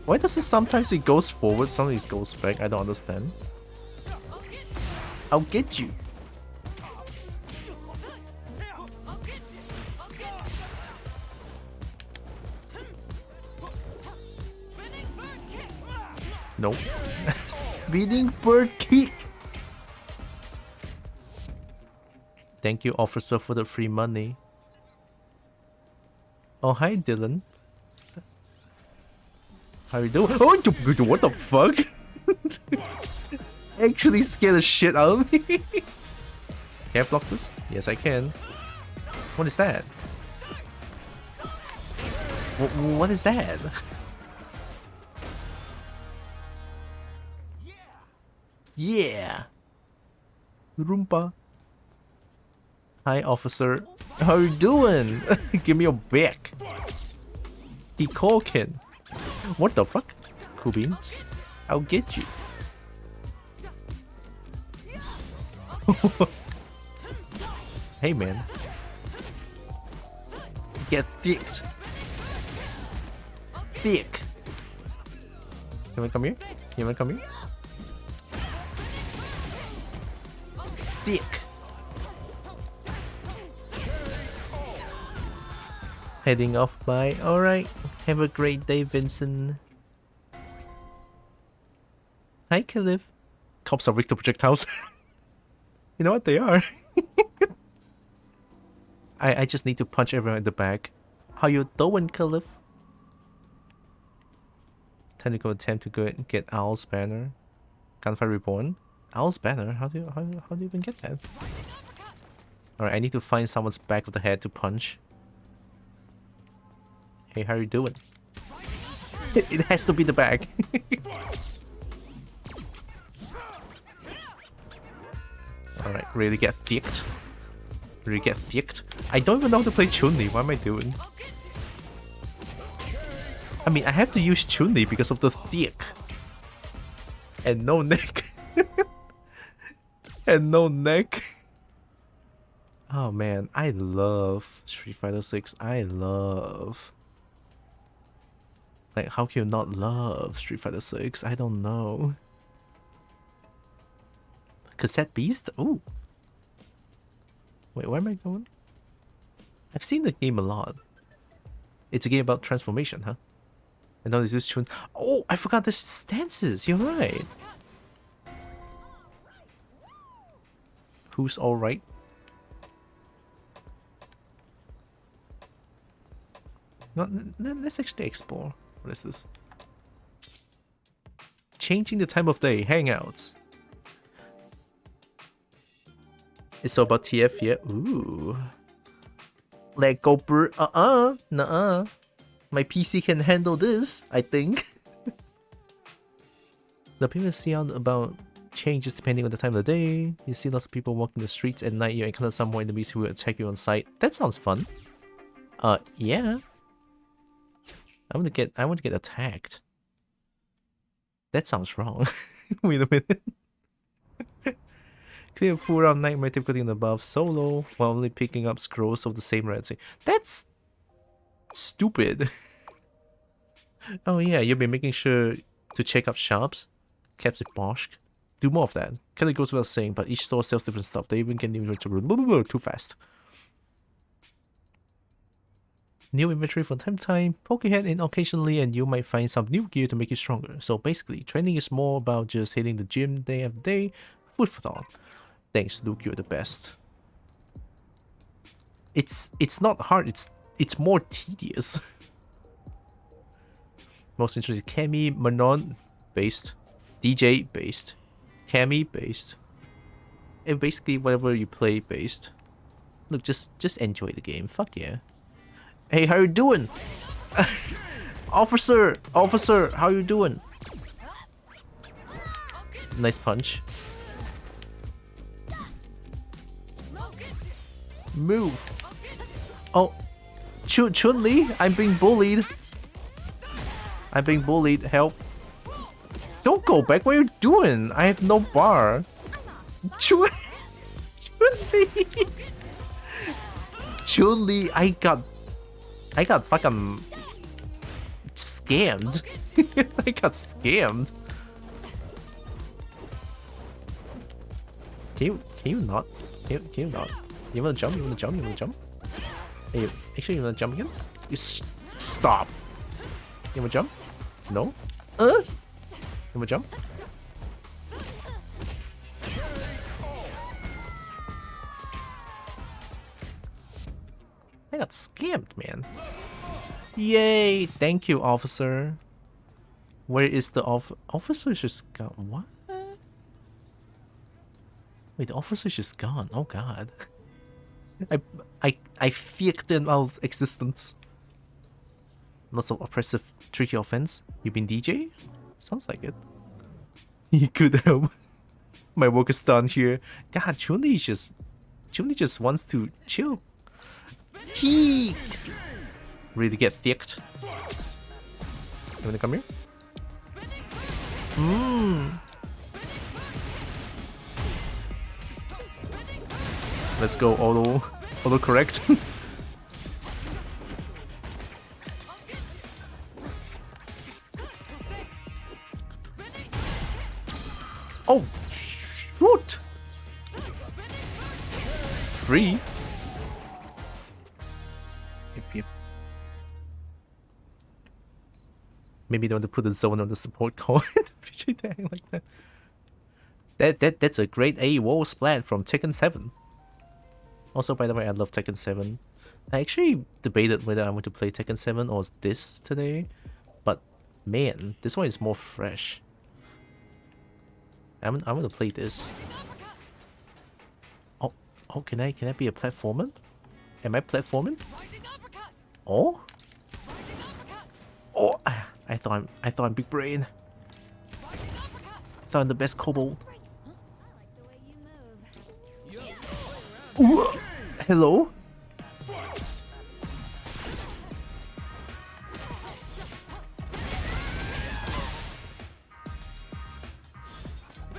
Why does it sometimes it goes forward, sometimes it goes back? I don't understand. I'll get you. Nope. Spinning bird kick. Thank you, officer, for the free money. Oh, hi, Dylan. How you doing? Oh, what the fuck? Actually scared the shit out of me. Can I block this? Yes, I can. What is that? What is that? Yeah. Roompa. Hi, officer. How you doing? Give me your back. Decorkin. What the fuck? Cool beans. I'll get you. Hey, man. Get thick. Thick. You wanna come here? You wanna come here? Thick. Heading off by. Alright. Have a great day, Vincent. Hi, Caliph. Cops are weak to projectiles. You know what they are? I just need to punch everyone in the back. How you doing, Caliph? Technical attempt to go get Owl's banner. Gunfire Reborn. Owl's banner? How do you even get that? Alright, I need to find someone's back of the head to punch. Hey, how you doing? It has to be the back. Alright, really get thicked. Really get thicked. I don't even know how to play Chun-Li. What am I doing? I mean, I have to use Chun-Li because of the thick. And no neck. And no neck. Oh man, I love Street Fighter 6. I love... Like, how can you not love Street Fighter 6? I don't know. Cassette Beast? Ooh. Wait, where am I going? I've seen the game a lot. It's a game about transformation, huh? And now there's this tune. Oh, I forgot the stances. You're right. Who's alright? Let's actually explore. What is this? Changing the time of day. Hangouts. It's all about TF, yeah. Ooh. Let go, bro. Nuh-uh. My PC can handle this, I think. The people see out about changes depending on the time of the day. You see lots of people walking the streets at night. You encounter some more enemies who will attack you on sight. That sounds fun. Yeah. I want to get attacked. That sounds wrong. Wait a minute. Clear a full round nightmare typically in the above solo while only picking up scrolls of the same rarity. That's stupid. Oh yeah, you'll be making sure to check out shops. Caps with Bosch. Do more of that. Kinda goes without saying, but each store sells different stuff. They even get inventory too fast. new inventory from time to time, poke your head in occasionally, and you might find some new gear to make you stronger. So basically, training is more about just hitting the gym day after day, food for thought. Thanks, Luke, you're the best. It's not hard, it's more tedious. Most interesting, Cammy, Manon, based. DJ, based. Cammy, based. And basically whatever you play, based. Look, just enjoy the game. Fuck yeah. Hey, how you doing? Officer, how you doing? Nice punch. Move. Oh, Chun-Li, I'm being bullied. Help. Don't go back. What are you doing? I have no bar. Chun-Li, I got fucking scammed. I got scammed. Can you not? Can you not? You wanna jump? Hey, actually, you wanna jump again? You stop. You wanna jump? No? You wanna jump? I got scammed, man. Yay! Thank you, officer. Where is the officer? Just gone. What? Wait, the officer just gone. Oh god. I faked him out of existence. Lots of oppressive, tricky offense. You been DJ? Sounds like it. You could help. My work is done here. God, Chun-Li just wants to chill. He really get thicked. You wanna come here? Let's go auto correct. Oh shoot! Free. Yep. Maybe they want to put a zone on the support card. Appreciate that like that. That's a great AWO splat from Tekken 7. Also, by the way, I love Tekken 7. I actually debated whether I want to play Tekken 7 or this today, but man, this one is more fresh. I'm gonna play this. Oh, can I be a platformer? Am I platforming? Oh, I thought I'm big brain. I thought I'm the best kobold. Ooh, hello.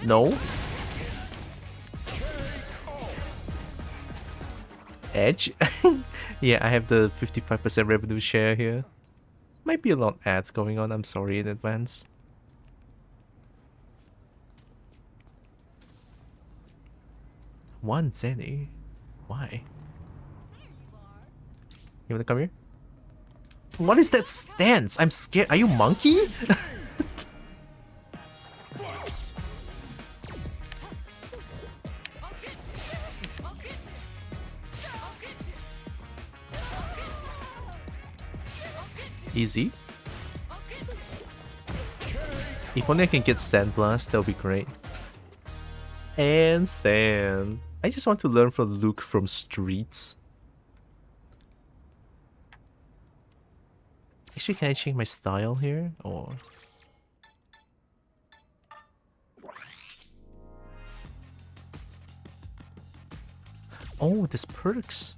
No. Edge? Yeah, I have the 55% revenue share here. Might be a lot of ads going on, I'm sorry in advance. One Zenny? Why? You wanna come here? What is that stance? I'm scared. Are you monkey? Easy. If only I can get Sand Blast, that would be great. And Sand. I just want to learn from Luke from Streets. Actually, can I change my style here? Or... oh, there's perks.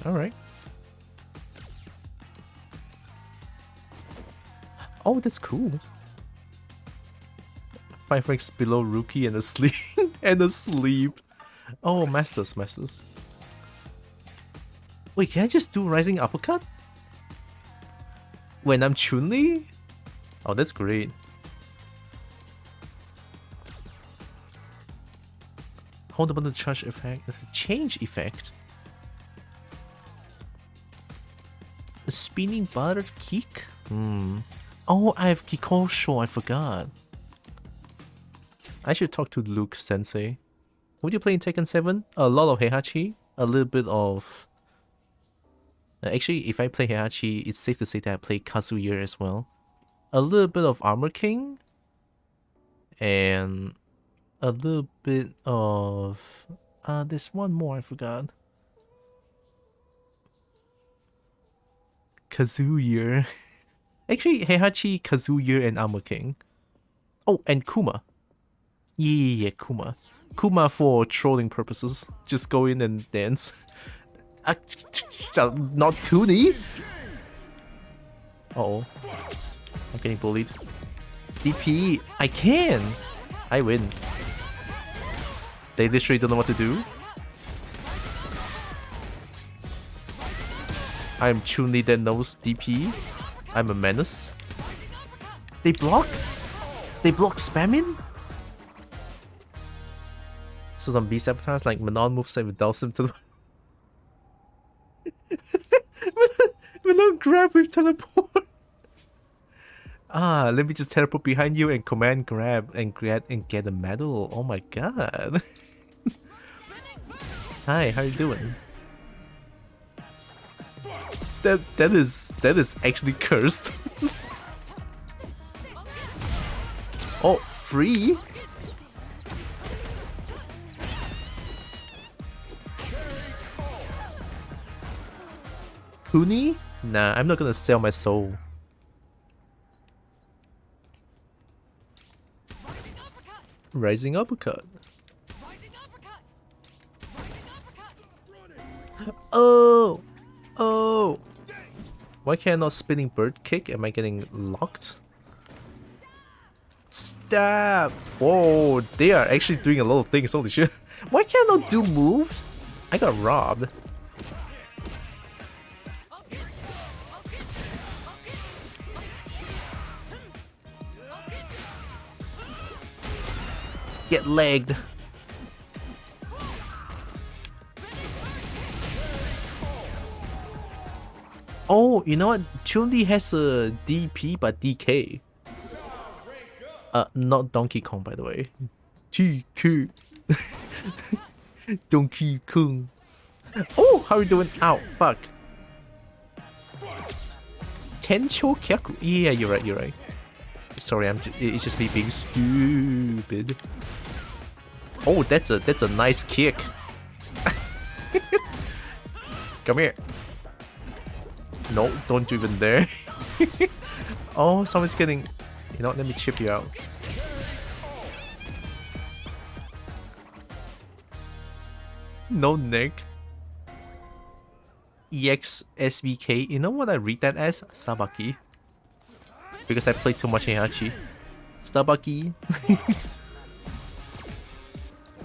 Alright. Oh, that's cool. 5 ranks below rookie and asleep. And asleep. Oh, masters. Wait, can I just do rising uppercut? When I'm Chun-Li? Oh, that's great. Hold the button to charge effect. Change effect. A spinning buttered kick? Oh, I have Kikosho, I forgot. I should talk to Luke Sensei. Would you play in Tekken 7? A lot of Heihachi, a little bit of... Actually, if I play Heihachi, it's safe to say that I play Kazuya as well. A little bit of Armor King. And a little bit of... there's one more I forgot. Kazuya. Actually, Heihachi, Kazuya, and Armor King. Oh, and Kuma. Yeah, Kuma. Kuma for trolling purposes. Just go in and dance. Not Kuni? Uh-oh. I'm getting bullied. DP, I can! I win. They literally don't know what to do. I'm Chun-Li that knows DP. I'm a menace. They block? They block spamming? So some B sabotage like Manon moveset with Dawson to the Manon grab with teleport. Let me just teleport behind you and command grab and get a medal. Oh my god. Hi, how you doing? That is actually cursed. Oh, free? Kuni? Nah, I'm not gonna sell my soul. Rising uppercut. Oh! Oh! Why can't I not spinning bird kick? Am I getting locked? Stab! Whoa, they are actually doing a lot of things, holy shit. Why can't I not do moves? I got robbed. Get legged. Oh, you know what? Chun-Li has a DP but DK. Not Donkey Kong, by the way. TK. Donkey Kong. Oh, how are you doing? Ow, fuck. Tencho Kyaku. Yeah, you're right. Sorry, it's just me being stupid. Oh, that's a nice kick. Come here. No, don't even dare. Oh, someone's getting... You know what, let me chip you out. No neck. EX SBK. You know what I read that as? Sabaki. Because I played too much Heihachi. Sabaki.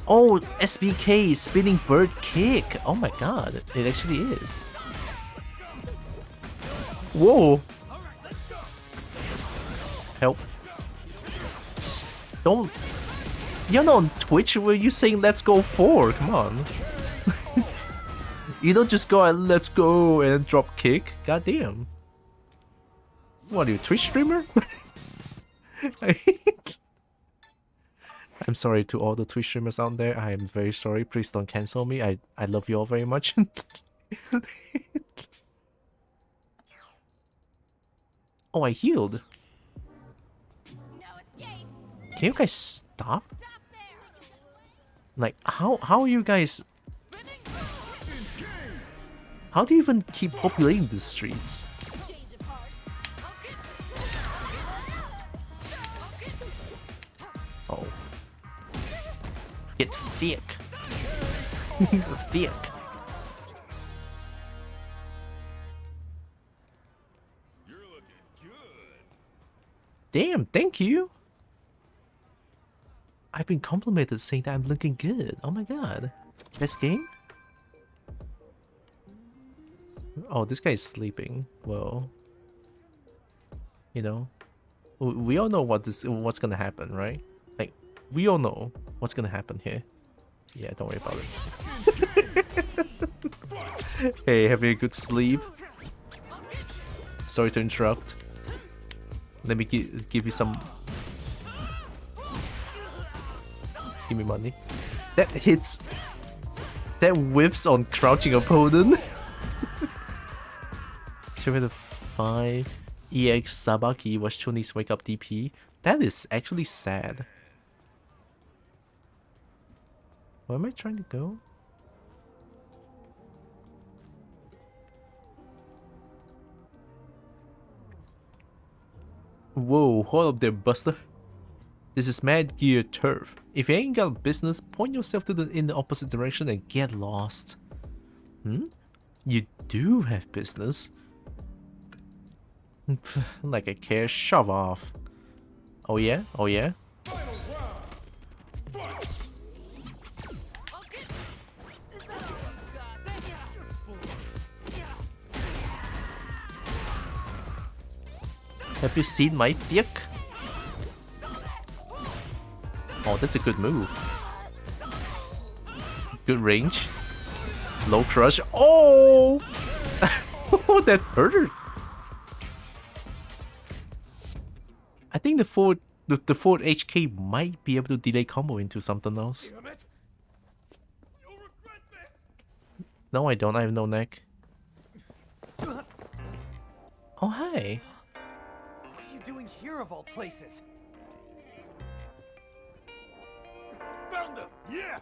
Oh, SBK, spinning bird kick. Oh my god, it actually is. Whoa. Help. Don't. You're not on Twitch where you saying let's go 4. Come on. You don't just go and let's go and drop kick. God damn. What are you, Twitch streamer? I'm sorry to all the Twitch streamers out there. I am very sorry. Please don't cancel me. I love you all very much. Oh, I healed. Can you guys stop? Like, how are you guys... How do you even keep populating the streets? Oh. Get thick. Thick. Damn, thank you. I've been complimented saying that I'm looking good. Oh my god. Best game? Oh, this guy is sleeping. Well, you know, we all know what's gonna happen, right? Like, we all know what's gonna happen here. Yeah, don't worry about it. Hey, having a good sleep? Sorry to interrupt. Let me give you some. Give me money. That hits. That whips on crouching opponent. Show me the 5 EX Sabaki was Chun-Li's wake up DP. That is actually sad. Where am I trying to go? Whoa, hold up there, Buster. This is Mad Gear Turf. If you ain't got business, point yourself in the opposite direction and get lost. You do have business. Like I care, shove off. Oh yeah? Oh yeah? Have you seen my dick? Oh, that's a good move. Good range. Low crush. Oh! Oh, that hurt. I think the forward HK might be able to delay combo into something else. No, I don't. I have no neck. Oh, hi. What are you doing here of all places? Found them! Yeah!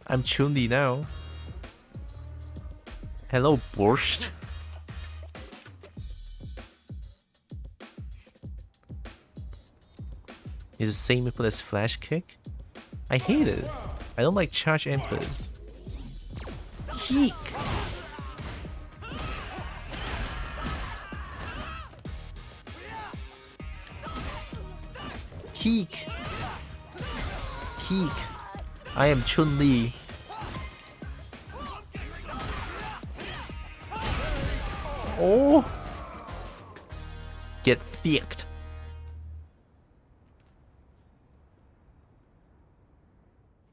I'm Chun-Li now. Hello, Borscht. Is the same input as flash kick? I hate it. I don't like charge input. Keek! Keek! Keek! I am Chun-Li. Oh! Get thicked.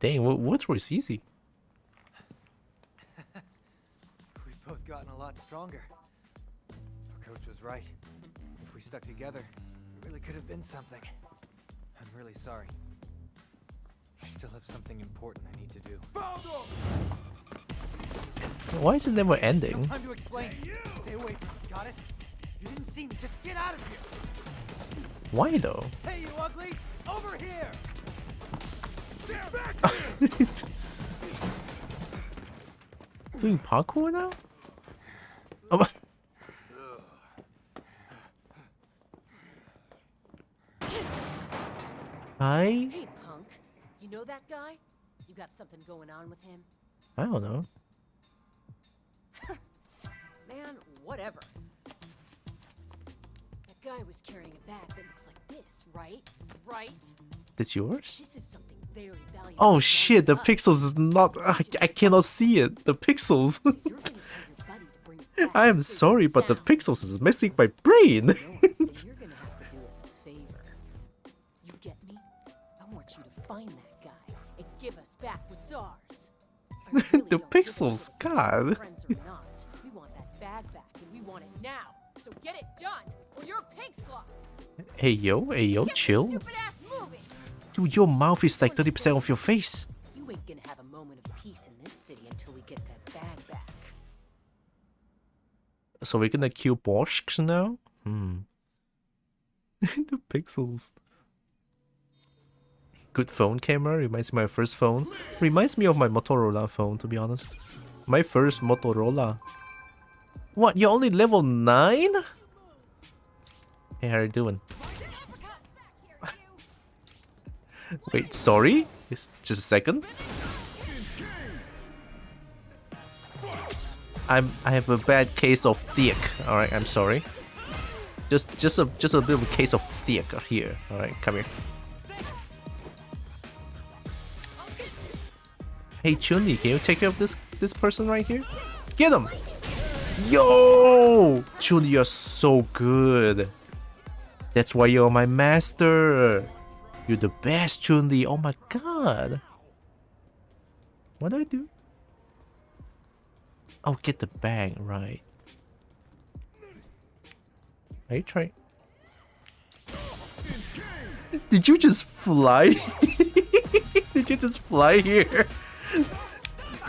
Dang, what's worse easy? We've both gotten a lot stronger. Our coach was right. If we stuck together, it really could have been something. I'm really sorry. I still have something important I need to do. Why is it never ending? No time to explain. Stay away from me, got it? You didn't see me, just get out of here! Why though? Hey, you uglies! Over here! Get back Doing parkour now? Oh my. Hi? Hey, punk. You know that guy? You got something going on with him? I don't know. Man, whatever. That guy was carrying a bag that looks like this, right? Right? That's yours? This is something very valuable. Oh shit, the pixels is not. I cannot see it. The pixels. I am sorry, but the pixels is messing my brain. You're gonna have to do us a favor. You get me? I want you to find that guy and give us back what's ours. The pixels, God. Friends or not, we want that bag back and we want it now. So get it done, or you're a pig slot. Hey yo, chill. Dude, your mouth is like 30% of your face. You ain't gonna have a moment of peace in this city until we get that bag back. So we're gonna kill Borscht now? The pixels. Good phone camera, reminds me of my first phone. Reminds me of my Motorola phone, to be honest. My first Motorola. What, you're only level 9? Hey, how are you doing? Wait, sorry? Just a second. I have a bad case of thick. All right, I'm sorry. Just a little case of thick here. All right, come here. Hey Chun-Li, can you take care of this person right here? Get him! Yo! Chun-Li, you're so good. That's why you're my master. You're the best, Chun-Li. Oh my god. What do I do? Oh, get the bag, right. Are you trying? Did you just fly? Did you just fly here?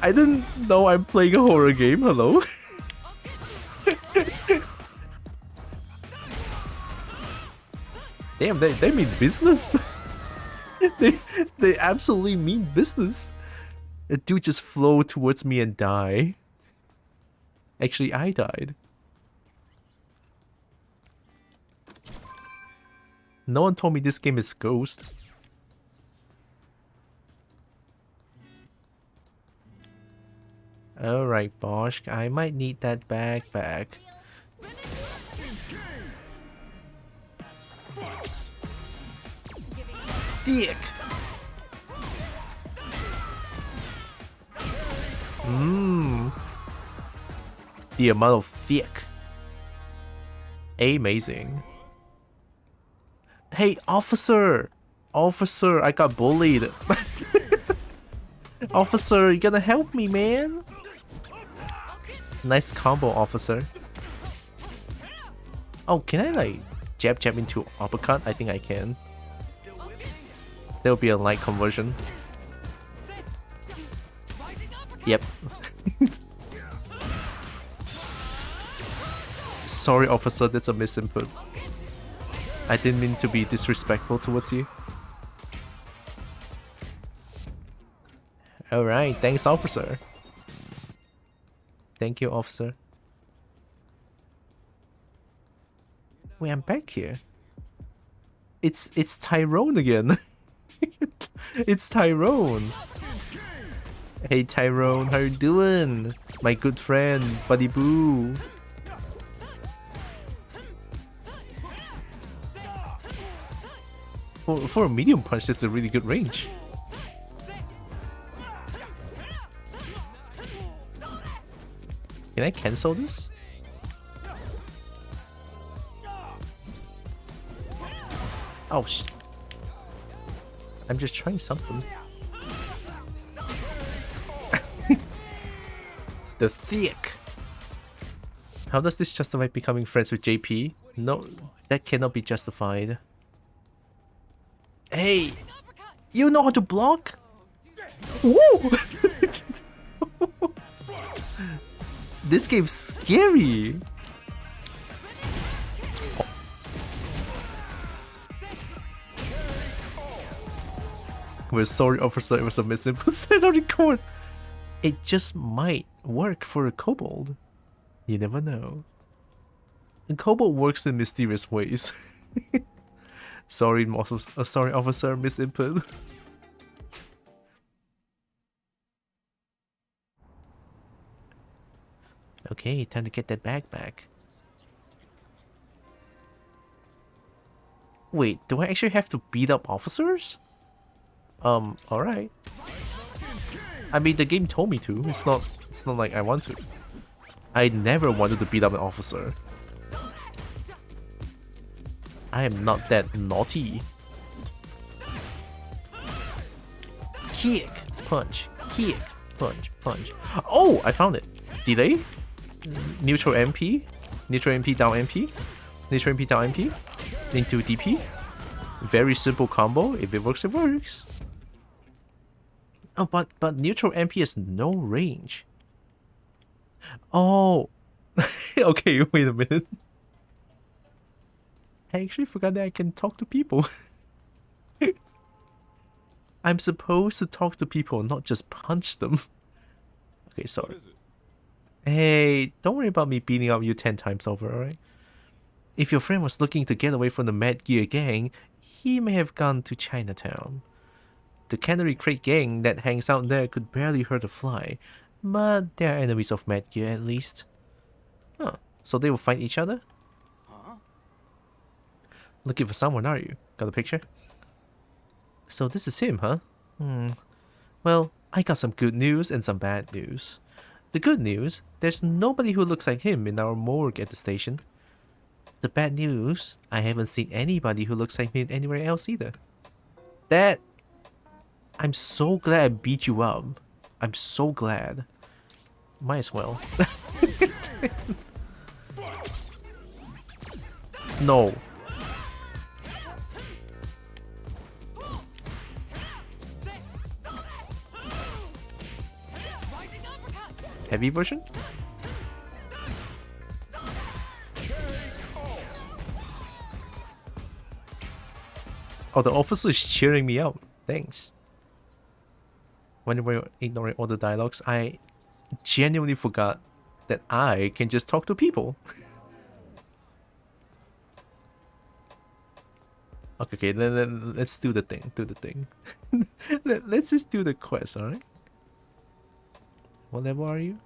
I didn't know I'm playing a horror game. Hello? Damn, they mean business. they absolutely mean business. A dude just flew towards me and die. Actually, I died. No one told me this game is Ghost. Alright, Bosch, I might need that bag back. Thick! The amount of thick. Amazing. Hey, officer! Officer, I got bullied. Officer, you gotta help me, man. Nice combo, officer. Oh, can I like jab into uppercut? I think I can. There will be a light conversion. Yep. Sorry, officer, that's a misinput. I didn't mean to be disrespectful towards you. Alright, thanks, officer. Thank you, officer. Wait, I'm back here. It's Tyrone again. It's Tyrone. Hey Tyrone, how you doing? My good friend, Buddy Boo. For a medium punch, that's a really good range. Can I cancel this? Oh sh! I'm just trying something. The thick! How does this justify becoming friends with JP? No, that cannot be justified. Hey! You know how to block? Woo! This game's scary! We're sorry, officer, it was a misinput on record. It just might work for a kobold. You never know. A kobold works in mysterious ways. Sorry, sorry, officer, misinput. Okay, time to get that bag back. Wait, do I actually have to beat up officers? Alright. I mean, the game told me to. It's not like I want to. I never wanted to beat up an officer. I am not that naughty. Kick, punch, kick, punch, punch. Oh, I found it. Delay, neutral MP, neutral MP down MP, neutral MP down MP, into DP. Very simple combo. If it works, it works. Oh, but neutral MP has no range. Oh, okay. Wait a minute. I actually forgot that I can talk to people. I'm supposed to talk to people, not just punch them. Okay, sorry. Hey, don't worry about me beating up you 10 times over, alright? If your friend was looking to get away from the Mad Gear gang, he may have gone to Chinatown. The Cannery Crate gang that hangs out there could barely hurt a fly, but they are enemies of Mad Gear at least. Huh, so they will fight each other? Looking for someone, are you? Got a picture? So this is him, huh? Well, I got some good news and some bad news. The good news, there's nobody who looks like him in our morgue at the station. the bad news, I haven't seen anybody who looks like me anywhere else either. That... I'm so glad I beat you up. I'm so glad. Might as well. No. Heavy version? Oh, the officer is cheering me up. Thanks. When we were ignoring all the dialogues, I genuinely forgot that I can just talk to people. Okay, then let's do the thing. Let's just do the quest, alright? What level are you?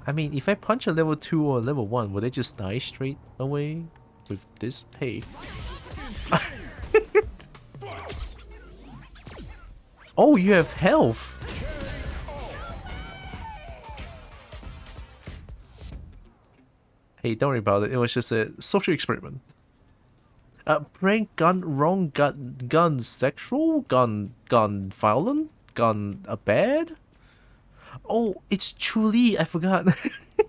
I mean, if I punch a level 2 or level 1, would they just die straight away with this? Hey. Oh, you have health! Hey, don't worry about it. It was just a social experiment. Prank, gun, wrong, gun sexual, gun violent, gun bad. Oh, it's Chuli. I forgot.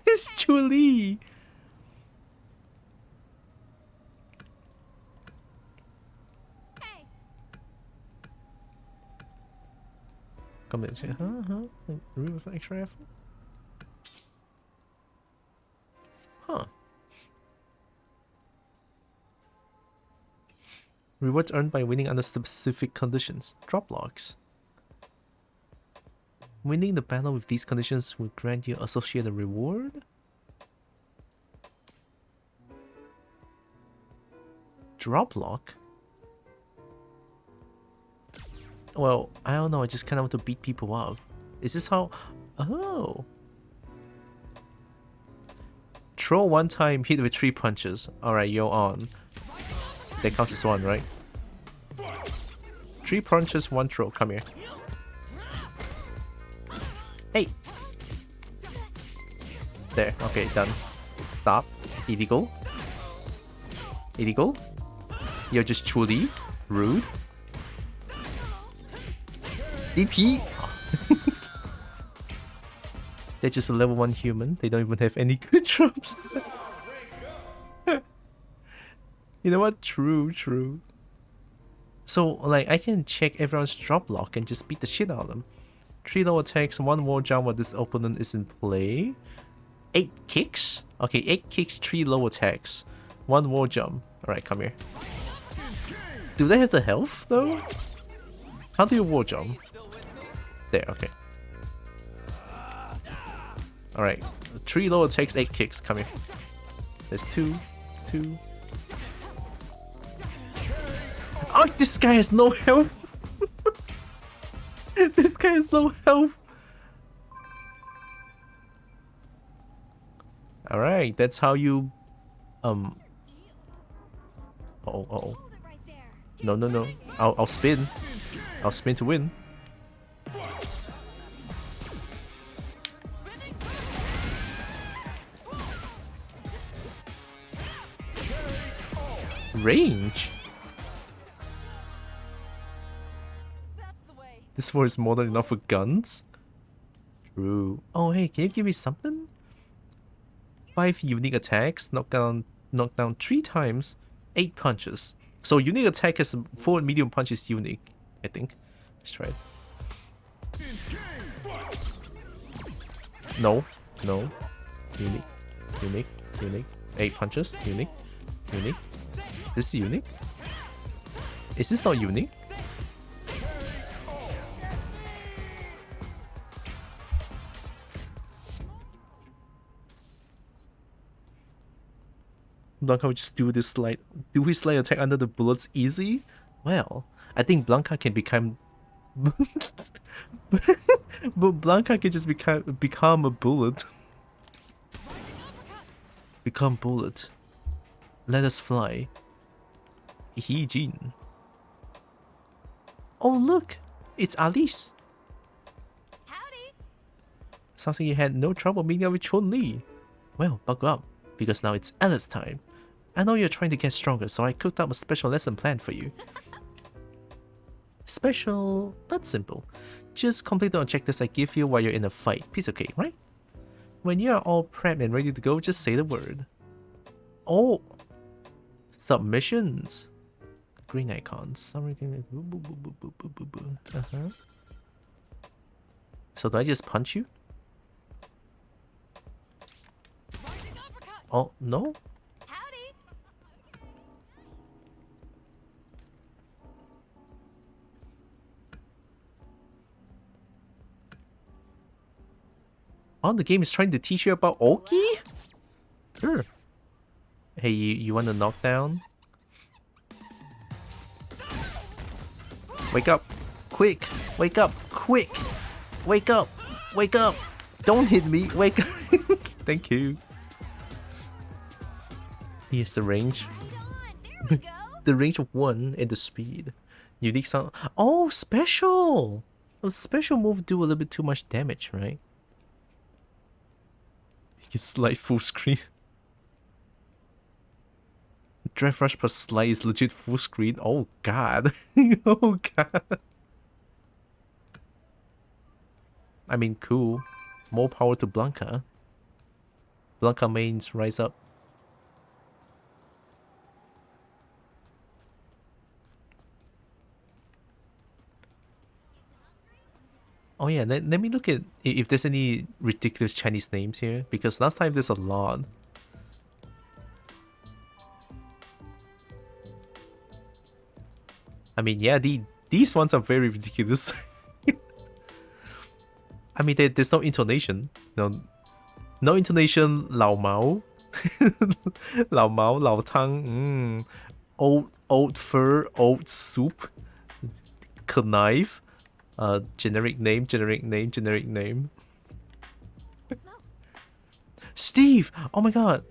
It's Chuli. Hey. Come in, Ruby was an extra effort. Huh. Rewards earned by winning under specific conditions. Drop logs. Winning the battle with these conditions will grant you associated reward. Drop log? Well, I don't know, I just kinda want to beat people up. Is this how... Oh! Throw one time, hit with 3 punches. Alright, you're on. That counts as 1, right? 3 punches, 1 throw. Come here. Hey! There, okay, done. Stop. Illegal. Illegal. You're just truly rude. DP! They're just a level 1 human. They don't even have any good drops. You know what? True. So, like, I can check everyone's drop lock and just beat the shit out of them. 3 low attacks, 1 wall jump while this opponent is in play. 8 kicks? Okay, 8 kicks, 3 low attacks. 1 wall jump. Alright, come here. Do they have the health, though? How do you wall jump? There, okay. Alright, 3 low attacks, 8 kicks. Come here. There's 2. There's 2. Oh, this guy has no health. This guy has no health. Alright, that's how you... Oh. No. I'll spin. I'll spin to win. Range? This war is more than enough for guns? True. Oh hey, can you give me something? 5 unique attacks, knock down 3 times, 8 punches. So unique attack has 4 medium punches unique, I think. Let's try it. No. Unique. 8 punches, unique. This is unique? Is this not unique? Blanca would just do his slide attack under the bullets easy? Well, I think Blanca can become... But Blanca can just become a bullet. Become bullet. Let us fly. Jin. Oh look! It's Alice! Howdy! Sounds like you had no trouble meeting up with Chun-Li. Well, buckle up, because now it's Alice time. I know you're trying to get stronger, so I cooked up a special lesson plan for you. Special, but simple. Just complete the objectives I give you while you're in a fight. Piece of cake, right? When you are all prepped and ready to go, just say the word. Oh! Submissions. Green icons. So do I just punch you? Oh, no? Oh, the game is trying to teach you about Oki? Sure. Hey, you want a knockdown? Wake up! Quick! Wake up! Quick! Wake up! Wake up! Don't hit me! Wake up! Thank you. Here's the range. The range of 1 and the speed. Unique sound. Oh, special! A special move do a little bit too much damage, right? You can slide full screen. Drive rush plus slide is legit full screen. Oh god. Oh god. I mean, cool. More power to Blanca. Blanca mains rise up. Oh yeah, let me look at if there's any ridiculous Chinese names here, because last time there's a lot. I mean, yeah, these ones are very ridiculous. I mean, there's no intonation. No intonation, Lao Mao. Lao Mao, Lao Tang, old fur, old soup, knife. Generic name, generic name, generic name. Steve! Oh my god!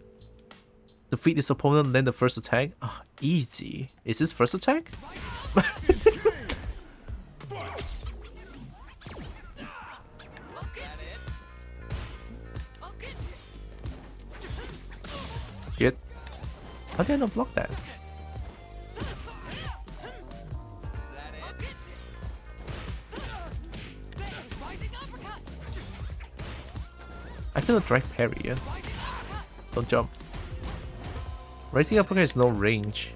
Defeat this opponent, land the first attack? Ah, easy. Is this first attack? Shit. How did I not block that? I could have direct parry, yeah. Don't jump. Rising uppercut has no range.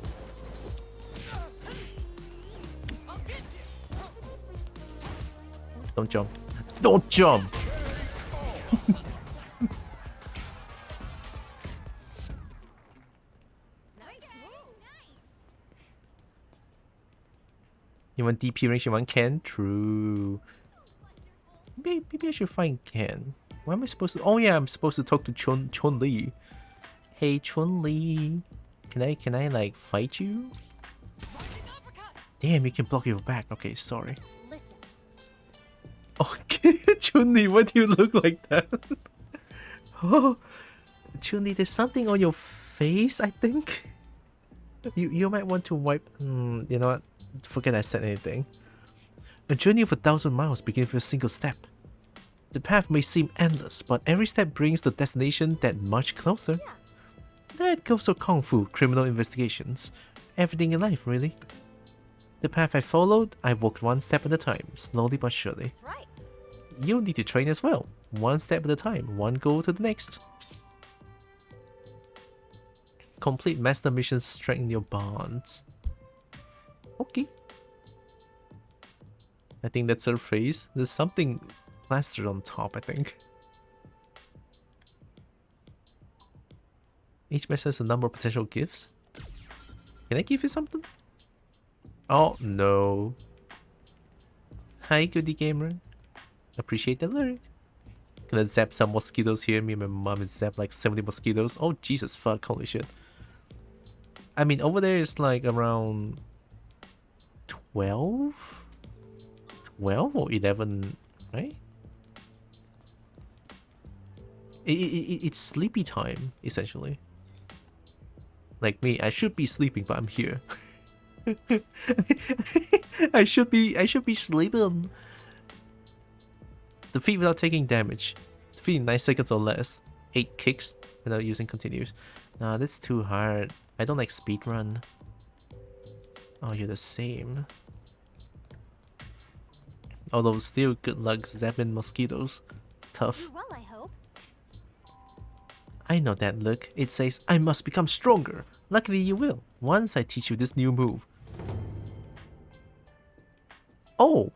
Don't jump. Don't jump! You want DP range, you want Cant? True. Maybe I should find Cant. What am I supposed to... Oh yeah, I'm supposed to talk to Chun-Li. Hey Chun-Li. Can I like fight you? Damn, you can block your back. Okay, sorry. Okay, Chun-Li, why do you look like that? Oh, Chun-Li, there's something on your face, I think. You might want to wipe... you know what? Forget I said anything. A journey of 1,000 miles begins with a single step. The path may seem endless, but every step brings the destination that much closer. That goes for Kung Fu, criminal investigations. Everything in life, really. The path I followed, I walked one step at a time, slowly but surely. That's right. You'll need to train as well. One step at a time, one goal to the next. Complete master missions strengthen your bonds. Okay. I think that's her phrase. There's something plastered on top, I think. Each mess has a number of potential gifts. Can I give you something? Oh no. Hi, goodie gamer. Appreciate the lyric. Gonna zap some mosquitoes here. Me and my mom and zap like 70 mosquitoes. Oh Jesus fuck, holy shit. I mean, over there is like around 12? 12 or 11, right? It's sleepy time, essentially. Like me, I should be sleeping, but I'm here. I should be sleeping. Defeat without taking damage. Defeat in 9 seconds or less. 8 kicks. without using continues. Nah, that's too hard. I don't like speedrun. Oh, you're the same. Although still good luck zapping mosquitoes. It's tough. Well, I hope. I know that look. It says, I must become stronger. Luckily you will, once I teach you this new move. Oh!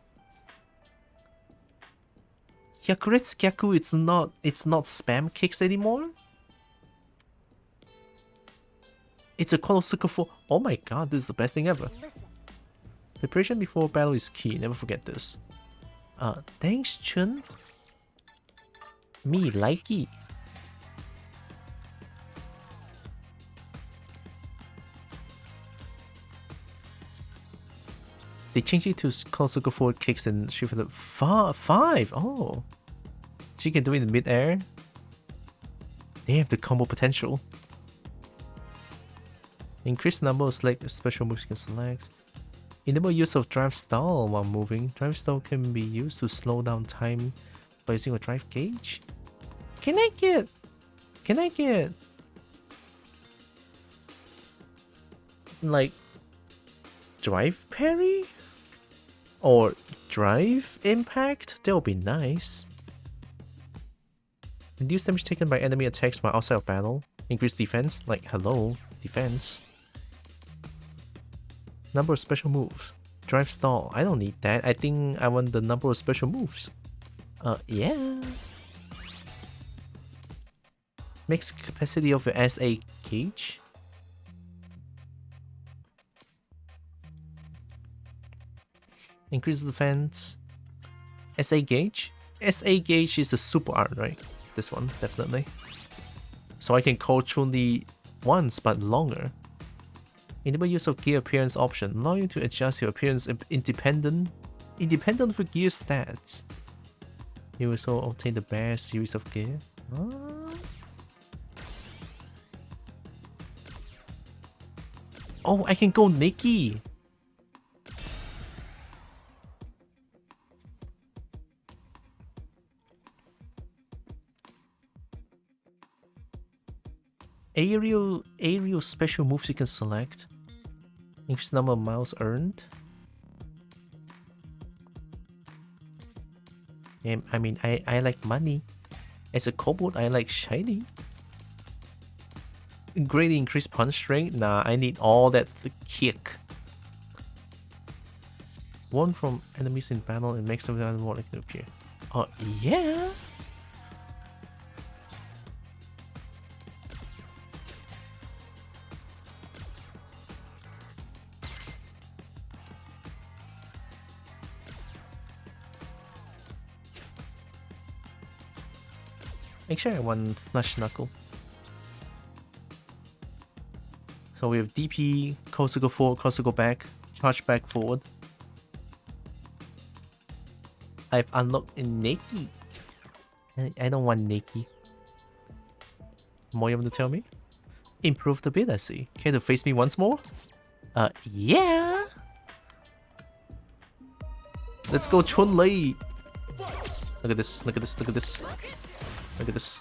Hyakuretsu it's not spam kicks anymore? It's a Konosuke for— oh my god, this is the best thing ever. Preparation before battle is key, never forget this. Thanks Chun. Me likey. They changed it to Konosuke forward kicks and shoot for the 5. Oh, she can do it in mid-air. They have the combo potential. Increase number of select special moves you can select. Enable use of drive style while moving. Drive style can be used to slow down time by using a drive gauge. Can I get like drive parry or drive impact? That would be nice. Reduce damage taken by enemy attacks while outside of battle. Increase defense. Like, hello, defense. Number of special moves. Drive stall. I don't need that. I think I want the number of special moves. Yeah. Max capacity of your SA gauge. Increase defense. SA gauge? SA gauge is the super art, right? This one, definitely. So I can call Chun-Li once, but longer. Enable use of gear appearance option. Allow you to adjust your appearance independent for gear stats. You also obtain the bear series of gear. Oh, I can go Nikki. Aerial special moves you can select. Increase number of miles earned. Yeah, I mean, I like money. As a kobold, I like shiny. Greatly increase punch strength. Nah, I need all that kick. One from enemies in battle and makes them more likely to appear. Oh yeah. Make sure I want Flush Knuckle. So we have DP, Kosugo forward, Kosugo back, charge back forward. I've unlocked a Neki. I don't want Neki. More you want to tell me? Improved a bit, I see. Care to face me once more? Yeah! Let's go Chun-Li! Look at this, look at this, look at this. Look at this.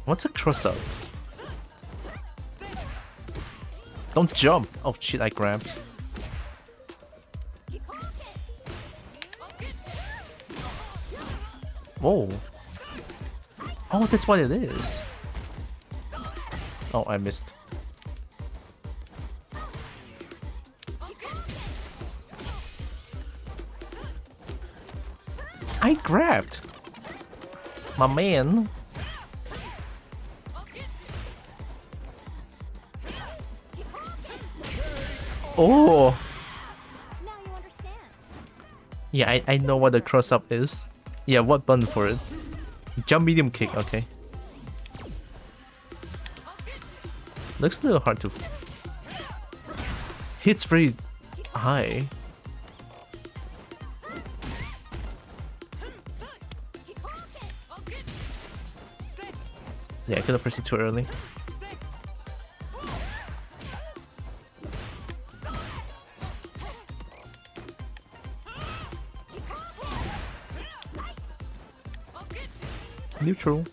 What's a cross-up? Don't jump! Oh shit, I grabbed. Whoa. Oh, that's what it is. Oh, I missed. I grabbed. My man. Oh. Now you understand. Yeah, I know what the cross up is. Yeah, what button for it? Jump medium kick, okay. Looks a little hard to... Hits very high. Yeah, I could have pressed it too early. Neutral.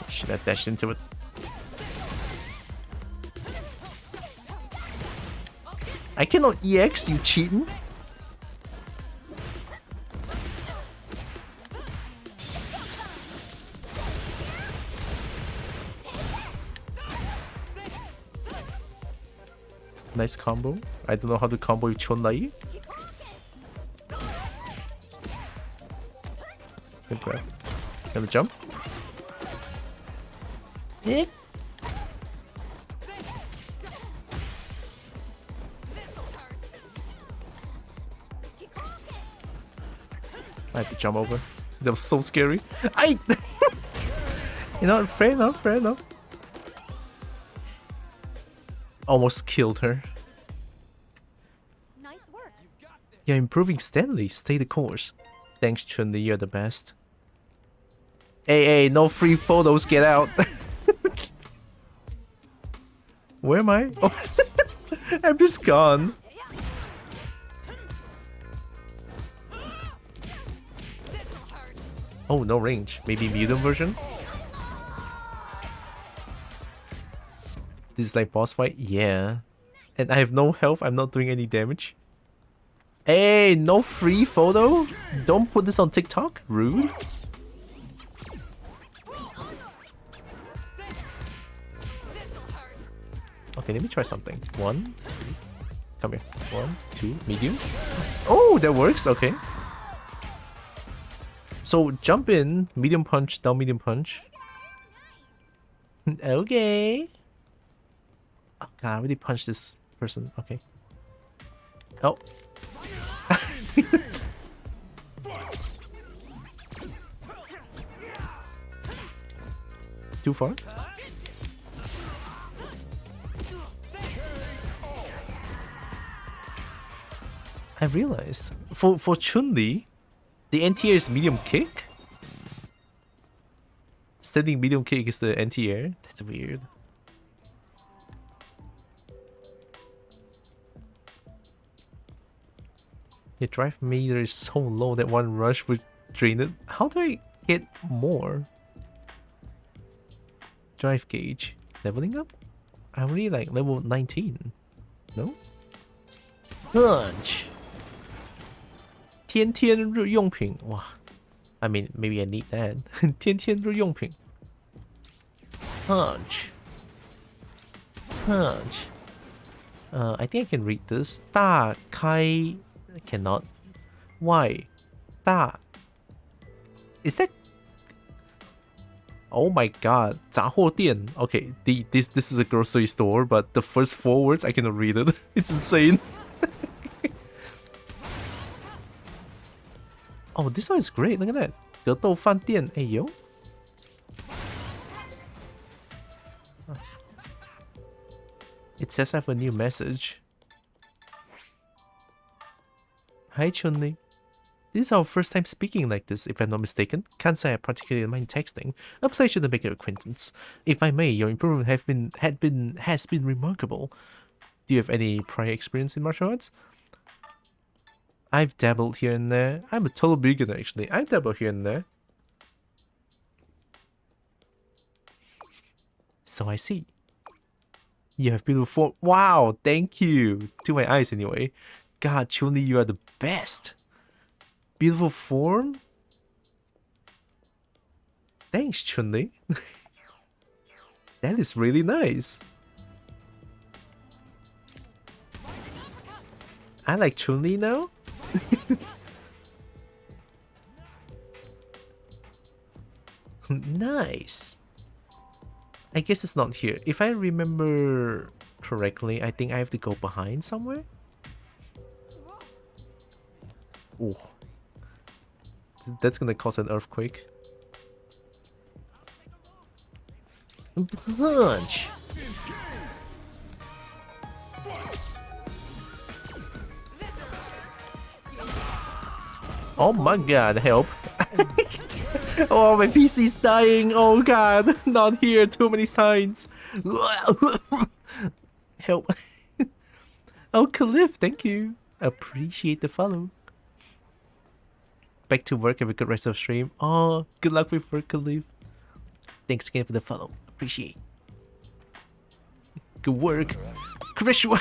Should have dashed into it. I cannot EX, you cheating? Nice combo. I don't know how to combo with Chonlai. Good grab. Have a jump. Eh? I had to jump over. That was so scary. I you know, fair enough, fair enough. Almost killed her. Nice work. You're improving steadily. Stay the course. Thanks, Chun-Li, you're the best. Hey, no free photos, get out. Where am I? Oh, I'm just gone. Oh, no range. Maybe medium version? This is like boss fight? Yeah. And I have no health, I'm not doing any damage. Hey, no free photo? Don't put this on TikTok? Rude. Okay, let me try something. 1, 2. Come here. 1, 2, medium. Oh, that works. Okay. So jump in, medium punch, down medium punch. Okay. Oh god, I already punched this person. Okay. Oh. Too far? I realized for Chun-Li, the anti-air is medium kick. Standing medium kick is the anti-air. That's weird. Your drive meter is so low that one rush would drain it. How do I get more? Drive gauge. Leveling up? I'm already like level 19. No? Punch! 天天日用品. Wow. I mean, maybe I need that. 天天日用品. Punch. Punch. I think I can read this. 大开 cannot. Why? 大 Is that? Oh my god. 杂货店. Okay, this is a grocery store, but the first 4 words I cannot read it. It's insane. Oh, this one is great. Look at that. 格斗饭店. Hey, yo. It says I have a new message. Hi, Chun-Li. This is our first time speaking like this, if I'm not mistaken. Can't say I particularly mind texting. A pleasure to make your acquaintance. If I may, your improvement has been remarkable. Do you have any prior experience in martial arts? I've dabbled here and there. I'm a total beginner, actually. I've dabbled here and there. So I see. You have beautiful form. Wow, thank you. To my eyes, anyway. God, Chun-Li, you are the best. Beautiful form? Thanks, Chun-Li. That is really nice. I like Chun-Li now. Nice. I guess it's not here. If I remember correctly, I think I have to go behind somewhere. Ooh. That's gonna cause an earthquake. Punch! Oh my god, help! Oh, my PC's dying! Oh god, not here, too many signs! Help! Oh, Khalif, thank you! Appreciate the follow. Back to work, have a good rest of stream. Oh, good luck with work, Khalif. Thanks again for the follow. Appreciate. Good work. Correcto.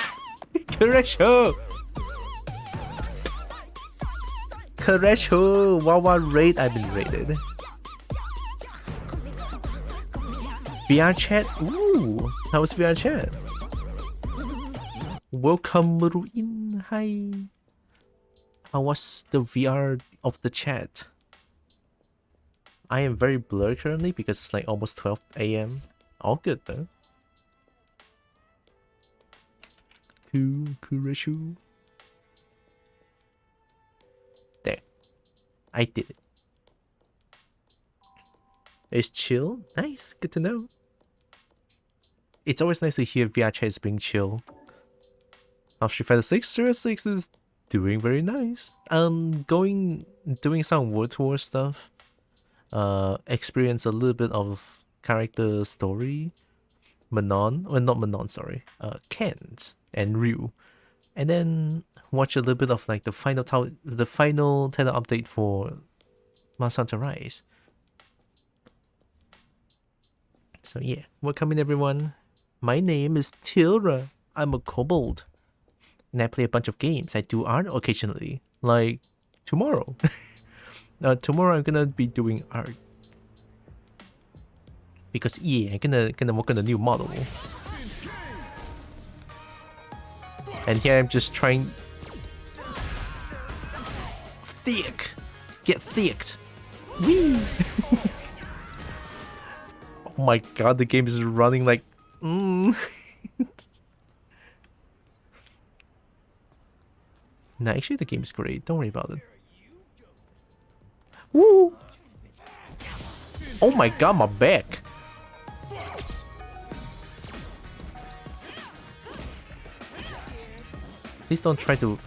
Correcto. Correcto. Wawa raid. I've been raided. VR chat. Ooh. How was VR chat? Welcome, Maruin. Hi. How was the VR of the chat? I am very blurred currently because it's like almost 12 AM. All good though. Kureshu. There. I did it. It's chill. Nice. Good to know. It's always nice to hear VR chat is being chill. Street Fighter 6, Street 6 is doing very nice. Doing some World Tour stuff. Experience a little bit of character story. Manon, well not Manon, sorry. Cant and Ryu. And then watch a little bit of like the final title update for Monster Hunter Rise. So yeah, welcome in everyone. My name is Tylra. I'm a kobold. And I play a bunch of games. I do art occasionally. Like tomorrow. Tomorrow I'm gonna be doing art. Because yeah, I'm gonna work on a new model. And here I'm just trying thick. Get thicked. Whee! Oh my god, the game is running like Nah, actually the game's great, don't worry about it. Woo! Oh my god, my back! Please don't try to...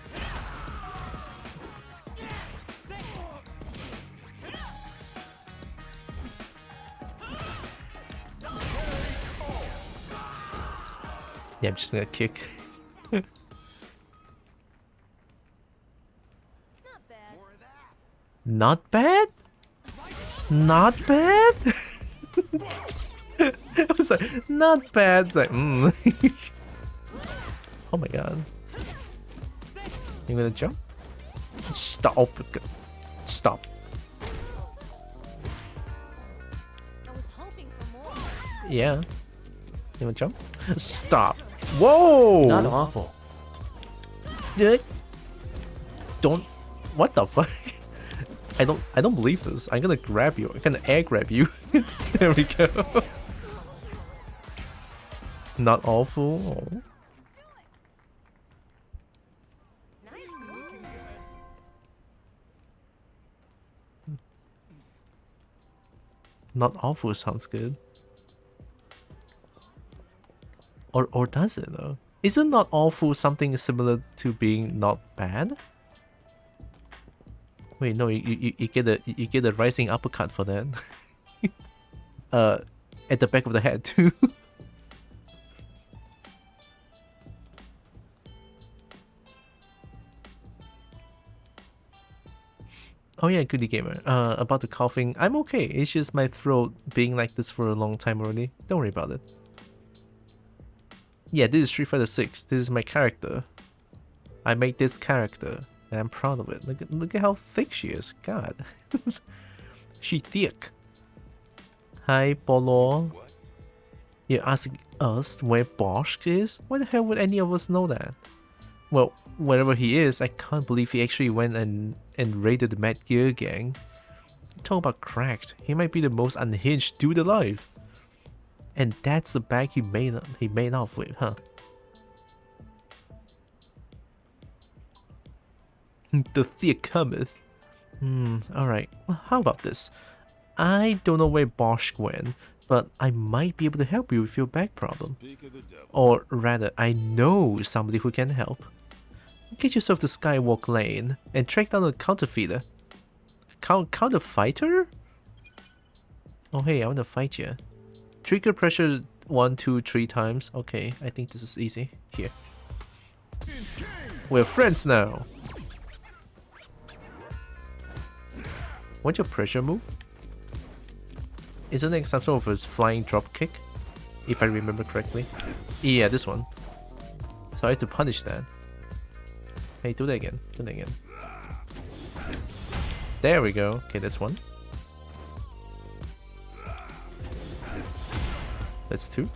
Yeah, I'm just gonna kick. Not bad? Not bad? I was like, not bad. It's like, Oh my god. You gonna jump? Stop. Stop. Yeah. You wanna jump? Stop. Whoa! Not awful. Don't. What the fuck? I don't believe this. I'm gonna grab you. I'm gonna air grab you. There we go. Not awful. Oh. Not awful sounds good. Or does it though? Isn't not awful something similar to being not bad? Wait, no, you get a rising uppercut for that. At the back of the head too. Oh yeah, Goody Gamer. About the coughing, I'm okay. It's just my throat being like this for a long time already. Don't worry about it. Yeah, this is Street Fighter 6. This is my character. I made this character, and I'm proud of it. Look at how thick she is. God. She thick. Hi, Polo. You're asking us where Bosch is? Why the hell would any of us know that? Well, wherever he is, I can't believe he actually went and raided the Mad Gear gang. Talk about cracked. He might be the most unhinged dude alive. And that's the bag he made off with, huh? The fear cometh. Alright. Well, how about this? I don't know where Bosch went, but I might be able to help you with your back problem. Or rather, I know somebody who can help. Get yourself to Skywalk Lane and track down a counterfeiter. Counterfighter? Oh hey, I wanna fight you. Trigger pressure 1, 2, 3 times. Okay, I think this is easy. Here. We're friends now! What's your pressure move? Isn't it some sort of a flying drop kick? If I remember correctly. Yeah, this one. So I have to punish that. Hey, do that again. Do that again. There we go. Okay, that's one. That's two.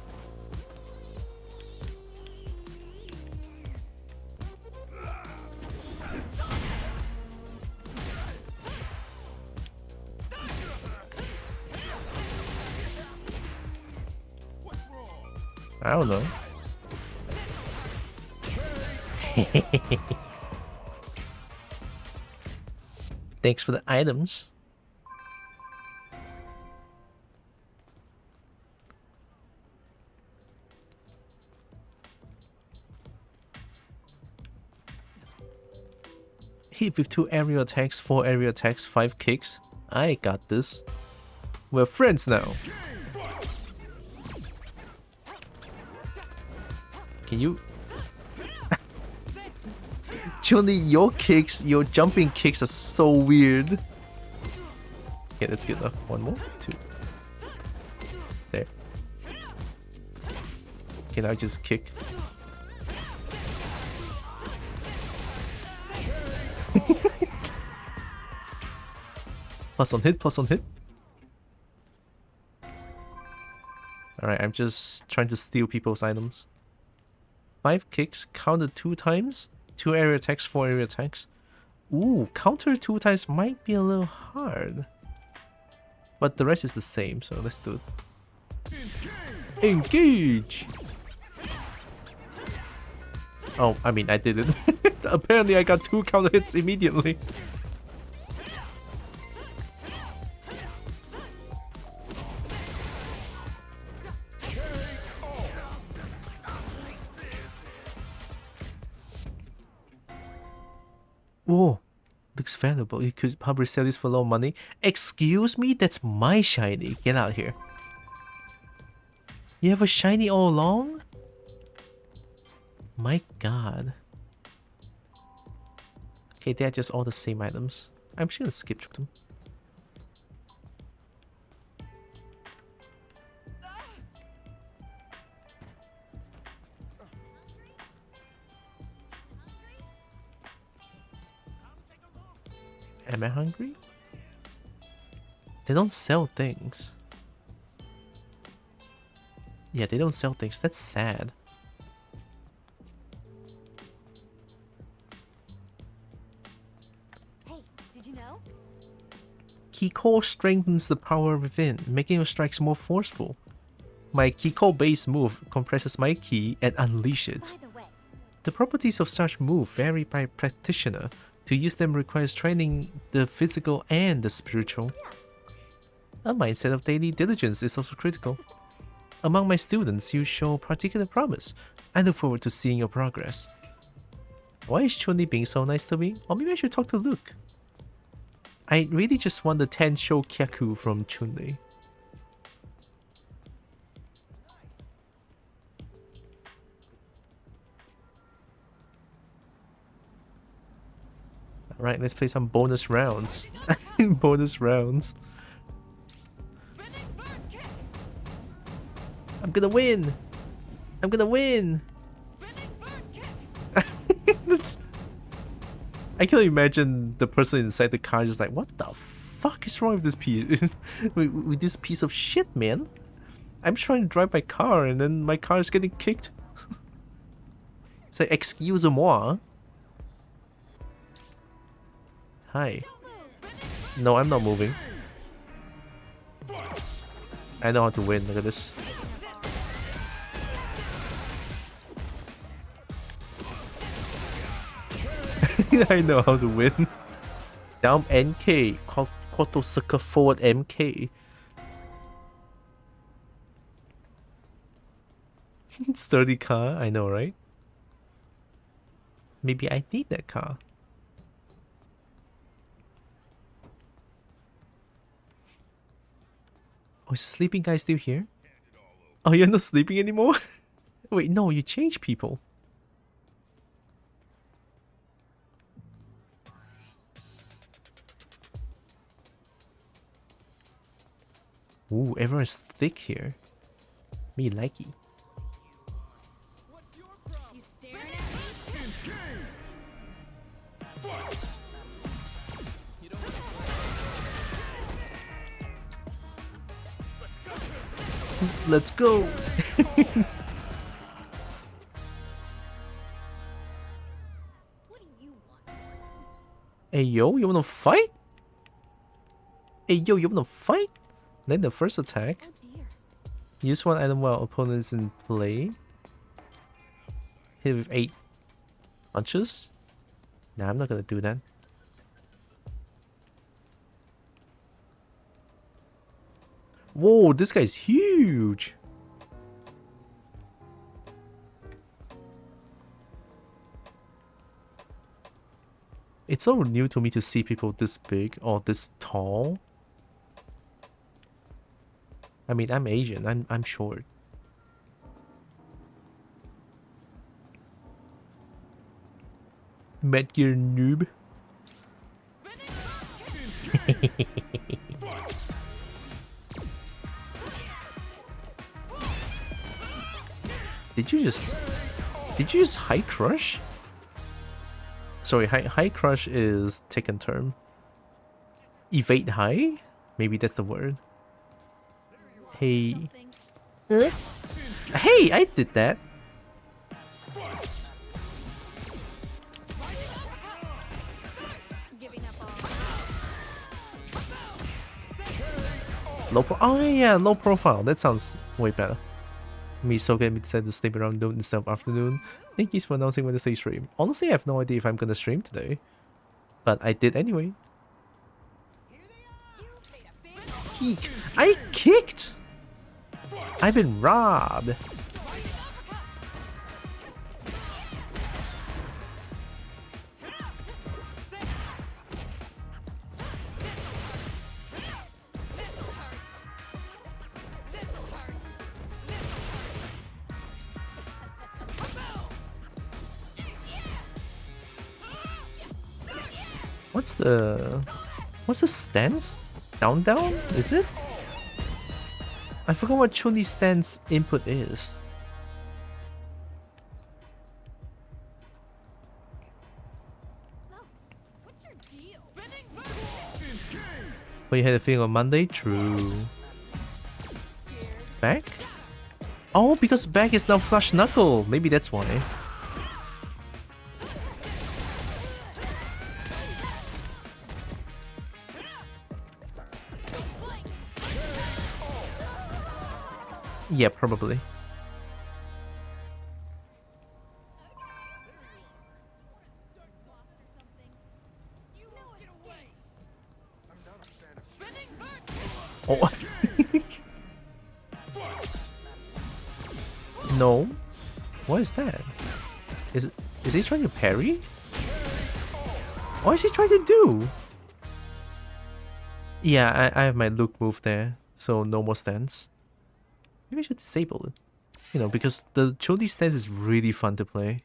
I don't know. Thanks for the items. Hit with 2 aerial attacks, 4 aerial attacks, 5 kicks. I got this. We're friends now. Can you... Chun-Li, your kicks, your jumping kicks are so weird. Okay, that's good enough. One more, 2. There. Okay, now just kick. Plus on hit, plus on hit. Alright, I'm just trying to steal people's items. 5 kicks, counted 2 times. 2 area attacks, 4 area attacks. Ooh, counter 2 times might be a little hard. But the rest is the same, so let's do it. Engage! Oh, I mean, I did it. Apparently I got 2 counter hits immediately. Whoa, looks valuable. You could probably sell this for low money. Excuse me? That's my shiny. Get out of here. You have a shiny all along? My god. Okay, they're just all the same items. I'm just gonna skip through them. Am I hungry? They don't sell things. Yeah, they don't sell things. That's sad. Hey, did you know? Kiko strengthens the power within, making your strikes more forceful. My Kiko base move compresses my ki and unleash it. The properties of such move vary by practitioner. To use them requires training the physical and the spiritual. A mindset of daily diligence is also critical. Among my students, you show particular promise. I look forward to seeing your progress. Why is Chun-Li being so nice to me? Or maybe I should talk to Luke. I really just want the Tensho Kyaku from Chun-Li. Alright, let's play some bonus rounds. Bonus rounds. I'm gonna win! I'm gonna win! I can imagine the person inside the car just like, what the fuck is wrong with this piece? with this piece of shit, man? I'm trying to drive my car and then my car is getting kicked. It's like, excuse-moi. Hi. No, I'm not moving. I know how to win. Look at this. I know how to win. Down NK. Quarter circle forward MK. Sturdy car, I know, right? Maybe I need that car. Oh, is the sleeping guy still here? Oh, you're not sleeping anymore? Wait, no, you changed people. Ooh, everyone's thick here. Me likey. You staring at me? Let's go! Hey yo, you wanna fight? Hey yo, you wanna fight? Then the first attack. Use one item while opponent is in play. Hit with 8 punches. Nah, I'm not gonna do that. Whoa, this guy's huge! It's so new to me to see people this big or this tall. I mean, I'm Asian, I'm short. Medgear noob. Did you just high crush? Sorry, high crush is taken term. Evade high? Maybe that's the word. Hey. Hey, I did that. Oh yeah, low profile. That sounds way better. Me so good, me decided to sleep around noon instead of afternoon. Thank you for announcing when to say stream. Honestly, I have no idea if I'm gonna stream today, but I did anyway. Eek. I kicked. I've been robbed. What's the stance? Down down? Is it? I forgot what Chun-Li's stance input is. But you had a feeling on Monday? True. Back? Oh, because back is now flush knuckle. Maybe that's why. Yeah, probably. Oh. No. What is that? Is he trying to parry? What is he trying to do? Yeah, I have my Luke move there, so no more stance. Maybe I should disable it. You know, because the Chun-Li stance is really fun to play.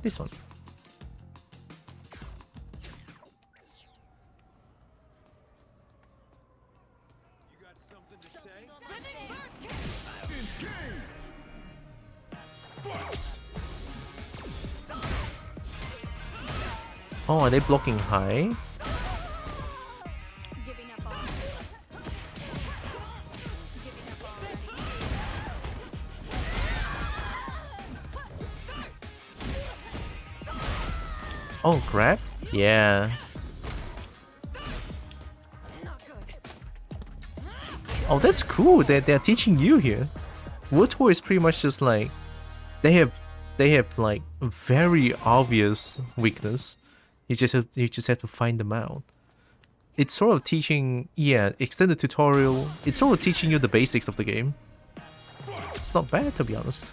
This one. Oh, are they blocking high? Oh, grab? Yeah. Oh, that's cool. They're teaching you here. WoTOR is pretty much just like they have like very obvious weakness. You just have to find them out. It's sort of teaching, yeah, extended tutorial. It's sort of teaching you the basics of the game. It's not bad, to be honest.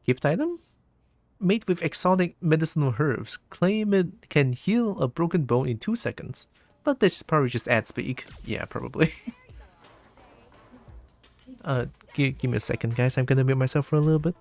Gift item? Made with exotic medicinal herbs. Claim it can heal a broken bone in 2 seconds. But this is probably just ad speak. Yeah, probably. Give me a second, guys. I'm gonna mute myself for a little bit.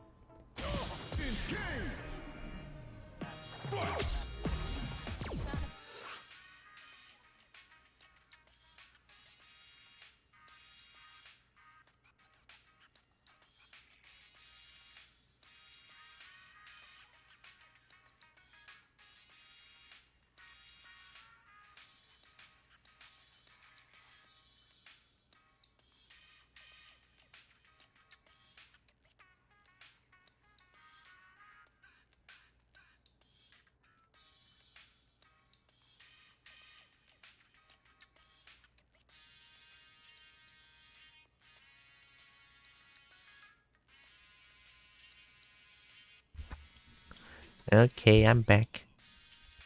Okay, I'm back.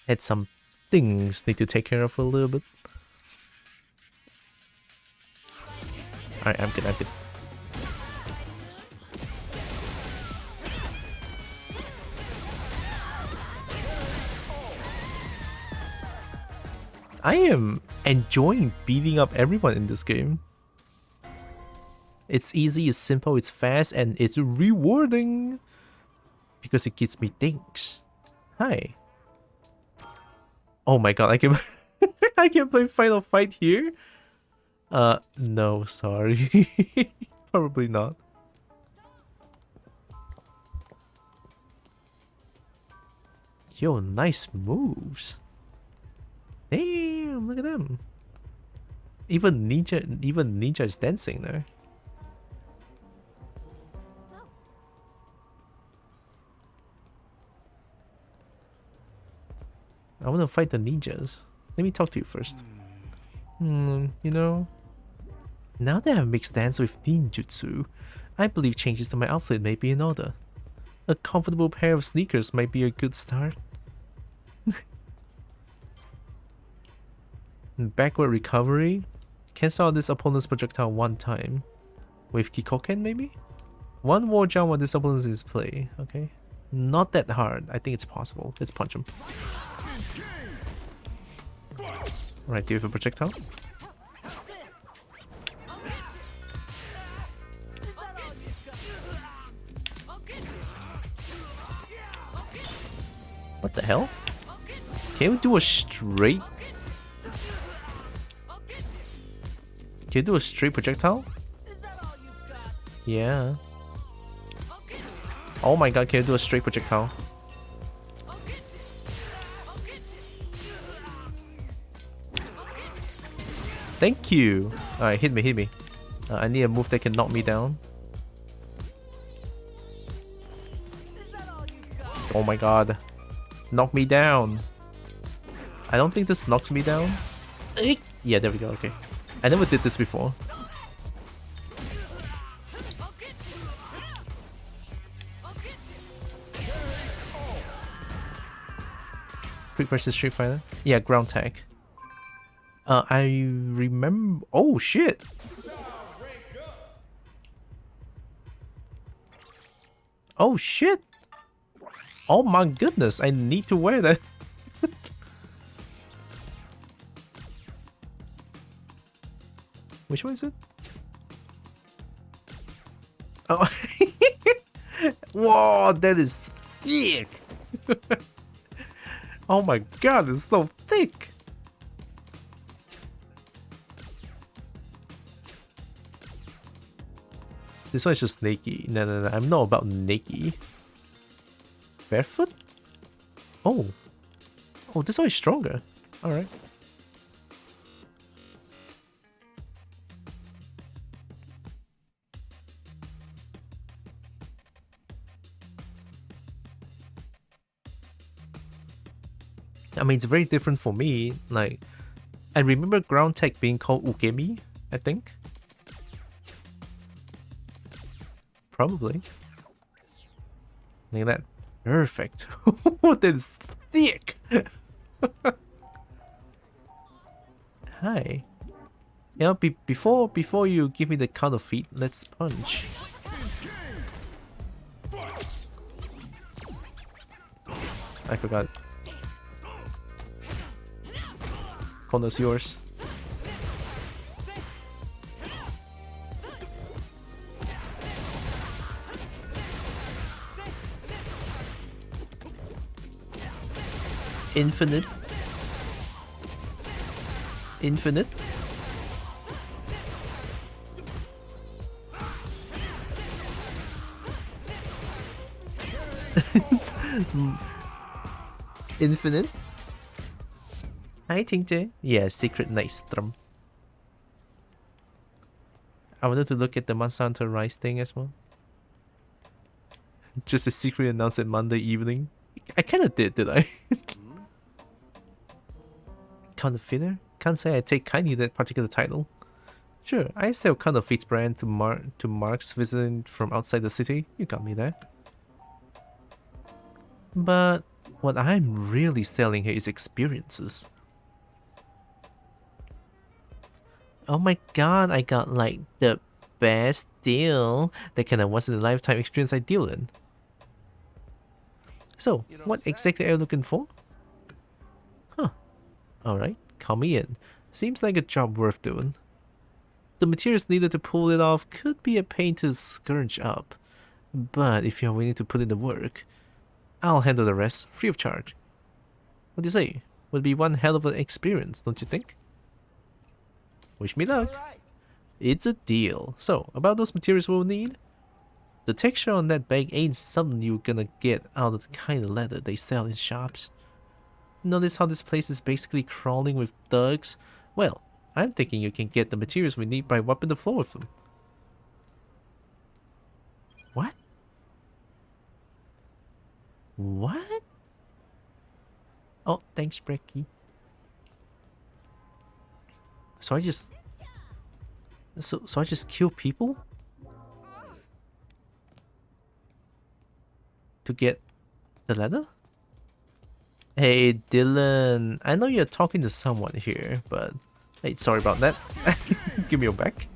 Had some things need to take care of for a little bit. Alright, I'm good, I'm good. I am enjoying beating up everyone in this game. It's easy, it's simple, it's fast, and it's rewarding. Because it gives me things. Hi. Oh my god, I can I can play Final Fight here? No, sorry. Probably not. Yo, nice moves. Damn, look at them. Even Ninja is dancing there. I want to fight the ninjas. Let me talk to you first. You know, now that I've mixed dance with ninjutsu, I believe changes to my outfit may be in order. A comfortable pair of sneakers might be a good start. Backward recovery. Cancel this opponent's projectile 1 time. With Kikoken maybe? 1 war jump while this opponent is in play. Okay. Not that hard. I think it's possible. Let's punch him. Alright, do you have a projectile? What the hell? Can we do a straight? Can you do a straight projectile? Yeah. Oh my god, can you do a straight projectile? Thank you! Alright, hit me. I need a move that can knock me down. Oh my god. Knock me down. I don't think this knocks me down. Yeah, there we go, okay. I never did this before. Quick versus Street Fighter? Yeah, ground tag. I remember. Oh shit! Oh shit! Oh my goodness! I need to wear that. Which one is it? Oh, whoa! That is thick. Oh my god! It's so thick. This one is just naked. No. I'm not about naked. Barefoot? Oh. Oh, this one is stronger. Alright. I mean, it's very different for me. Like, I remember ground tech being called Ugemi, I think. Probably. Look at that. Perfect. That is thick. Hi. You know, before you give me the counterfeit, let's punch. I forgot. Corner's yours. Infinite. Infinite. Infinite. Hi, Tinkte. Yeah, Secret Nightstrom. I wanted to look at the Monster Hunter Rise thing as well. Just a secret announcement Monday evening. I kind of did I? Counterfeiter? Can't say I take kindly to that particular title. Sure, I sell counterfeit brand to marks visiting from outside the city. You got me there. But what I'm really selling here is experiences. Oh my god, I got like the best deal. That kind of once in a lifetime experience I deal in. So, what exactly are you looking for? Huh. Alright, call me in. Seems like a job worth doing. The materials needed to pull it off could be a pain to scrounge up. But if you're willing to put in the work, I'll handle the rest free of charge. What do you say? Would be one hell of an experience, don't you think? Wish me luck. It's a deal. So, about those materials we'll need? The texture on that bag ain't something you're gonna get out of the kind of leather they sell in shops. Notice how this place is basically crawling with thugs? Well, I'm thinking you can get the materials we need by wiping the floor with them. What? What? Oh, thanks, Brecky. So I just... So I just kill people? To get the leather? Hey, Dylan. I know you're talking to someone here, but... Hey, sorry about that. Give me your back.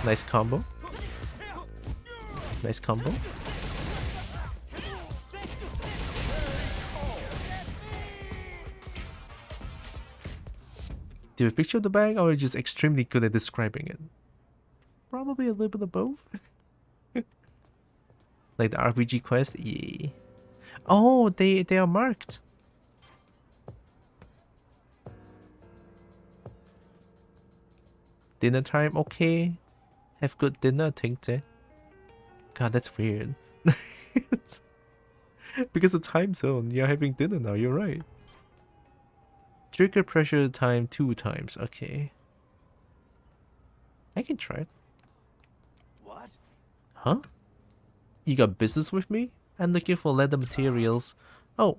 Nice combo. Nice combo. Do you have a picture of the bag, or are you just extremely good at describing it? Probably a little bit of both. Like the RPG quest? Yeah. Oh, they are marked. Dinner time, okay. Have good dinner, Tinkte. God, that's weird. Because of time zone, you're having dinner now, you're right. Trigger pressure time 2 times, okay. I can try it. What? Huh? You got business with me? I'm looking for leather materials. Oh,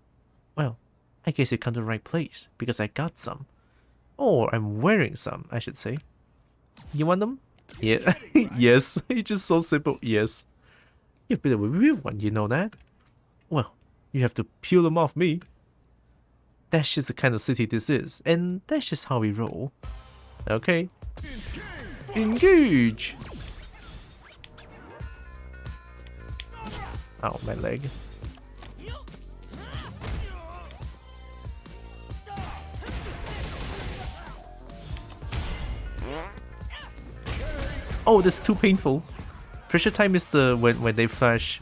well, I guess you come to the right place, because I got some. Or I'm wearing some, I should say. You want them? Yeah. Yes. It's just so simple. Yes. You've been a weird one, you know that? Well, you have to peel them off me. That's just the kind of city this is, and that's just how we roll. Okay. Engage! Ow, my leg. Oh, that's too painful. Pressure time is the when they flash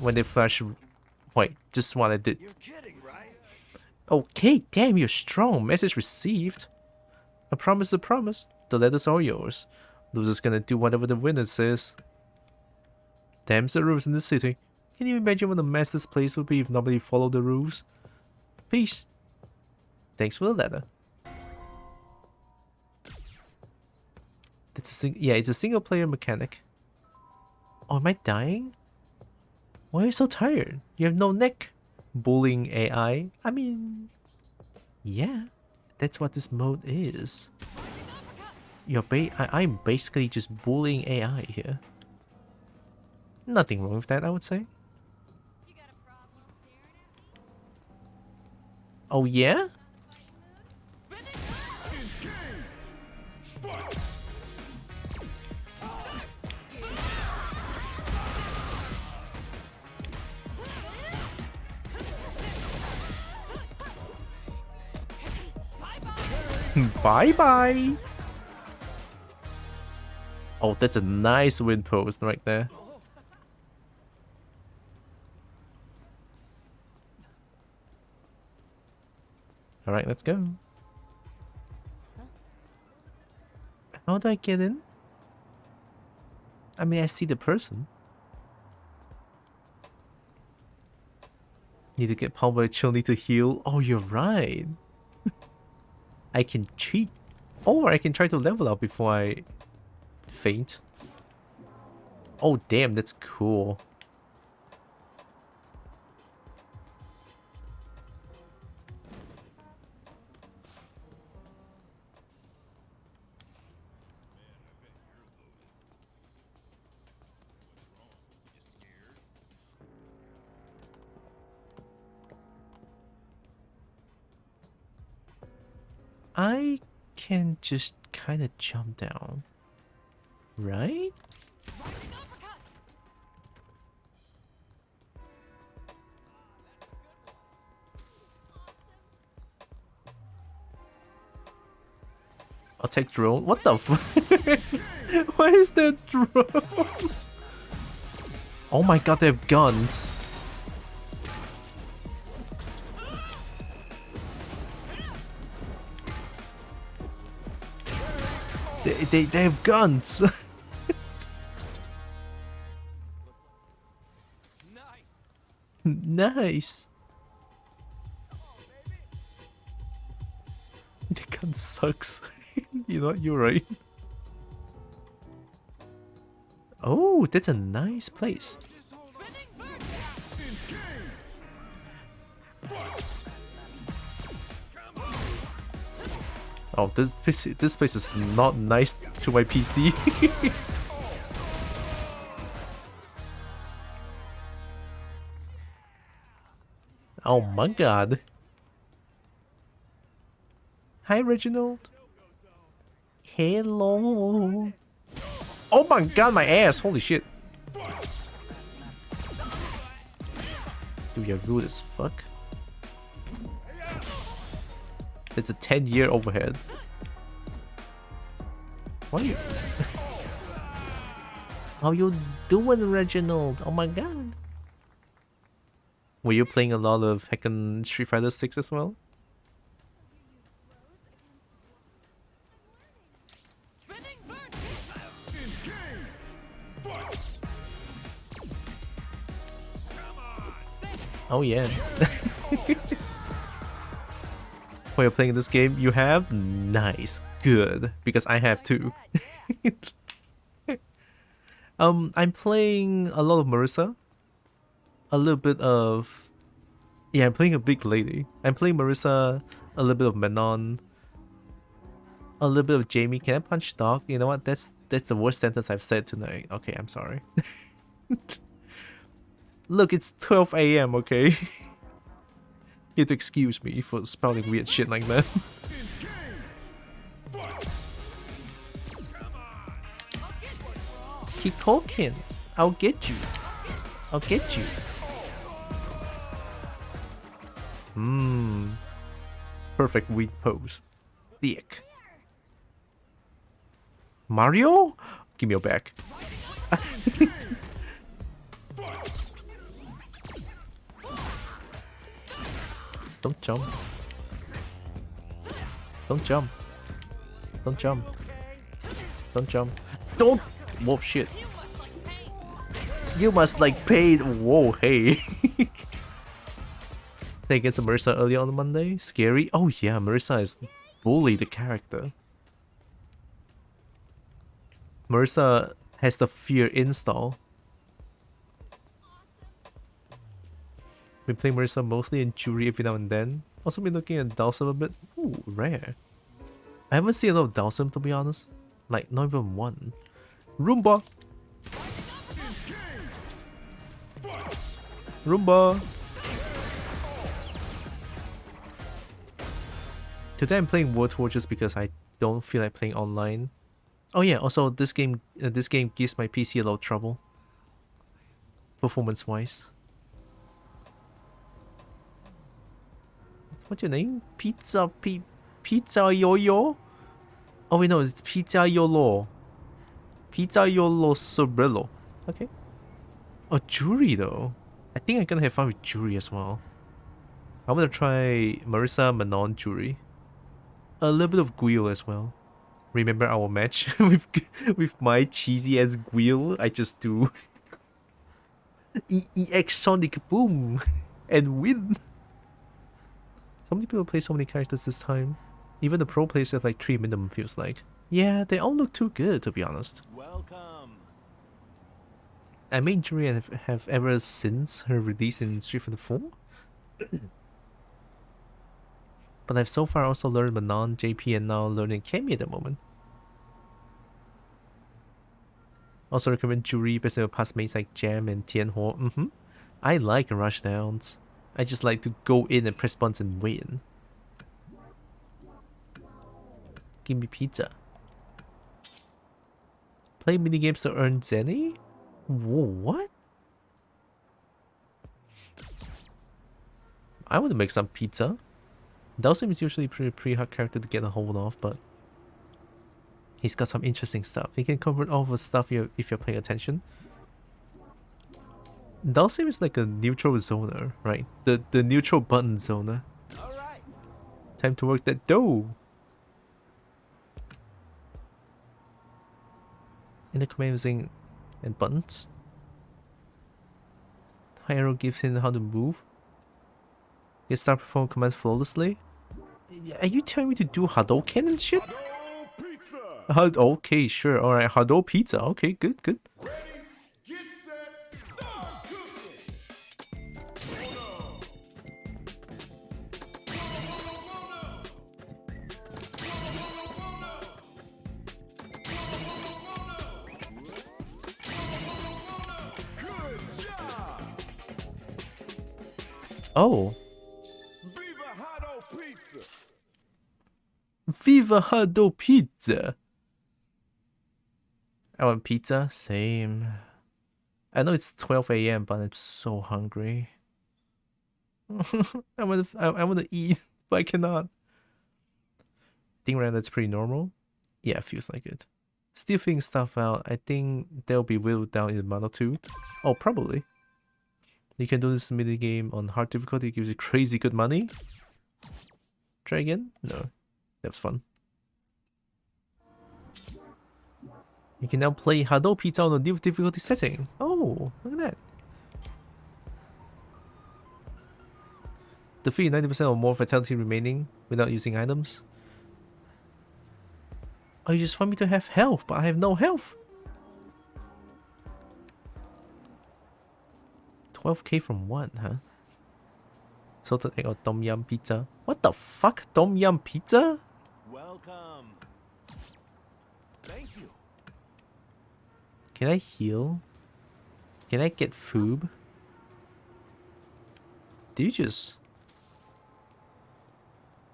Wait, just what I did. You're kidding, right? Okay, damn, you're strong. Message received. A promise is a promise. The letters are yours. Loser's gonna do whatever the winner says. Damn the rules in the city. Can you imagine what a mess this place would be if nobody followed the rules? Peace. Thanks for the letter. It's a single player mechanic. Oh, am I dying? Why are you so tired? You have no neck. Bullying AI? I mean, yeah, that's what this mode is. I'm basically just bullying AI here. Nothing wrong with that, I would say. Oh yeah? Bye bye. Oh, that's a nice wind post right there. All right, let's go. How do I get in? I mean, I see the person. Need to get pummeled by Chill, need to heal. Oh, you're right. I can cheat. Or I can try to level up before I faint. Oh, damn, that's cool. I can just kind of jump down, right? I'll take drone. What the fuck? Why is there drone? Oh my god, they have guns. They have guns. Nice. The gun sucks. You know what? You're right. Oh, that's a nice place. Oh, this place is not nice to my PC. Oh my god. Hi, Reginald. Hello. Oh my god, my ass. Holy shit. Dude, you're rude as fuck. It's a 10-year overhead. What are you? How you doing, Reginald? Oh my god. Were you playing a lot of heckin' Street Fighter 6 as well? Oh yeah. While you're playing this game, you have? Nice. Good. Because I have too. I'm playing a lot of Marissa. A little bit of... Yeah, I'm playing a big lady. I'm playing Marissa, a little bit of Manon, a little bit of Jamie. Can I punch dog? You know what? That's the worst sentence I've said tonight. Okay, I'm sorry. Look, it's 12 AM, okay? You have to excuse me for spouting weird shit like that. Keep talking. I'll get you. I'll get you. Perfect weed pose. Thick. Mario? Give me your back. Don't jump. Don't jump. Don't jump. Don't jump. Don't! Whoa, shit. You must like pay. Whoa, hey. Play against Marissa early on Monday. Scary. Oh yeah, Marissa is bully the character. Marissa has the fear install. Been playing Marissa mostly and Jury every now and then. Also been looking at Dalsum a bit. Ooh, rare. I haven't seen a lot of Dalsum to be honest. Like, not even one. Roomba! Roomba! Today I'm playing World Tour just because I don't feel like playing online. Oh yeah, also this game gives my PC a lot of trouble. Performance-wise. What's your name? Pizza Yo-Yo? Oh wait, no, it's Pizza Yolo. Pizza Yolo Sobrillo. Okay. Oh, Jury though. I think I'm gonna have fun with Jury as well. I'm gonna try Marissa Manon Jury. A little bit of Guile as well. Remember our match with my cheesy ass Guile? I just do EX Sonic Boom and win. So many people play so many characters this time. Even the pro players have like 3 minimum, feels like. Yeah, they all look too good to be honest. Welcome. I made Jury and have ever since her release in Street Fighter 4. But I've so far also learned Manon, JP, and now learning Kemi at the moment. Also recommend Jury based on past mates like Jam and Tianhuo. I like rushdowns. I just like to go in and press buttons and win. Give me pizza. Play minigames to earn Zenny? Whoa, what? I want to make some pizza. Dalsim is usually a pretty hard character to get a hold of, but he's got some interesting stuff. He can convert all of the stuff if you're paying attention. Dalsim is like a neutral zoner, right? The neutral button zoner. Alright. Time to work that dough. In the command using and buttons. High arrow gives him how to move. You start performing commands flawlessly. Are you telling me to do Hadouken and shit? Okay, sure. Alright, Hadou pizza. Okay, good, good. Oh. Viva Hadou Pizza! I want pizza? Same. I know it's 12 AM, but I'm so hungry. I wanna eat, but I cannot. Think around that's pretty normal? Yeah, feels like it. Still figuring stuff out. I think they'll be whittled down in a month or two. Oh, probably. You can do this mini game on hard difficulty, it gives you crazy good money. Try again? No. That was fun. You can now play Hadou Pizza on a new difficulty setting. Oh, look at that. Defeat 90% or more vitality remaining without using items. Oh, you just want me to have health, but I have no health. 12k from what, huh? Salted egg or tom yum pizza? What the fuck? Tom yum pizza? Welcome. Thank you. Can I heal? Can I get food? Do you just...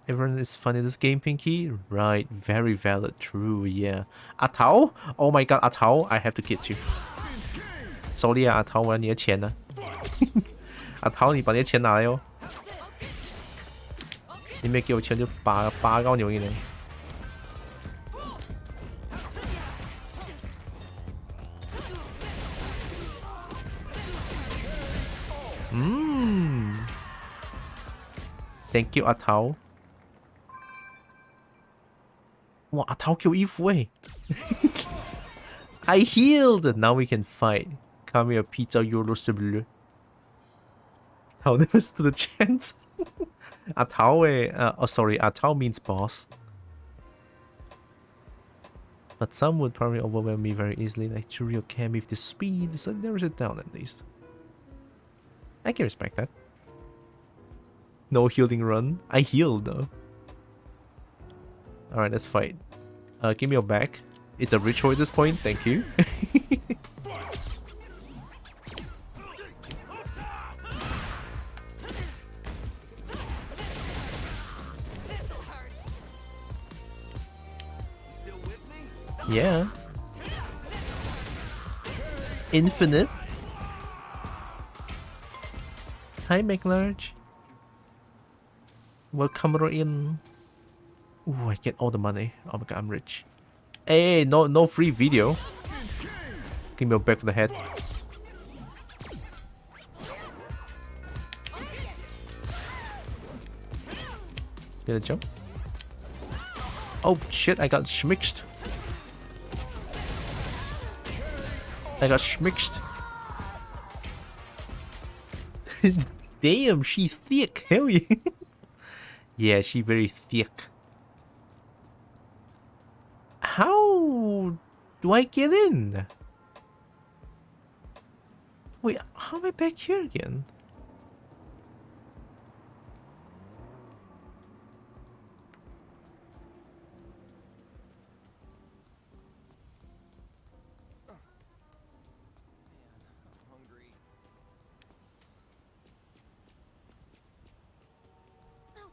Everyone is fun in this game, Pinky? Right, very valid, true, yeah. Atao? Oh my god, Atao, I have to get you. Sorry 啊，Atao， 我要你的钱呢。Atao， 你把你的钱拿来哦。你没给我钱就拔高牛一人。Thank you, Atao。哇，Atao 给我衣服诶。I healed. Now we can fight. Come here, pizza Eurosiblu. Atao never stood a chance. Atao, oh sorry, Atao means boss. But some would probably overwhelm me very easily, like Churio can with the speed, so never sit down at least. I can respect that. No healing run. I healed though. Alright, let's fight. Give me your back. It's a ritual at this point, thank you. Yeah. Infinite. Hi, McLarge. Welcome in. Ooh, I get all the money. Oh my god, I'm rich. Hey, no free video. Give me a back for the head. Did I jump? Oh shit, I got schmixed. I got schmixed. Damn, she's thick. Hell yeah. Yeah, she very thick. How do I get in? Wait, how am I back here again?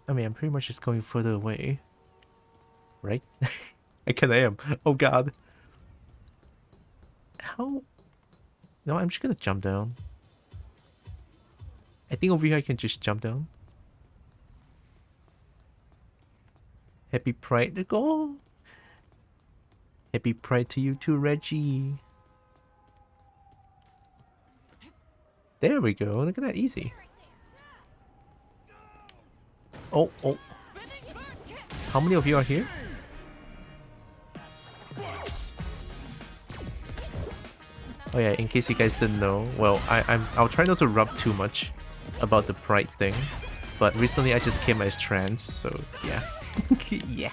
I mean, I'm pretty much just going further away. Right? I kinda am. Oh god. How? No, I'm just gonna jump down. I think over here I can just jump down. Happy Pride to go. Happy Pride to you too, Reggie. There we go. Look at that, easy. Oh. How many of you are here? Oh yeah, in case you guys didn't know, well, I'll try not to rub too much about the pride thing, but recently I just came as trans, so yeah. Yeah.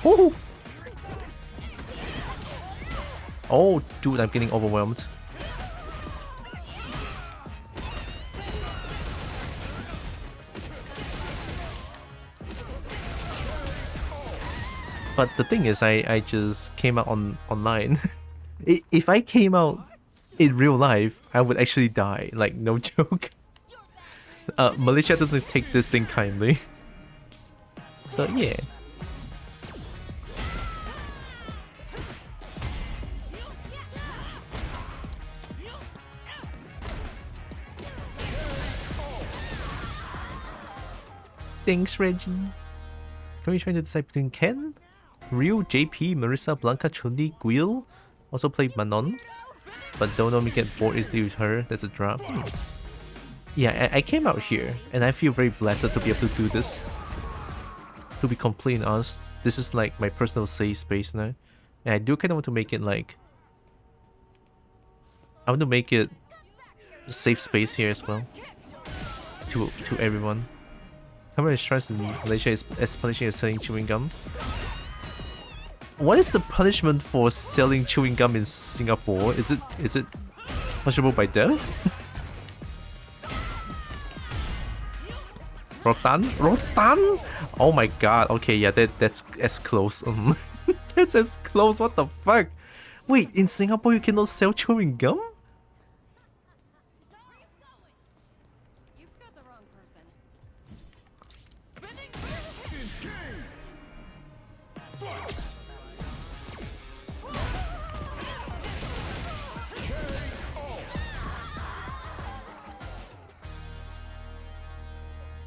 Woohoo! Oh, dude, I'm getting overwhelmed. But the thing is, I just came out online. If I came out in real life, I would actually die. Like, no joke. Malaysia doesn't take this thing kindly. So, yeah. Thanks, Reggie. Can we try to decide between Ken, Ryu, JP, Marissa, Blanca, Chun-Li, Guil? Also played Manon, but don't know me get bored easily with her. There's a drop. Yeah, I came out here, and I feel very blessed to be able to do this. To be completely honest, this is like my personal safe space now. And I do kind of want to make it like... I want to make it a safe space here as well. To everyone. How many restaurants in Malaysia is as punishing as selling chewing gum? What is the punishment for selling chewing gum in Singapore? Is it punishable by death? Rotan? Rotan? Oh my god. Okay, yeah, that's as close. That's as close. What the fuck? Wait, in Singapore you cannot sell chewing gum?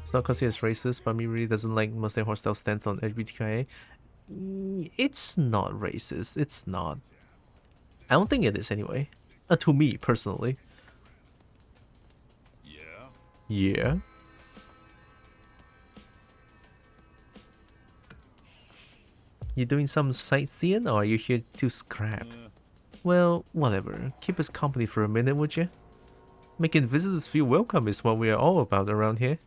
It's not considered as racist, but me really doesn't like Muslim hostile stance on LGBTQIA. It's not racist. It's not. I don't think it is anyway. To me, personally. Yeah? You doing some sightseeing or are you here to scrap? Well, whatever. Keep us company for a minute, would you? Making visitors feel welcome is what we are all about around here.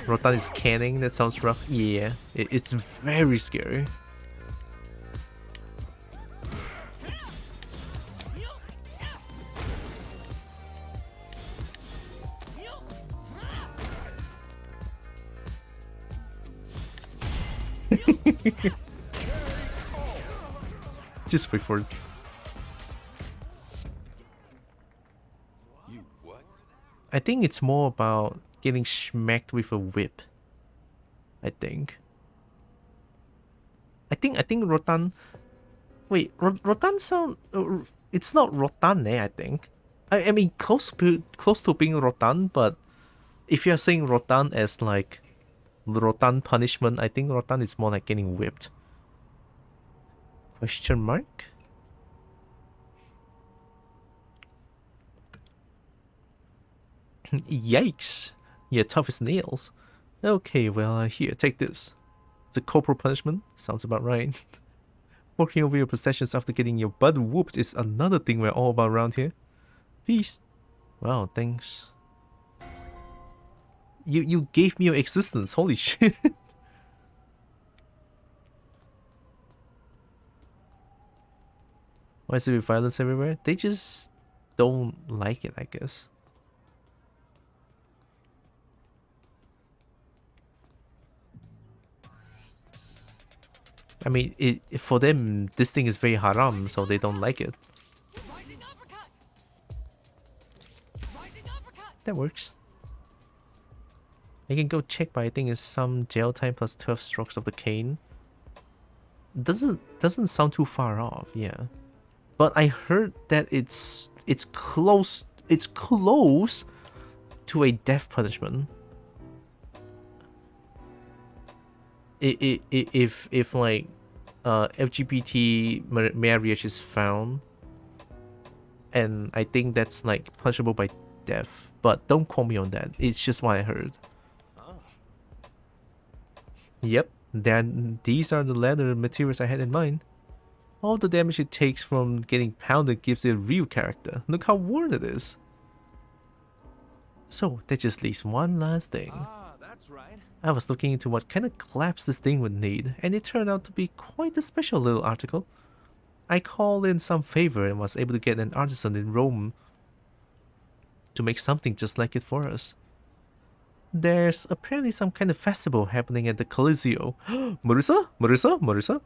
Rotan is canning, that sounds rough. Yeah, it's very scary. Just wait for it. You what? I think it's more about getting smacked with a whip. I think Rotan. Wait, Rotan sound. It's not Rotan, I think. I mean close to being Rotan, but if you're saying Rotan as like Rotan punishment, I think Rotan is more like getting whipped. Question mark? Yikes! You're tough as nails. Okay, well, here, take this. The corporal punishment? Sounds about right. Walking over your possessions after getting your butt whooped is another thing we're all about around here. Peace. Wow, thanks. You gave me your existence, holy shit. Why is there violence everywhere? They just don't like it, I guess. I mean, for them, this thing is very haram, so they don't like it. That works. I can go check, but I think it's some jail time plus 12 strokes of the cane. Doesn't sound too far off, yeah. But I heard that it's close to a death punishment. If like LGBT marriage is found, and I think that's like punishable by death, but don't quote me on that. It's just what I heard. Yep, then these are the leather materials I had in mind. All the damage it takes from getting pounded gives it a real character. Look how worn it is. So that just leaves one last thing. That's right. I was looking into what kind of claps this thing would need, and it turned out to be quite a special little article. I called in some favor and was able to get an artisan in Rome to make something just like it for us. There's apparently some kind of festival happening at the Coliseo. Marissa? Marissa? Marissa?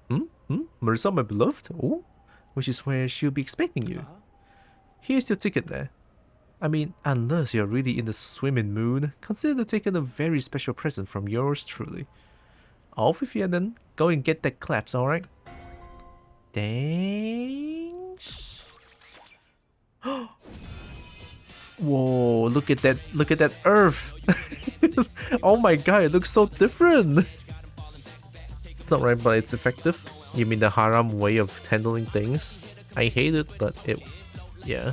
Marissa, my beloved? Oh, which is where she'll be expecting you. Here's your ticket there. I mean, unless you're really in the swimming mood, consider the ticket a very special present from yours truly. Off with you then. Go and get that claps, alright? Thanks. Whoa, look at that earth. Oh my god, it looks so different. It's not right, but it's effective. You mean the haram way of handling things? I hate it, but yeah.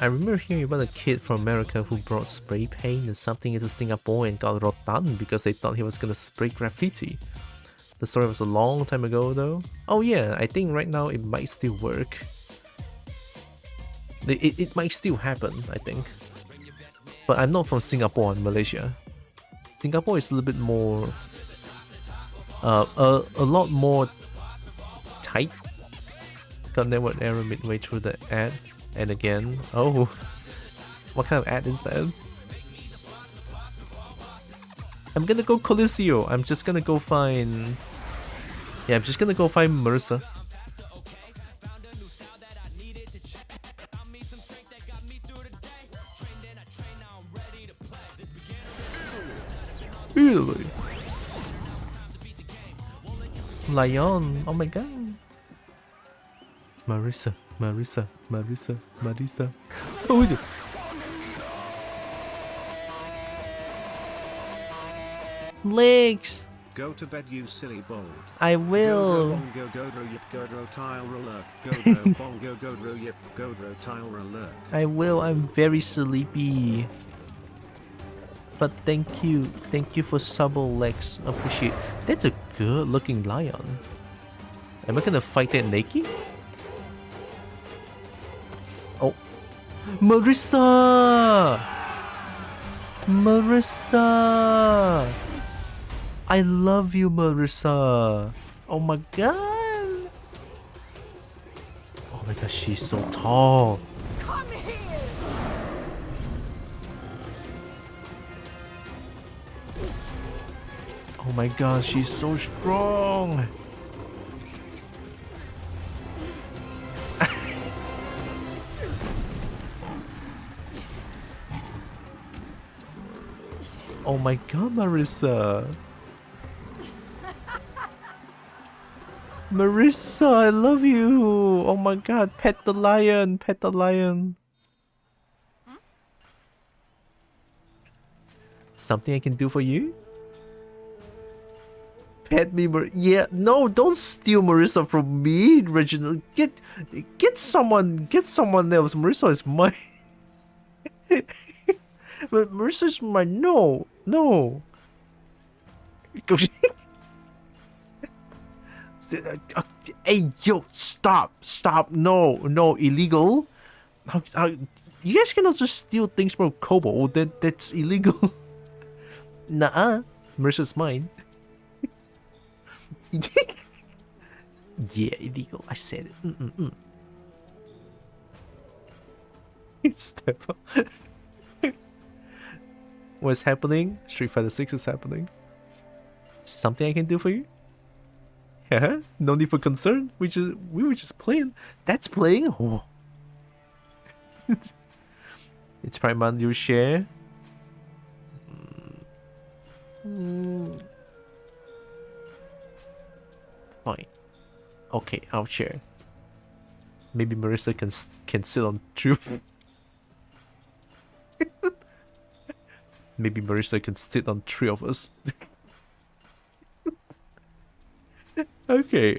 I remember hearing about a kid from America who brought spray paint and something into Singapore and got rotan because they thought he was gonna spray graffiti. The story was a long time ago though. Oh yeah, I think right now it might still work. It might still happen, I think. But I'm not from Singapore and Malaysia. Singapore is a little bit more... a lot more tight. Got network error midway through the ad. And again, oh, what kind of ad is that? I'm gonna go Coliseo. I'm just gonna go find... Yeah, I'm just gonna go find Marissa. Really? Lion, oh my god. Marissa. Oh, it is. Legs. Go to bed, you silly bold. I will. Go godro yip godro Tylra lurk. Godro bongo godro yip godro Tylra lurk. I will. I'm very sleepy. But thank you for subtle legs. Appreciate. That's a good looking lion. Am I gonna fight that naked? Oh, Marissa! Marissa! I love you, Marissa. Oh my god! Oh my god, she's so tall. Come here! Oh my god, she's so strong. Oh my god, Marissa. Marissa, I love you. Oh my god, pet the lion, pet the lion. Something I can do for you? Pet me, yeah, no, don't steal Marissa from me, Reginald. Get someone else. Marissa is mine. But Marissa's mine. No. Hey, yo, stop, no, illegal. How, you guys cannot just steal things from Kobo. That's illegal. Nuh-uh. Marissa's mine. Yeah, illegal. I said it. Step up. What's happening? Street Fighter 6 is happening. Something I can do for you? Yeah, no need for concern. We were just playing. That's playing. Oh. It's Primordial share. Fine. Okay, I'll share. Maybe Marissa can sit on truth. Maybe Marissa can sit on 3 of us. Okay.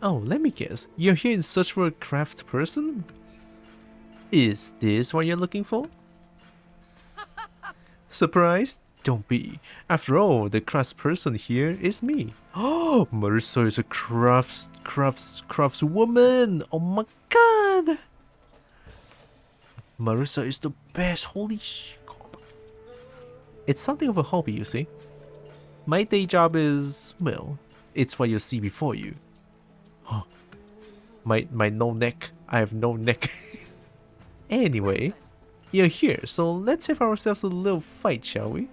Oh, let me guess. You're here in search for a craft person? Is this what you're looking for? Surprised? Don't be. After all, the crafts person here is me. Oh, Marissa is a crafts woman. Oh my god. Marissa is the best. Holy shit. It's something of a hobby, you see. My day job is, well, it's what you see before you. Oh, my no neck. I have no neck. Anyway, you're here, so let's have ourselves a little fight, shall we?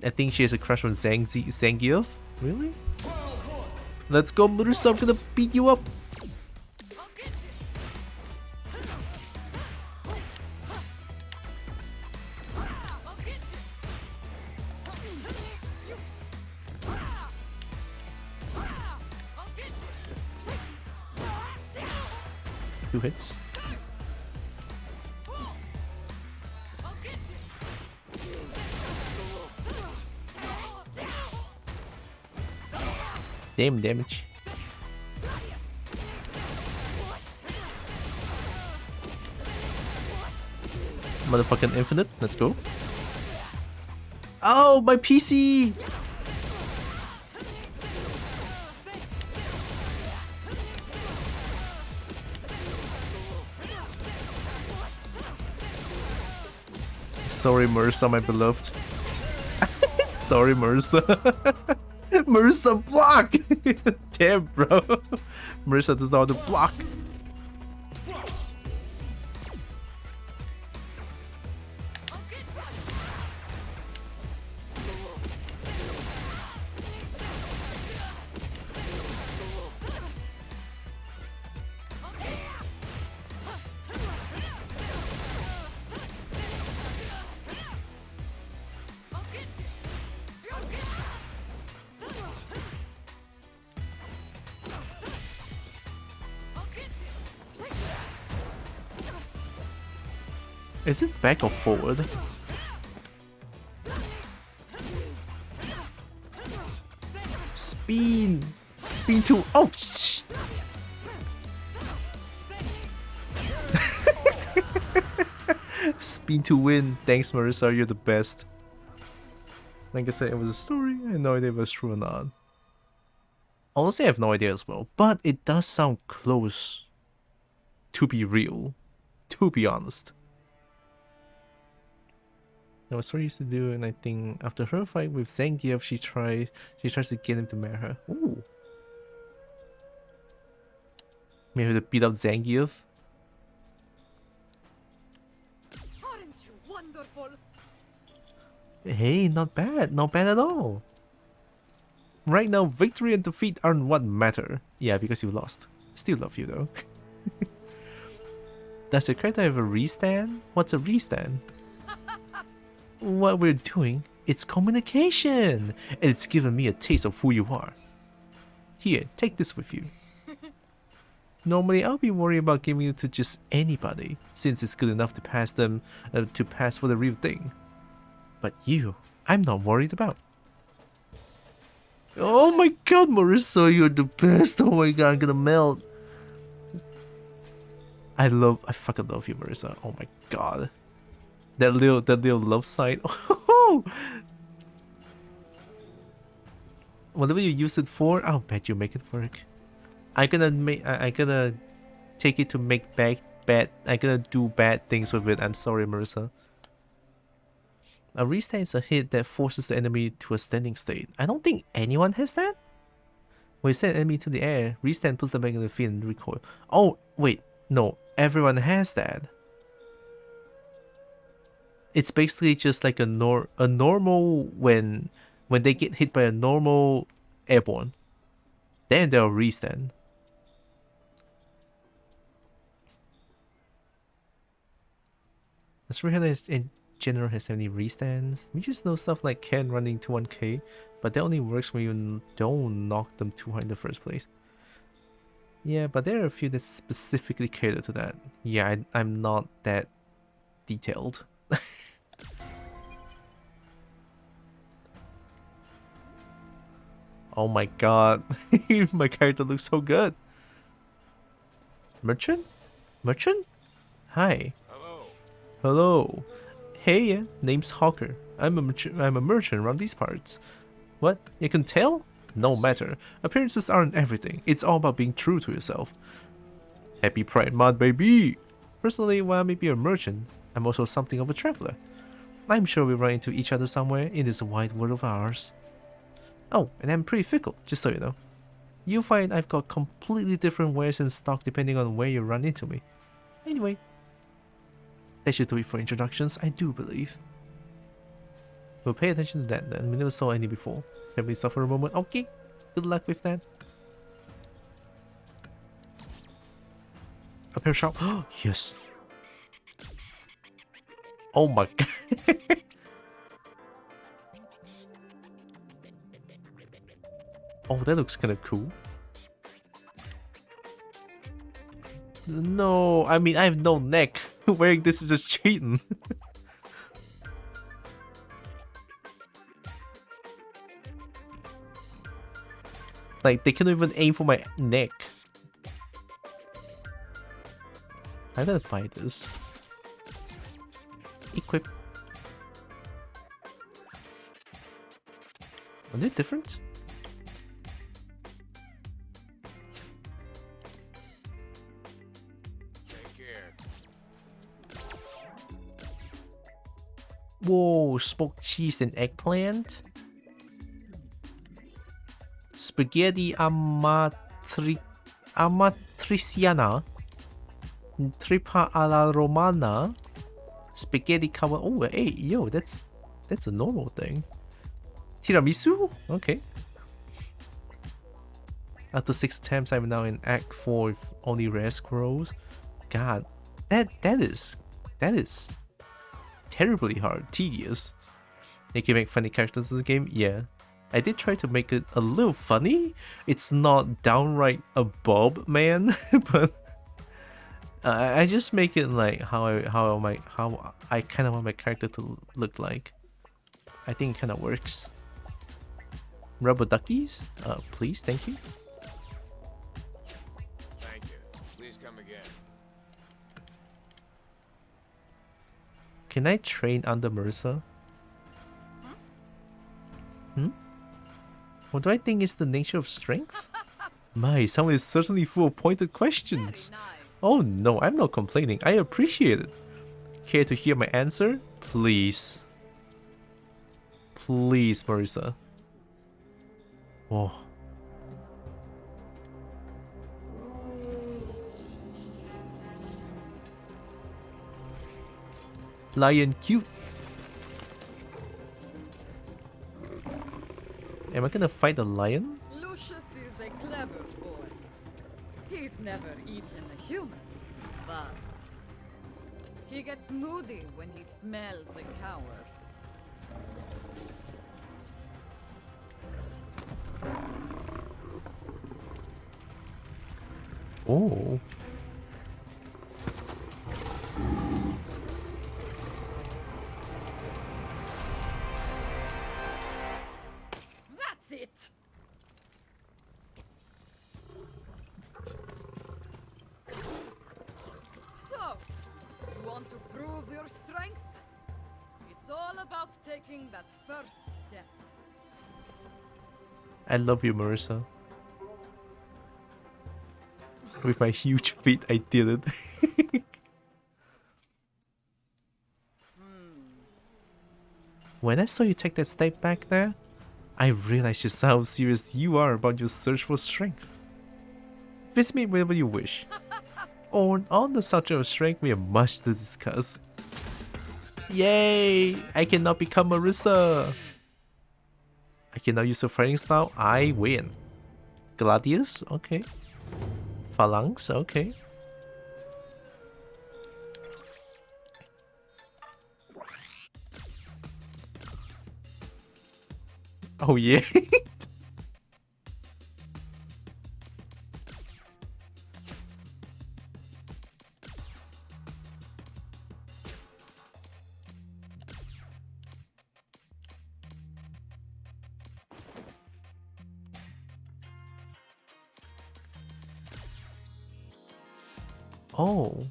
I think she has a crush on Zangief. Really? Let's go, Marissa. I'm gonna beat you up. Two hits. Damn damage. Motherfucking infinite. Let's go. Oh, my PC! Sorry, Marissa, my beloved. Sorry, Marissa. Marissa, block! Damn, bro. Marissa does all the block. Is it back or forward? Spin! Spin to... Oh, shit! Spin to win. Thanks, Marissa. You're the best. Like I said, it was a story. I have no idea if it's true or not. Honestly, I have no idea as well. But it does sound close to be real. To be honest. That was what I used to do, and I think after her fight with Zangief, she tries to get him to marry her. Ooh. Maybe to beat up Zangief. Wonderful. Hey, not bad. Not bad at all. Right now, victory and defeat aren't what matter. Yeah, because you lost. Still love you though. Does your character have a restand? What's a restand? What we're doing, it's communication! And it's given me a taste of who you are. Here, take this with you. Normally, I'll be worried about giving it to just anybody, since it's good enough to pass them, to pass for the real thing. But you, I'm not worried about. Oh my god, Marissa, you're the best! Oh my god, I'm gonna melt. I fucking love you, Marissa. Oh my god. That little love sign. Whatever you use it for, I'll bet you make it work. I'm gonna take it to make I'm gonna do bad things with it. I'm sorry, Marissa. A restand is a hit that forces the enemy to a standing state. I don't think anyone has that. When you send an enemy to the air, restand puts them back in the field and recoil. Oh, wait. No, everyone has that. It's basically just like a normal when they get hit by a normal airborne. Then they'll restand. Does Rehan in general has any restands? We just know stuff like Cant running to 1k, but that only works when you don't knock them too hard in the first place. Yeah, but there are a few that specifically cater to that. Yeah, I'm not that detailed. Oh my god, my character looks so good. Merchant? Merchant? Hi. Hello. Hello. Hey, name's Hawker. I'm a merchant around these parts. What? You can tell? No matter. Appearances aren't everything. It's all about being true to yourself. Happy Pride Month, baby! Personally, while I may be a merchant, I'm also something of a traveler. I'm sure we'll run into each other somewhere in this wide world of ours. Oh, and I'm pretty fickle, just so you know. You'll find I've got completely different wares in stock depending on where you run into me. Anyway, that should do it for introductions, I do believe. We'll pay attention to that then. We never saw any before. Family suffer a moment. Okay, good luck with that. Appear shop. Oh, yes. Oh my god. Oh, that looks kind of cool. No, I mean, I have no neck. Wearing this is just cheating. Like, they can't even aim for my neck. I gotta buy this. Equip. Are they different? Whoa, smoked cheese and eggplant? Spaghetti amatriciana, trippa alla romana, spaghetti cover. Oh, hey, yo, that's a normal thing. Tiramisu? Okay. After 6 attempts, I'm now in Act 4 with only rare scrolls. God, that is terribly hard, tedious. You can make funny characters in the game, yeah. I did try to make it a little funny. It's not downright a Bob man, but I just make it like how I kind of want my character to look like. I think it kind of works. Rubber duckies? Please, thank you. Thank you. Please come again. Can I train under Marissa? Hmm? What do I think is the nature of strength? My, someone is certainly full of pointed questions. Nice. Oh no, I'm not complaining. I appreciate it. Care to hear my answer? Please. Please, Marissa. Oh. Lion cute. Am I gonna fight the lion? Lucius is a clever boy. He's never eaten a human, but he gets moody when he smells a coward. Oh. That's it! So, you want to prove your strength? It's all about taking that first step. I love you, Marissa. With my huge feet, I did it. When I saw you take that step back there, I realized just how serious you are about your search for strength. Visit me whenever you wish. On the subject of strength, we have much to discuss. Yay! I can now become Marissa! I can now use a fighting style. I win. Gladius? Okay. Phalanx? Okay. Oh yeah. Oh.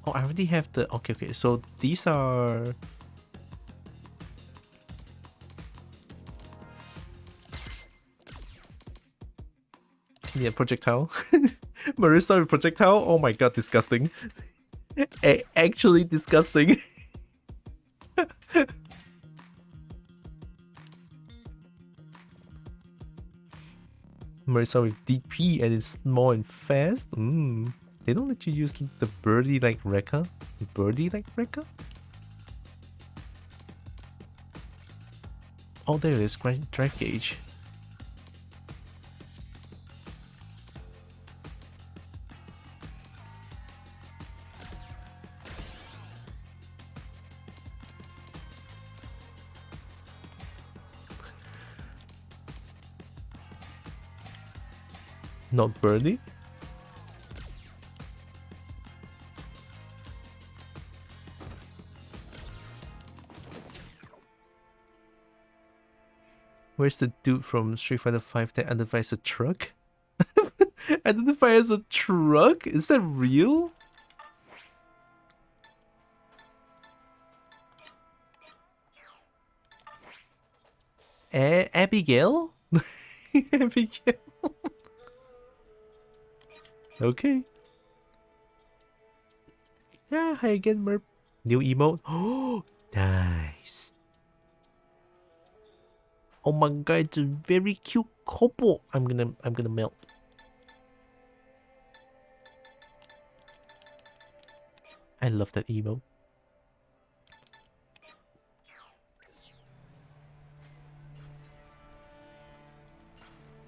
Oh, I already have the... Okay, okay. So these are... Yeah, projectile. Marissa with projectile? Oh my god, disgusting. Actually disgusting. Marissa with DP and it's small and fast? They don't let you use the birdie like Rekka? Birdie like Rekka? Oh, there it is, drive gauge. Not birdie? Where's the dude from Street Fighter 5 that identifies a truck? Identify as a truck? Is that real? Abigail? Abigail? Okay. Yeah, hi again, Merp. New emote. Oh, nice. Oh my god, it's a very cute couple. I'm gonna melt. I love that emote.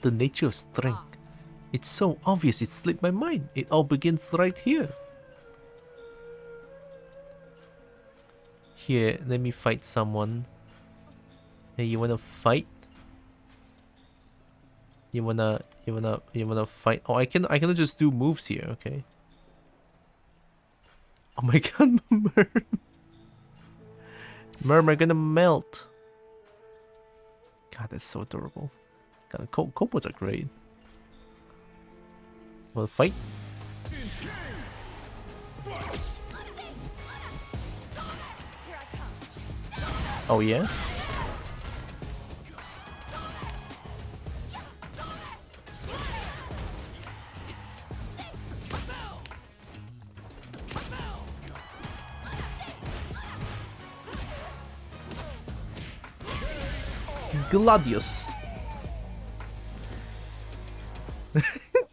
The nature of strength. It's so obvious it slipped my mind. It all begins right here. Here, let me fight someone. Hey, you wanna fight? You wanna fight? Oh, I cannot just do moves here, okay. Oh my god, Merm are gonna melt. God, that's so adorable. God, kobolds are great. Wanna fight? Oh yeah? Gladius.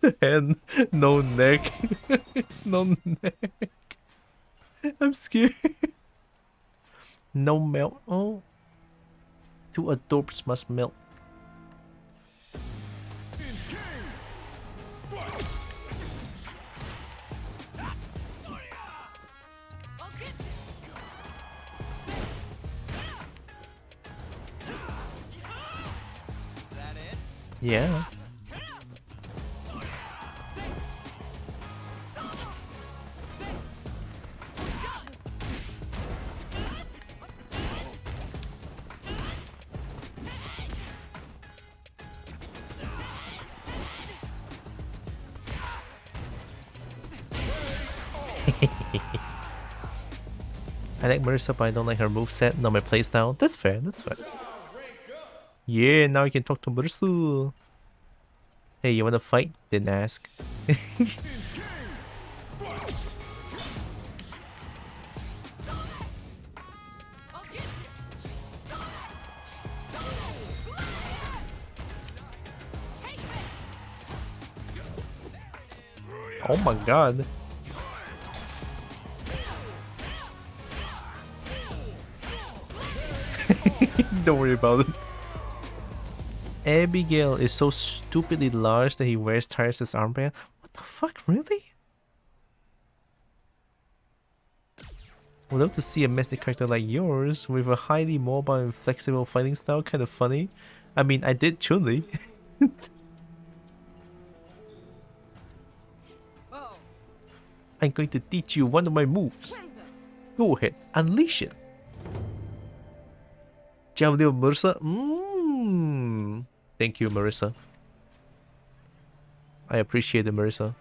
The hand, no neck. No neck. I'm scared. No melt. Oh. Two adorbs must melt. Yeah. I like Marissa, but I don't like her moveset, not my playstyle. That's fair, that's fair. Yeah, now you can talk to Marissa. Hey, you wanna fight? Didn't ask. Oh my god. Don't worry about it. Abigail is so stupidly large that he wears tires as armband. What the fuck, really? Would love to see a messy character like yours with a highly mobile and flexible fighting style. Kind of funny. I mean, I did Chun-Li. I'm going to teach you one of my moves. Go ahead, unleash it. Javelin Marissa. Thank you, Marissa. I appreciate it, Marissa.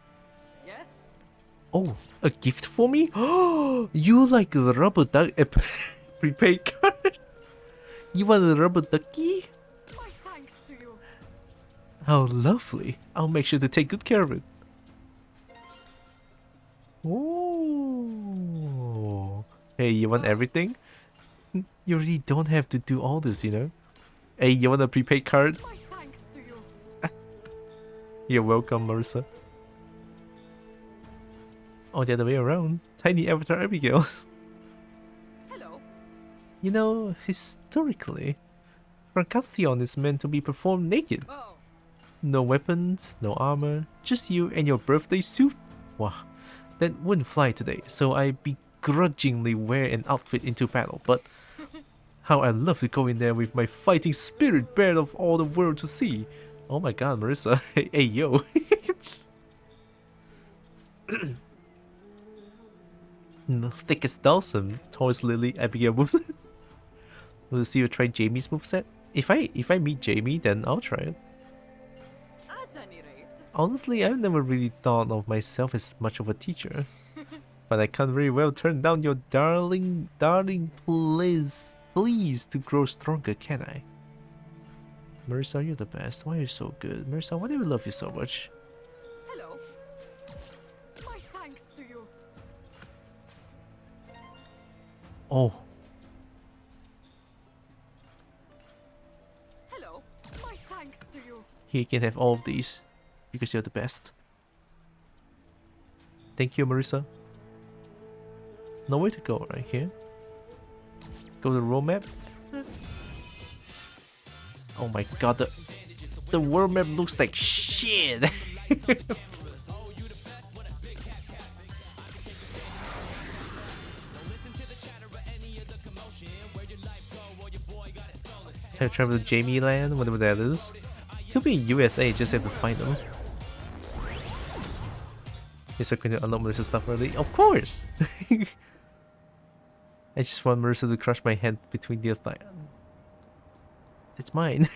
Yes? Oh, a gift for me? Oh, you like the rubber duck prepaid card? You want a rubber ducky? My thanks to you. How lovely. I'll make sure to take good care of it. Oh. Hey, you want everything? You really don't have to do all this, you know? Hey, you want a prepaid card? My thanks to you. You're welcome, Marissa. Oh, the other way around. Tiny Avatar Abigail. Hello. You know, historically, Frankatheon is meant to be performed naked. Oh. No weapons, no armor, just you and your birthday suit. Wow, that wouldn't fly today, so I begrudgingly wear an outfit into battle, but how I love to go in there with my fighting spirit bared of all the world to see. Oh my god, Marissa. Hey, yo. No, thick as Dawson, tall as Lily, Abigail moves. We'll see you try Jamie's moveset. If I meet Jamie, then I'll try it. At any rate. Honestly, I've never really thought of myself as much of a teacher. But I can't very well turn down your darling please to grow stronger, can I? Marissa, you're the best. Why are you so good? Marissa, why do I love you so much? Hello. My thanks to you. Oh. Hello. My thanks to you. Here, you can have all of these. Because you're the best. Thank you, Marissa. Nowhere to go right here. Go to the road map. Oh my god, the world map looks like shit. Have traveled to Jamie Land, whatever that is. Could be in USA, just have to find them. Is there going to unlock Marissa's stuff early? Of course! I just want Marissa to crush my head between the thighs. It's mine.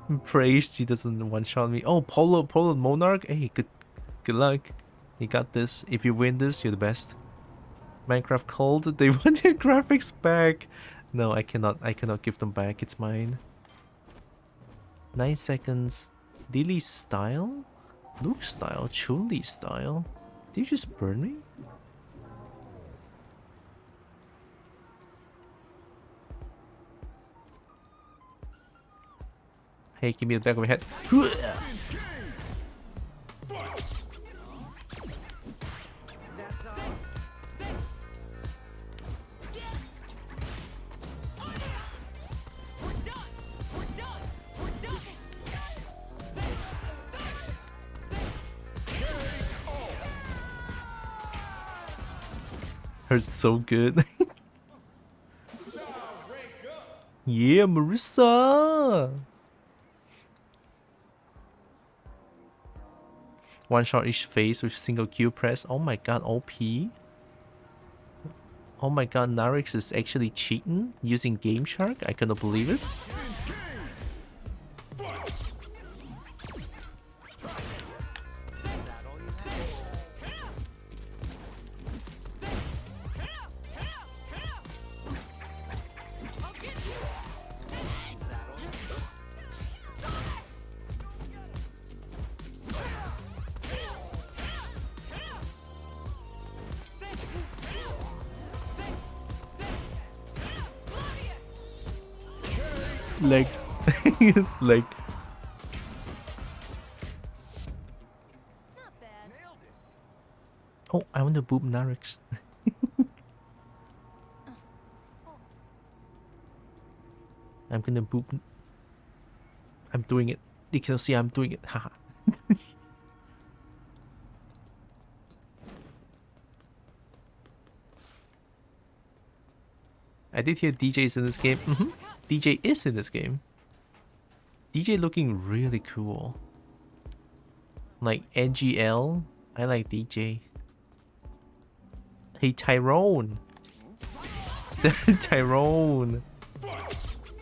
I'm praised she doesn't one-shot me. Oh, Polo Monarch? Hey, good luck. You got this. If you win this, you're the best. Minecraft called. They want their graphics back. No, I cannot give them back. It's mine. 9 seconds. Lily style? Luke style? Chun-Li style? Did you just burn me? Hey, give me the back of my head. Hurts so good. Yeah, Marissa! One shot each phase with single Q press. Oh my god, OP. Oh my god, Narix is actually cheating using Game Shark? I cannot believe it. Leg. Leg. Oh, I want to boop Narix. I'm gonna boop. I'm doing it. You can see I'm doing it. Haha. I did hear DJ is in this game. DJ is in this game. DJ looking really cool. Like NGL. I like DJ. Hey Tyrone. Tyrone.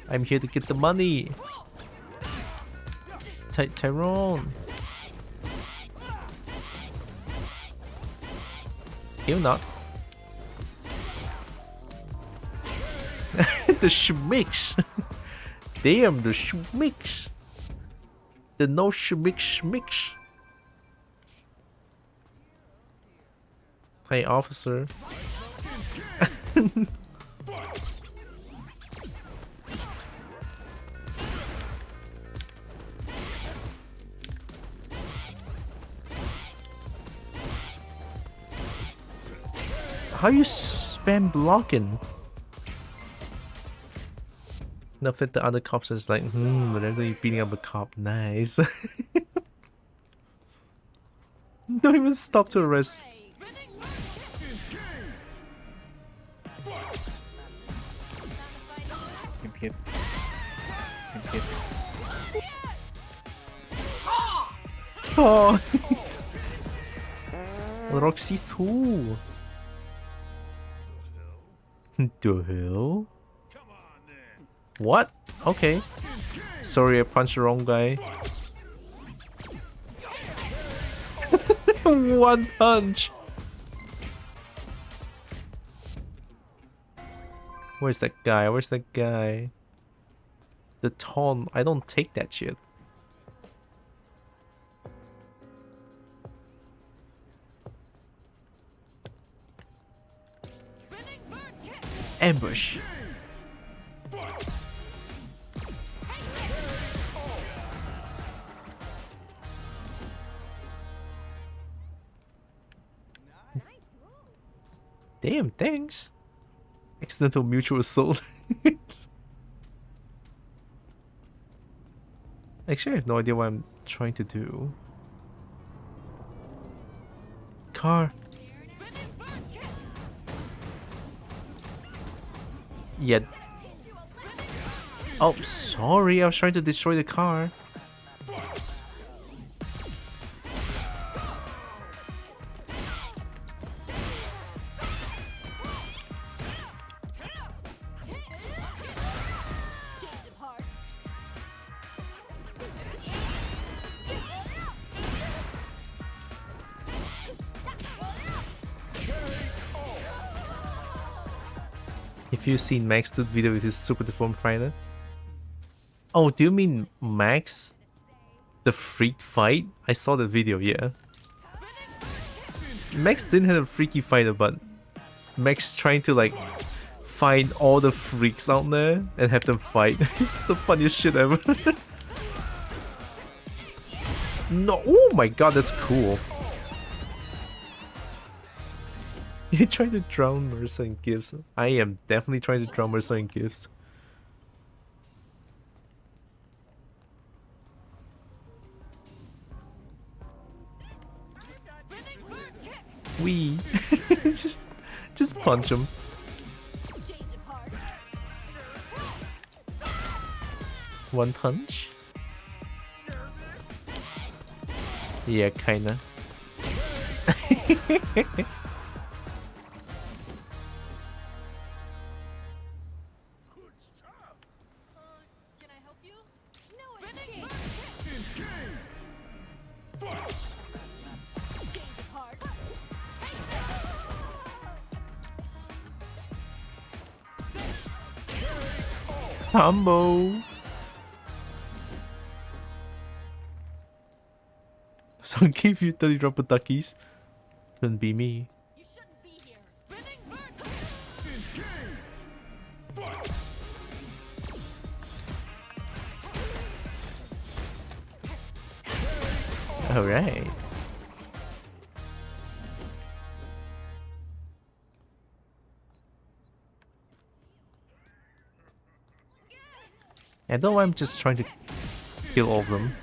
I'm here to get the money. Tyrone. He'll not. The schmicks. Damn, the schmicks. The no schmicks. Hey, officer. How you spam blocking? No, fit the other cops is like, but they're really beating up a cop. Nice. Don't even stop to arrest. Hip. Oh. Roxy too. The hell? What? Okay. Sorry, I punched the wrong guy. One punch. Where's that guy? Where's that guy? The taunt. I don't take that shit. Ambush. Damn, thanks. Accidental mutual assault. Actually, I have no idea what I'm trying to do. Car. Yeah. Oh, sorry. I was trying to destroy the car. If you've seen Max do video with his super deformed fighter. Oh, do you mean Max? The freak fight? I saw the video, yeah. Max didn't have a freaky fighter, but Max trying to like find all the freaks out there and have them fight. It's the funniest shit ever. No, oh my god, that's cool. You're trying to drown Mercer in gifts. I am definitely trying to drown Mercer in gifts. Wee. just punch him. One punch? Yeah, kinda. Combo. So give you 30 drop of duckies. Couldn't be me. Alright. And though I'm just trying to kill all of them.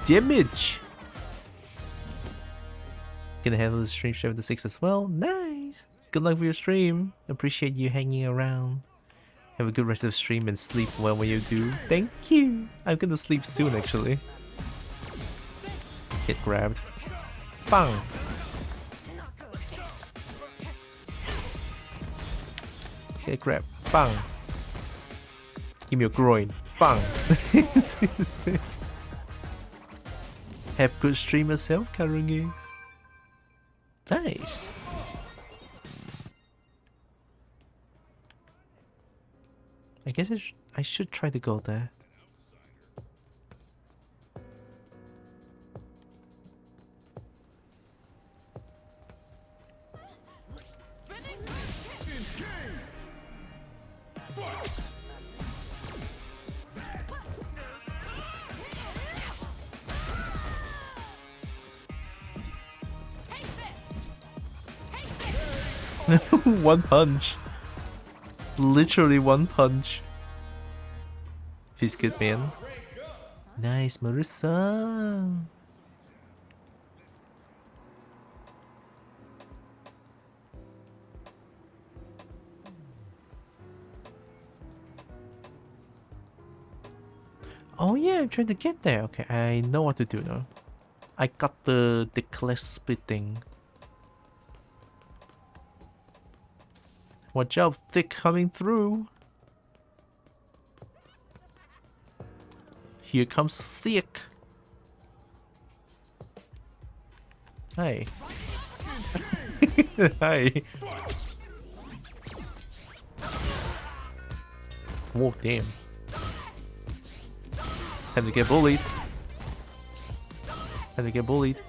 Damage! Gonna handle the stream 76 as well. Nice! Good luck for your stream. Appreciate you hanging around. Have a good rest of the stream and sleep well when you do. Thank you! I'm gonna sleep soon actually. Get grabbed. Bang! Get grabbed. Bang! Give me a groin. Bang! Have good stream yourself, Karungi. Nice. I guess I should try to go there. One punch. Literally one punch. Feels good, man. Nice, Marissa. Oh yeah, I'm trying to get there. Okay, I know what to do now. I got the class splitting. Watch out, thick coming through. Here comes thick. Hi. Hi. Whoa, damn. Time to get bullied. Time to get bullied.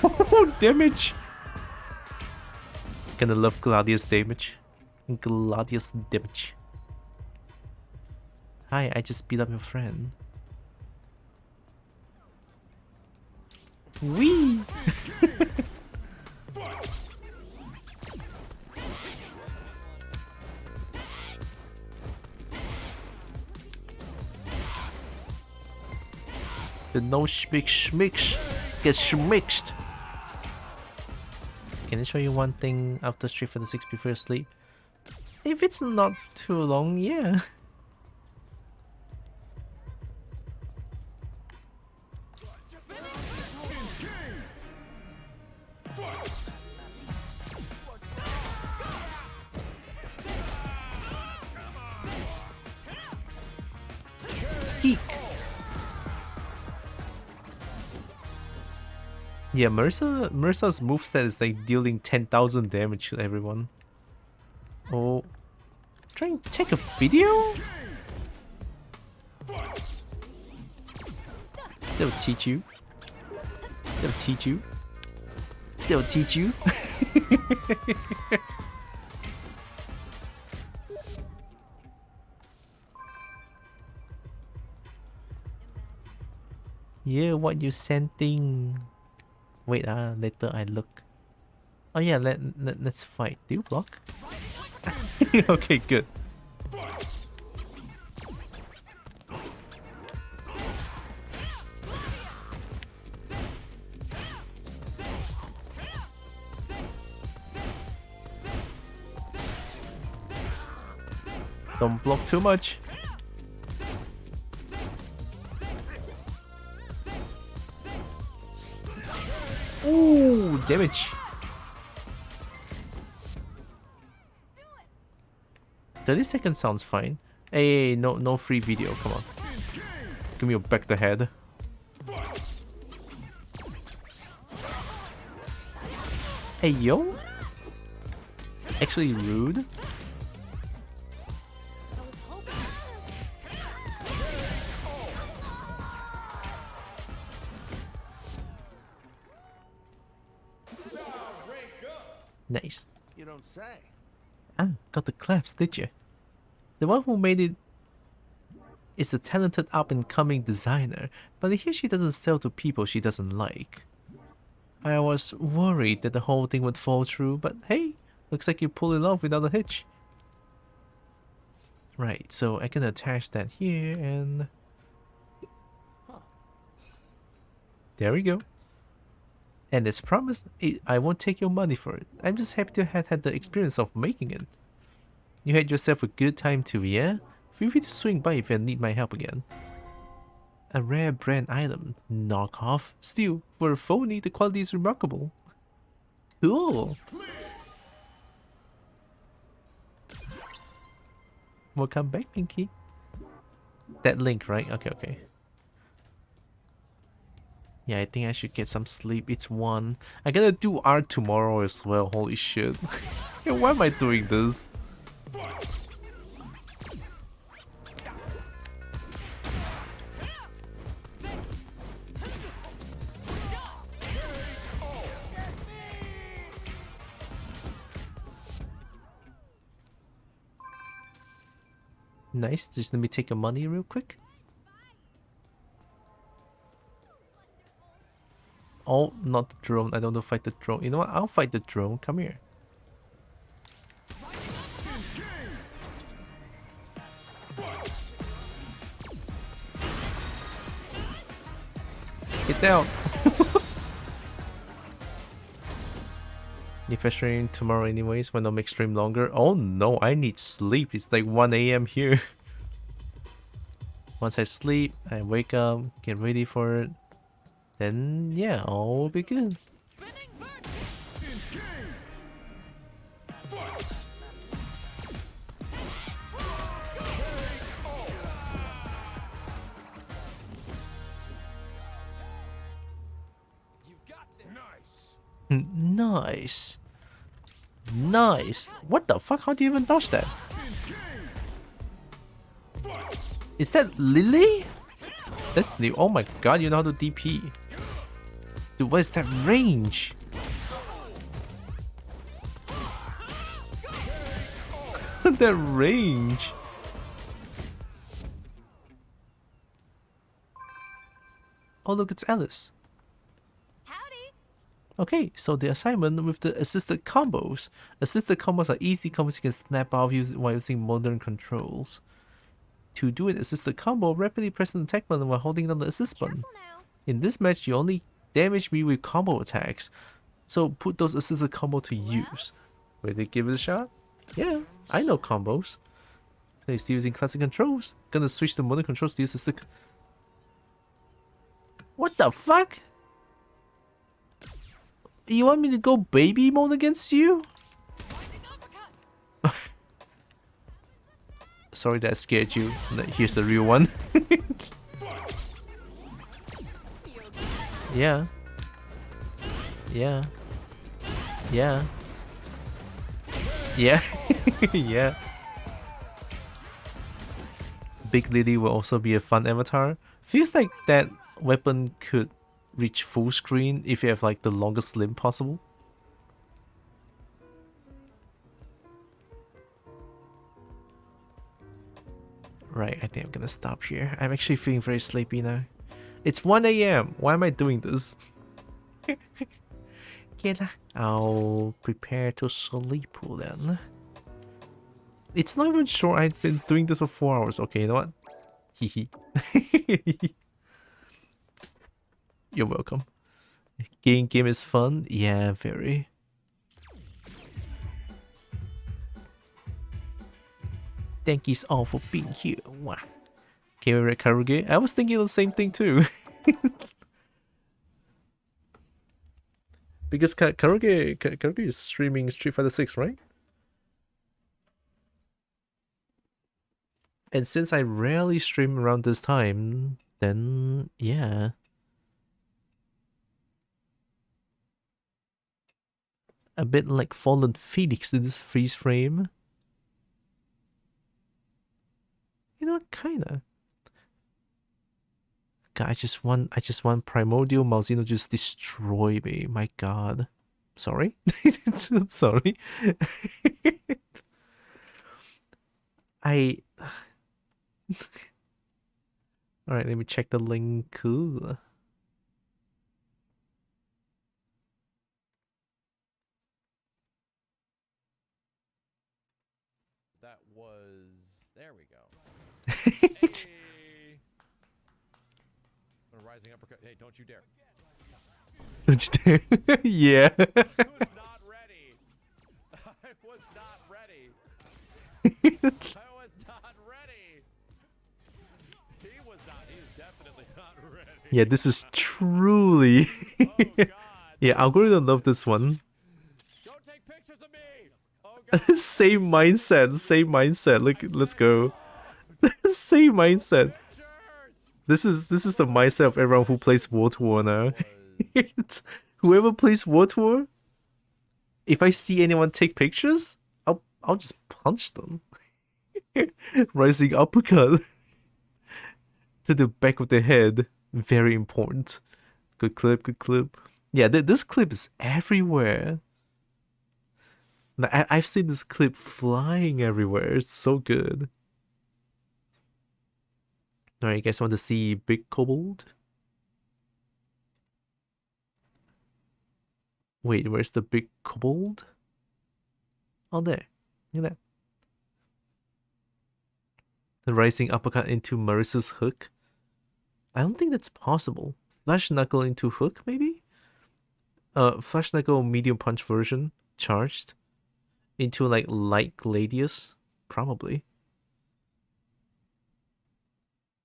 Oh, damage. Gonna love Gladius damage. Gladius damage. Hi, I just beat up your friend. Wee! The no schmix gets schmixed. Can I show you one thing after Street Fighter 6 before you sleep? If it's not too long, yeah. Geek. Yeah, Mercer's moveset is like dealing 10,000 damage to everyone. Oh, trying to take a video? They'll teach you. They'll teach you. They'll teach you. Yeah, what you sending? Wait, later I look. Oh yeah, let's fight. Do you block? Okay, good. Don't block too much. Ooh, damage. 30 seconds sounds fine. Hey, no free video, come on. Give me a back the head. Hey, yo. Actually rude. Nice. You don't say. Ah, got the claps, did you? The one who made it is a talented up-and-coming designer, but here she doesn't sell to people she doesn't like. I was worried that the whole thing would fall through, but hey, looks like you pulled it off without a hitch. Right, so I can attach that here and... There we go. And as promised, I won't take your money for it. I'm just happy to have had the experience of making it. You had yourself a good time too, yeah? Feel free to swing by if you need my help again. A rare brand item. Knockoff. Still, for a phony, the quality is remarkable. Cool. Welcome back, Pinky. That link, right? Okay. Yeah, I think I should get some sleep. It's 1. I gotta do art tomorrow as well. Holy shit. Why am I doing this? Nice. Just let me take your money real quick. Oh, not the drone. I don't want to fight the drone. You know what? I'll fight the drone. Come here. Get down. If I stream tomorrow anyways, why not make stream longer? Oh no, I need sleep. It's like 1 AM here. Once I sleep, I wake up, get ready for it. Then yeah, all will be good. Nice. Nice. What the fuck? How do you even dodge that? Is that Lily? That's new. Oh my god, you know how to DP. Dude, what is that range? That range. Oh look, it's Alice. Okay, so the assignment with the assisted combos. Assisted combos are easy combos you can snap off while using modern controls. To do an assisted combo, rapidly press the attack button while holding down the assist button. In this match, you only damage me with combo attacks, so put those assisted combo to use. Ready to give it a shot? Yeah, I know combos. So you're still using classic controls. Gonna switch to modern controls to use assisted. What the fuck? You want me to go baby mode against you? Sorry that scared you. Here's the real one. Yeah. Yeah. Yeah. Yeah. Yeah. Big Lily will also be a fun avatar. Feels like that weapon could reach full screen if you have like the longest limb possible. Right, I think I'm gonna stop here. I'm actually feeling very sleepy now. It's 1 a.m. Why am I doing this? I'll prepare to sleep then. It's not even sure I've been doing this for 4 hours. Okay, you know what? Hehe. You're welcome. Game is fun? Yeah, very. Thank you all for being here. Wow. Okay, Karuge. I was thinking the same thing too. Because Karuge is streaming Street Fighter 6, right? And since I rarely stream around this time, then yeah. A bit like Fallen Phoenix in this freeze frame. You know, kinda. God, I just want Primordial Malzeno just destroy me. My God. Sorry? Sorry. Alright, let me check the link. Cool. That was... There we go. Hey! Rising uppercut. Hey, don't you dare. Don't you dare. Yeah. I was not ready. I was not ready. I was not ready. He was not. He's definitely not ready. Yeah, this is truly... Yeah, algorithm love this one. Don't take pictures of me. Oh, Same mindset, same mindset. Look, let's go. Same mindset. This is the mindset of everyone who plays World War now. Whoever plays World War, if I see anyone take pictures, I'll just punch them. Rising uppercut to the back of the head. Very important. Good clip, good clip. Yeah, this clip is everywhere. I've seen this clip flying everywhere. It's so good. Alright, you guys want to see Big Kobold? Wait, where's the Big Kobold? Oh, there. Look at that. The rising uppercut into Marissa's hook. I don't think that's possible. Flash Knuckle into hook, maybe? Flash Knuckle medium punch version. Charged. Into, like, light gladius? Probably.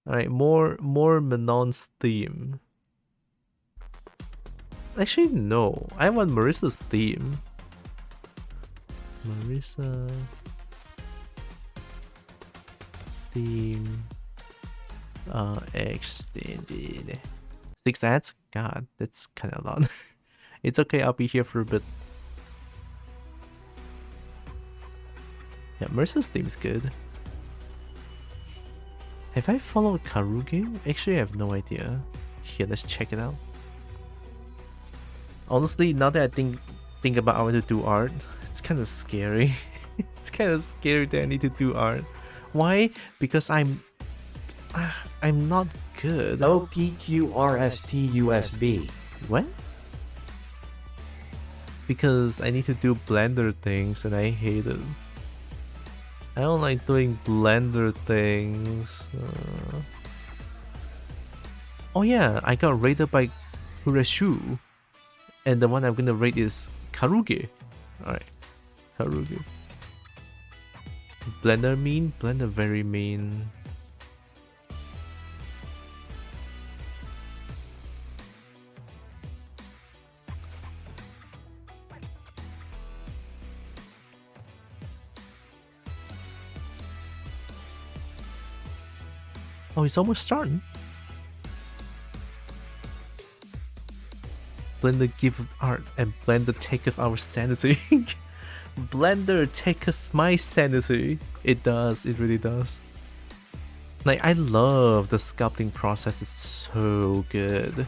Alright, more Manon's theme. Actually, no. I want Marissa's theme. Marissa... theme... extended. 6 ads? God, that's kinda long. It's okay, I'll be here for a bit. Yeah, Marissa's theme is good. Have I followed Karuge? Actually, I have no idea. Here, let's check it out. Honestly, now that I think about I want to do art, it's kind of scary. It's kind of scary that I need to do art. Why? Because I'm not good. OPQRSTUSB. What? Because I need to do Blender things and I hate it. I don't like doing Blender things. Oh yeah, I got raided by Kureshu. And the one I'm gonna raid is Karuge. Alright, Karuge. Blender mean? Blender very mean. Oh, it's almost starting. Blender giveth art and Blender taketh our sanity. Blender taketh my sanity. It does, it really does. Like, I love the sculpting process, it's so good.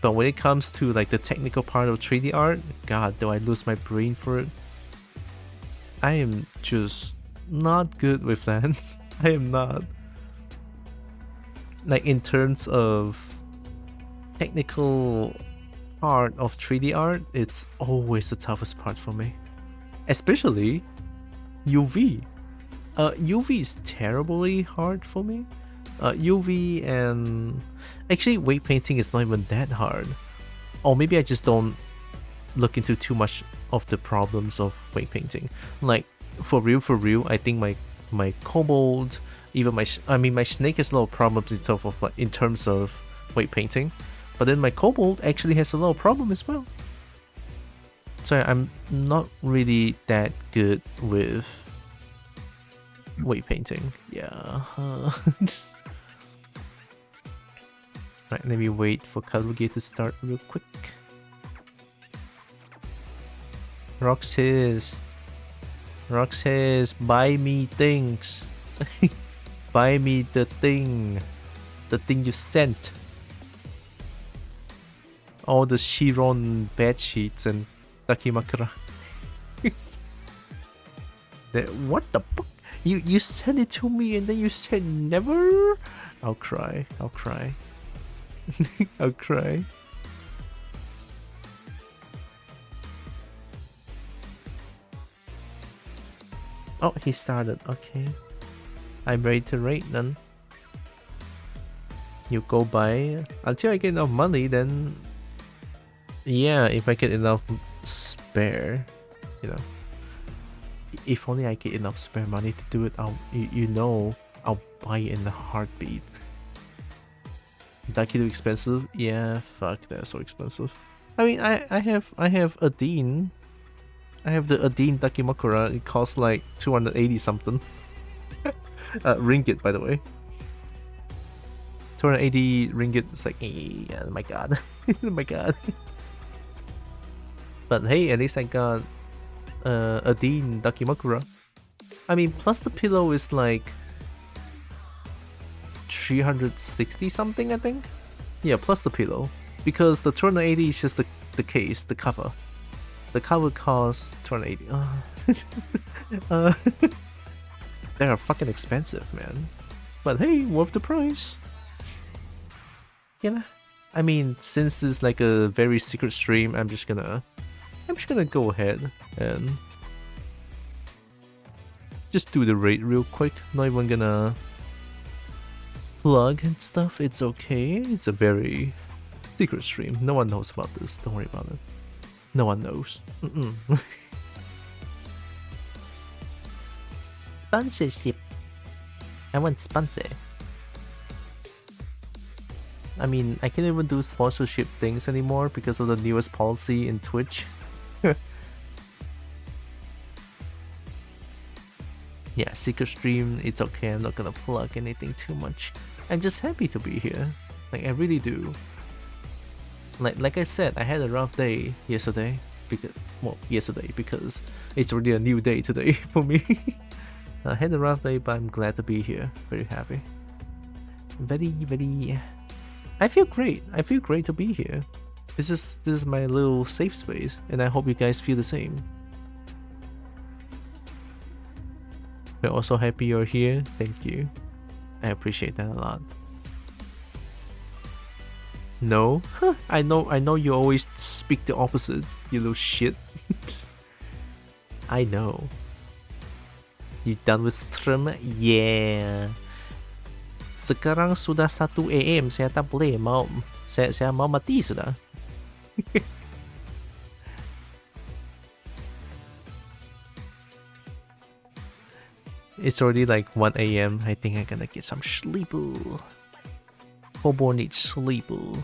But when it comes to like the technical part of 3D art, God, do I lose my brain for it. I am just not good with that. I am not. Like in terms of technical part of 3D art, it's always the toughest part for me. Especially UV. UV is terribly hard for me. UV and actually weight painting is not even that hard. Or maybe I just don't look into too much of the problems of weight painting. Like for real, I think my kobold, even my snake has a lot of problems in terms of weight painting, but then my kobold actually has a lot of problem as well. So I'm not really that good with weight painting. Yeah. Right, let me wait for Karugi to start real quick. Roxas, buy me things. Buy me the thing you sent. All the Chiron bed sheets and Takimakura. What the fuck? You sent it to me and then you said never? I'll cry. I'll cry. Oh, he started. Okay. I'm ready to rate then. You go by until I get enough money, then yeah, if I get enough spare, you know. If only I get enough spare money to do it, I'll buy it in a heartbeat. That too expensive? Yeah, fuck, that's so expensive. I mean, I have Adine. I have the Adine Dakimakura. It costs like 280 something. Ringgit, by the way. 280 ringgit. It's like, oh my god. Oh my god. But hey, at least I got Adine Dakimakura. I mean, plus the pillow is like 360 something, I think. Yeah, plus the pillow, because the 280 is just the case, the cover. The cover costs 280. They are fucking expensive, man. But hey, worth the price. Yeah. I mean, since it's like a very secret stream, I'm just gonna go ahead and just do the rate real quick. Not even gonna plug and stuff. It's okay. It's a very secret stream. No one knows about this. Don't worry about it. No one knows. Sponsorship. I want sponsor. I mean, I can't even do sponsorship things anymore because of the newest policy in Twitch. Yeah, secret stream, it's okay. I'm not gonna plug anything too much. I'm just happy to be here. Like, I really do. Like I said, I had a rough day yesterday because it's already a new day today for me. I had a rough day, but I'm glad to be here. Very happy. Very. I feel great. I feel great to be here. This is my little safe space, and I hope you guys feel the same. We're also happy you're here. Thank you. I appreciate that a lot. No? Huh, I know you always speak the opposite, you little shit. I know. You done with stream? Yeah. Sekarang sudah 1 AM, saya tak boleh saya mau mati sudah. It's already like 1 AM. I think I'm gonna get some sleep. Kobo needs sleep. You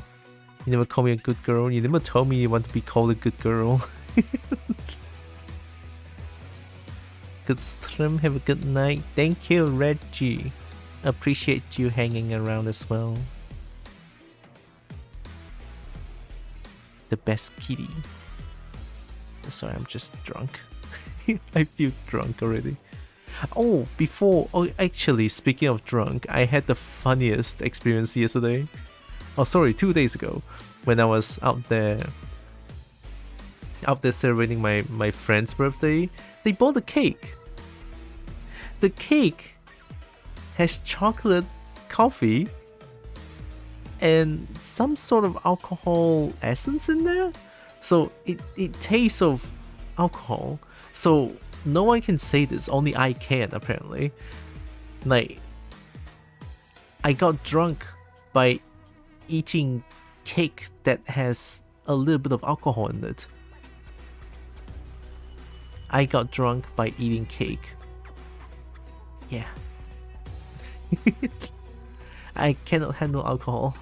never call me a good girl. You never told me you want to be called a good girl. Good stream. Have a good night. Thank you, Reggie. Appreciate you hanging around as well. The best kitty. Sorry, I'm just drunk. I feel drunk already. Oh, actually, speaking of drunk, I had the funniest experience yesterday. Oh, sorry, 2 days ago, when I was out there celebrating my friend's birthday. They bought a cake. The cake has chocolate coffee and some sort of alcohol essence in there. So it tastes of alcohol. So no one can say this, only I can apparently. Like, I got drunk by eating cake that has a little bit of alcohol in it. I got drunk by eating cake. Yeah. I cannot handle alcohol.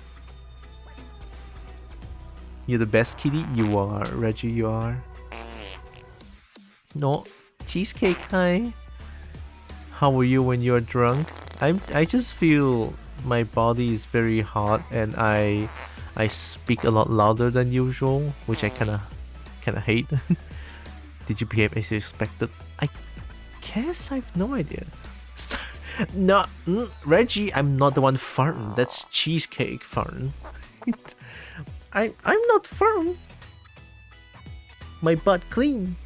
You're the best kitty? You are, Reggie, you are. No, cheesecake, hi. How are you when you're drunk? I just feel my body is very hot and I speak a lot louder than usual, which I kinda hate. Did you behave as you expected? I guess I have no idea. No, Reggie, I'm not the one farting. That's cheesecake farting. I'm not farting. My butt clean.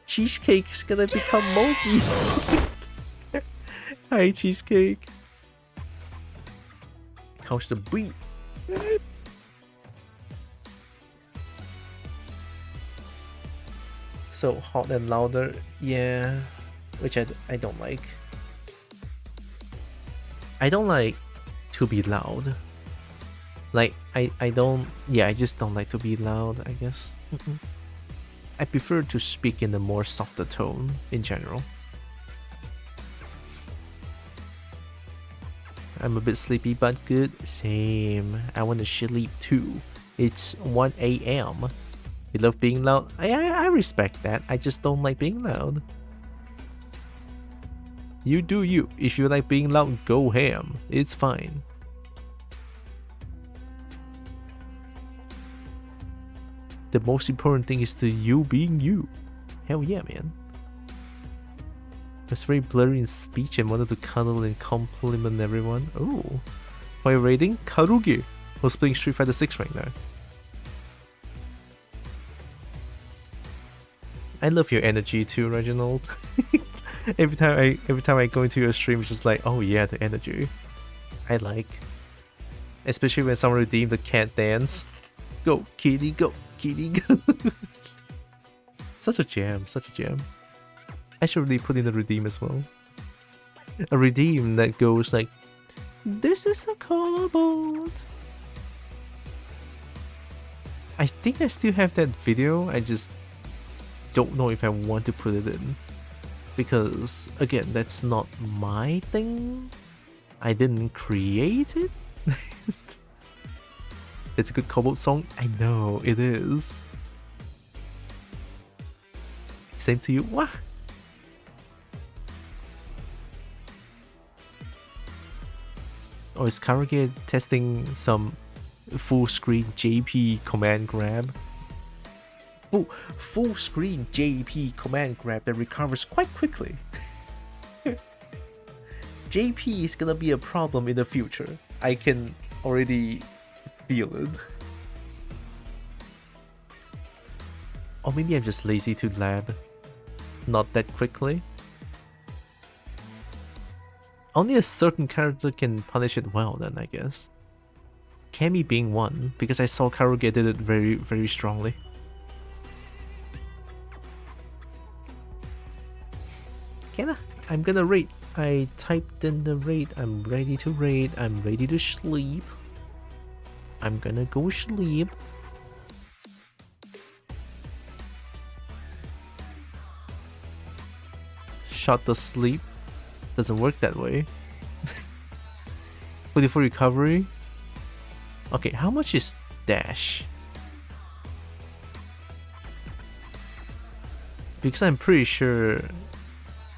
Cheesecake's gonna become moldy. Hi, cheesecake. How's the beat? So hot and louder, yeah, which I don't like. I don't like to be loud. Like, I don't, yeah, I just don't like to be loud, I guess. I prefer to speak in a more softer tone in general. I'm a bit sleepy but good. Same. I want to sleep too. It's 1 AM. You love being loud? I respect that. I just don't like being loud. You do you. If you like being loud, go ham. It's fine. The most important thing is you being you. Hell yeah, man. I was very blurry in speech and wanted to cuddle and compliment everyone. Oh. While raiding, Karugi was playing Street Fighter 6 right now. I love your energy too, Reginald. every time I go into your stream, it's just like, oh yeah, the energy. I like. Especially when someone redeemed the Cant dance. Go, kitty, go, kitty, go. Such a jam, such a jam. I should really put in a redeem as well. A redeem that goes like, this is a cobalt. I think I still have that video, I just don't know if I want to put it in. Because, again, that's not my thing. I didn't create it. It's a good cobalt song. I know, it is. Same to you. What? Oh, is Karage testing some full screen JP command grab? Full screen JP command grab that recovers quite quickly. JP is gonna be a problem in the future. I can already feel it. Or maybe I'm just lazy to lab. Not that quickly. Only a certain character can punish it well then, I guess. Cammy being one, because I saw Karuge did it very, very strongly. Okay, I'm gonna raid. I typed in the raid. I'm ready to raid. I'm ready to sleep. I'm gonna go sleep. Shot the sleep. Doesn't work that way. 44 recovery. Okay, how much is dash? Because I'm pretty sure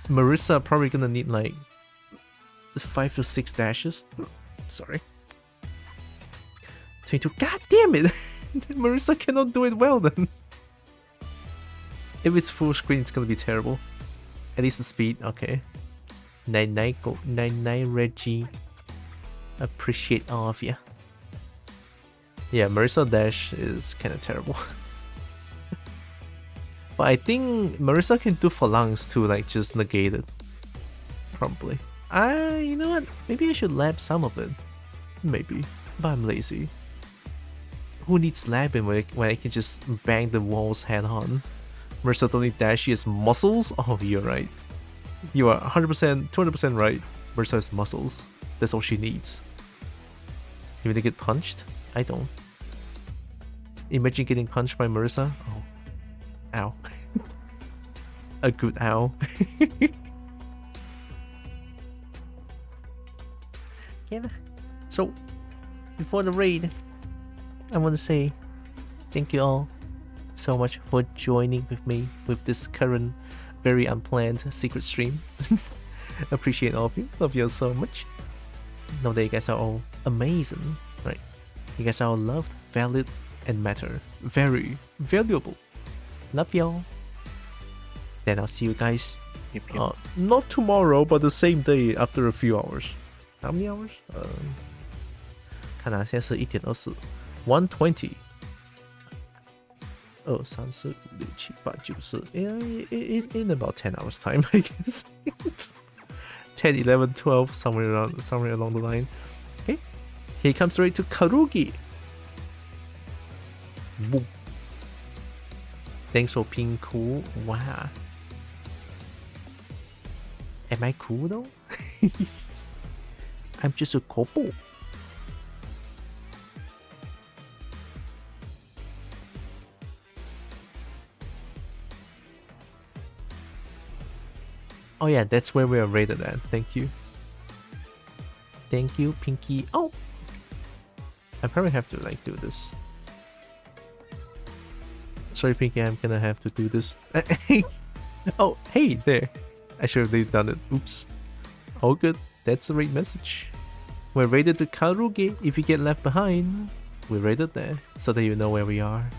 Marissa probably gonna need like 5 to 6 dashes. Sorry. 22. God damn it! Marissa cannot do it well then. If it's full screen, it's gonna be terrible. At least the speed, okay. 99 go 99 Reggie. Appreciate all of you. Yeah, Marissa dash is kinda terrible. But I think Marissa can do phalanx to like just negate it. Probably. You know what? Maybe I should lab some of it. Maybe. But I'm lazy. Who needs labbing when I can just bang the walls head on? Mercer don't need Dashi's muscles? Oh, you're right. You are 100%, 200% right. Mercer has muscles. That's all she needs. You want to get punched? I don't. Imagine getting punched by Marissa. Oh. Ow. A good ow. Yeah. So, before the raid, I want to say thank you all so much for joining with me with this current very unplanned secret stream. Appreciate all of you. Love you all so much. Know that you guys are all amazing, right? You guys are all loved, valid, and matter. Very valuable. Love y'all. Then I'll see you guys not tomorrow, but the same day after a few hours. How many hours? 看啊，现在是1:24 1:20 2 3 4 5 6 7 8 9 10 in about 10 hours time, I guess. 10, 11, 12, somewhere along the line. Okay, here comes right to Karugi. Boom. Thanks for being cool. Wow. Am I cool though? I'm just a couple. Oh yeah, that's where we are rated at. Thank you. Thank you, Pinky. Oh! I probably have to like do this. Sorry, Pinky, I'm gonna have to do this. Oh, hey, there. I should have done it. Oops. All good. That's a raid message. We're rated to Karugi. If you get left behind, we're rated there, so that you know where we are.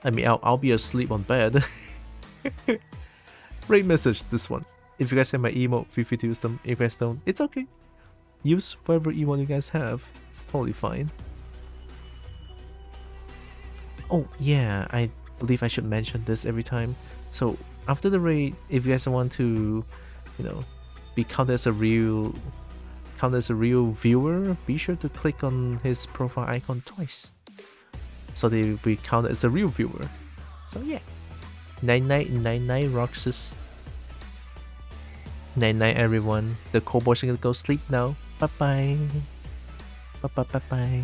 I mean, I'll be asleep on bed. Raid message, this one. If you guys have my emote, feel free to use them. If you guys don't, it's okay. Use whatever emote you guys have. It's totally fine. Oh yeah, I believe I should mention this every time. So after the raid, if you guys want to, you know, be counted as a real viewer, be sure to click on his profile icon twice, so they will be counted as a real viewer. So yeah, 99 Roxas. 99 everyone. The cowboys are gonna go sleep now. Bye bye. Bye bye bye bye.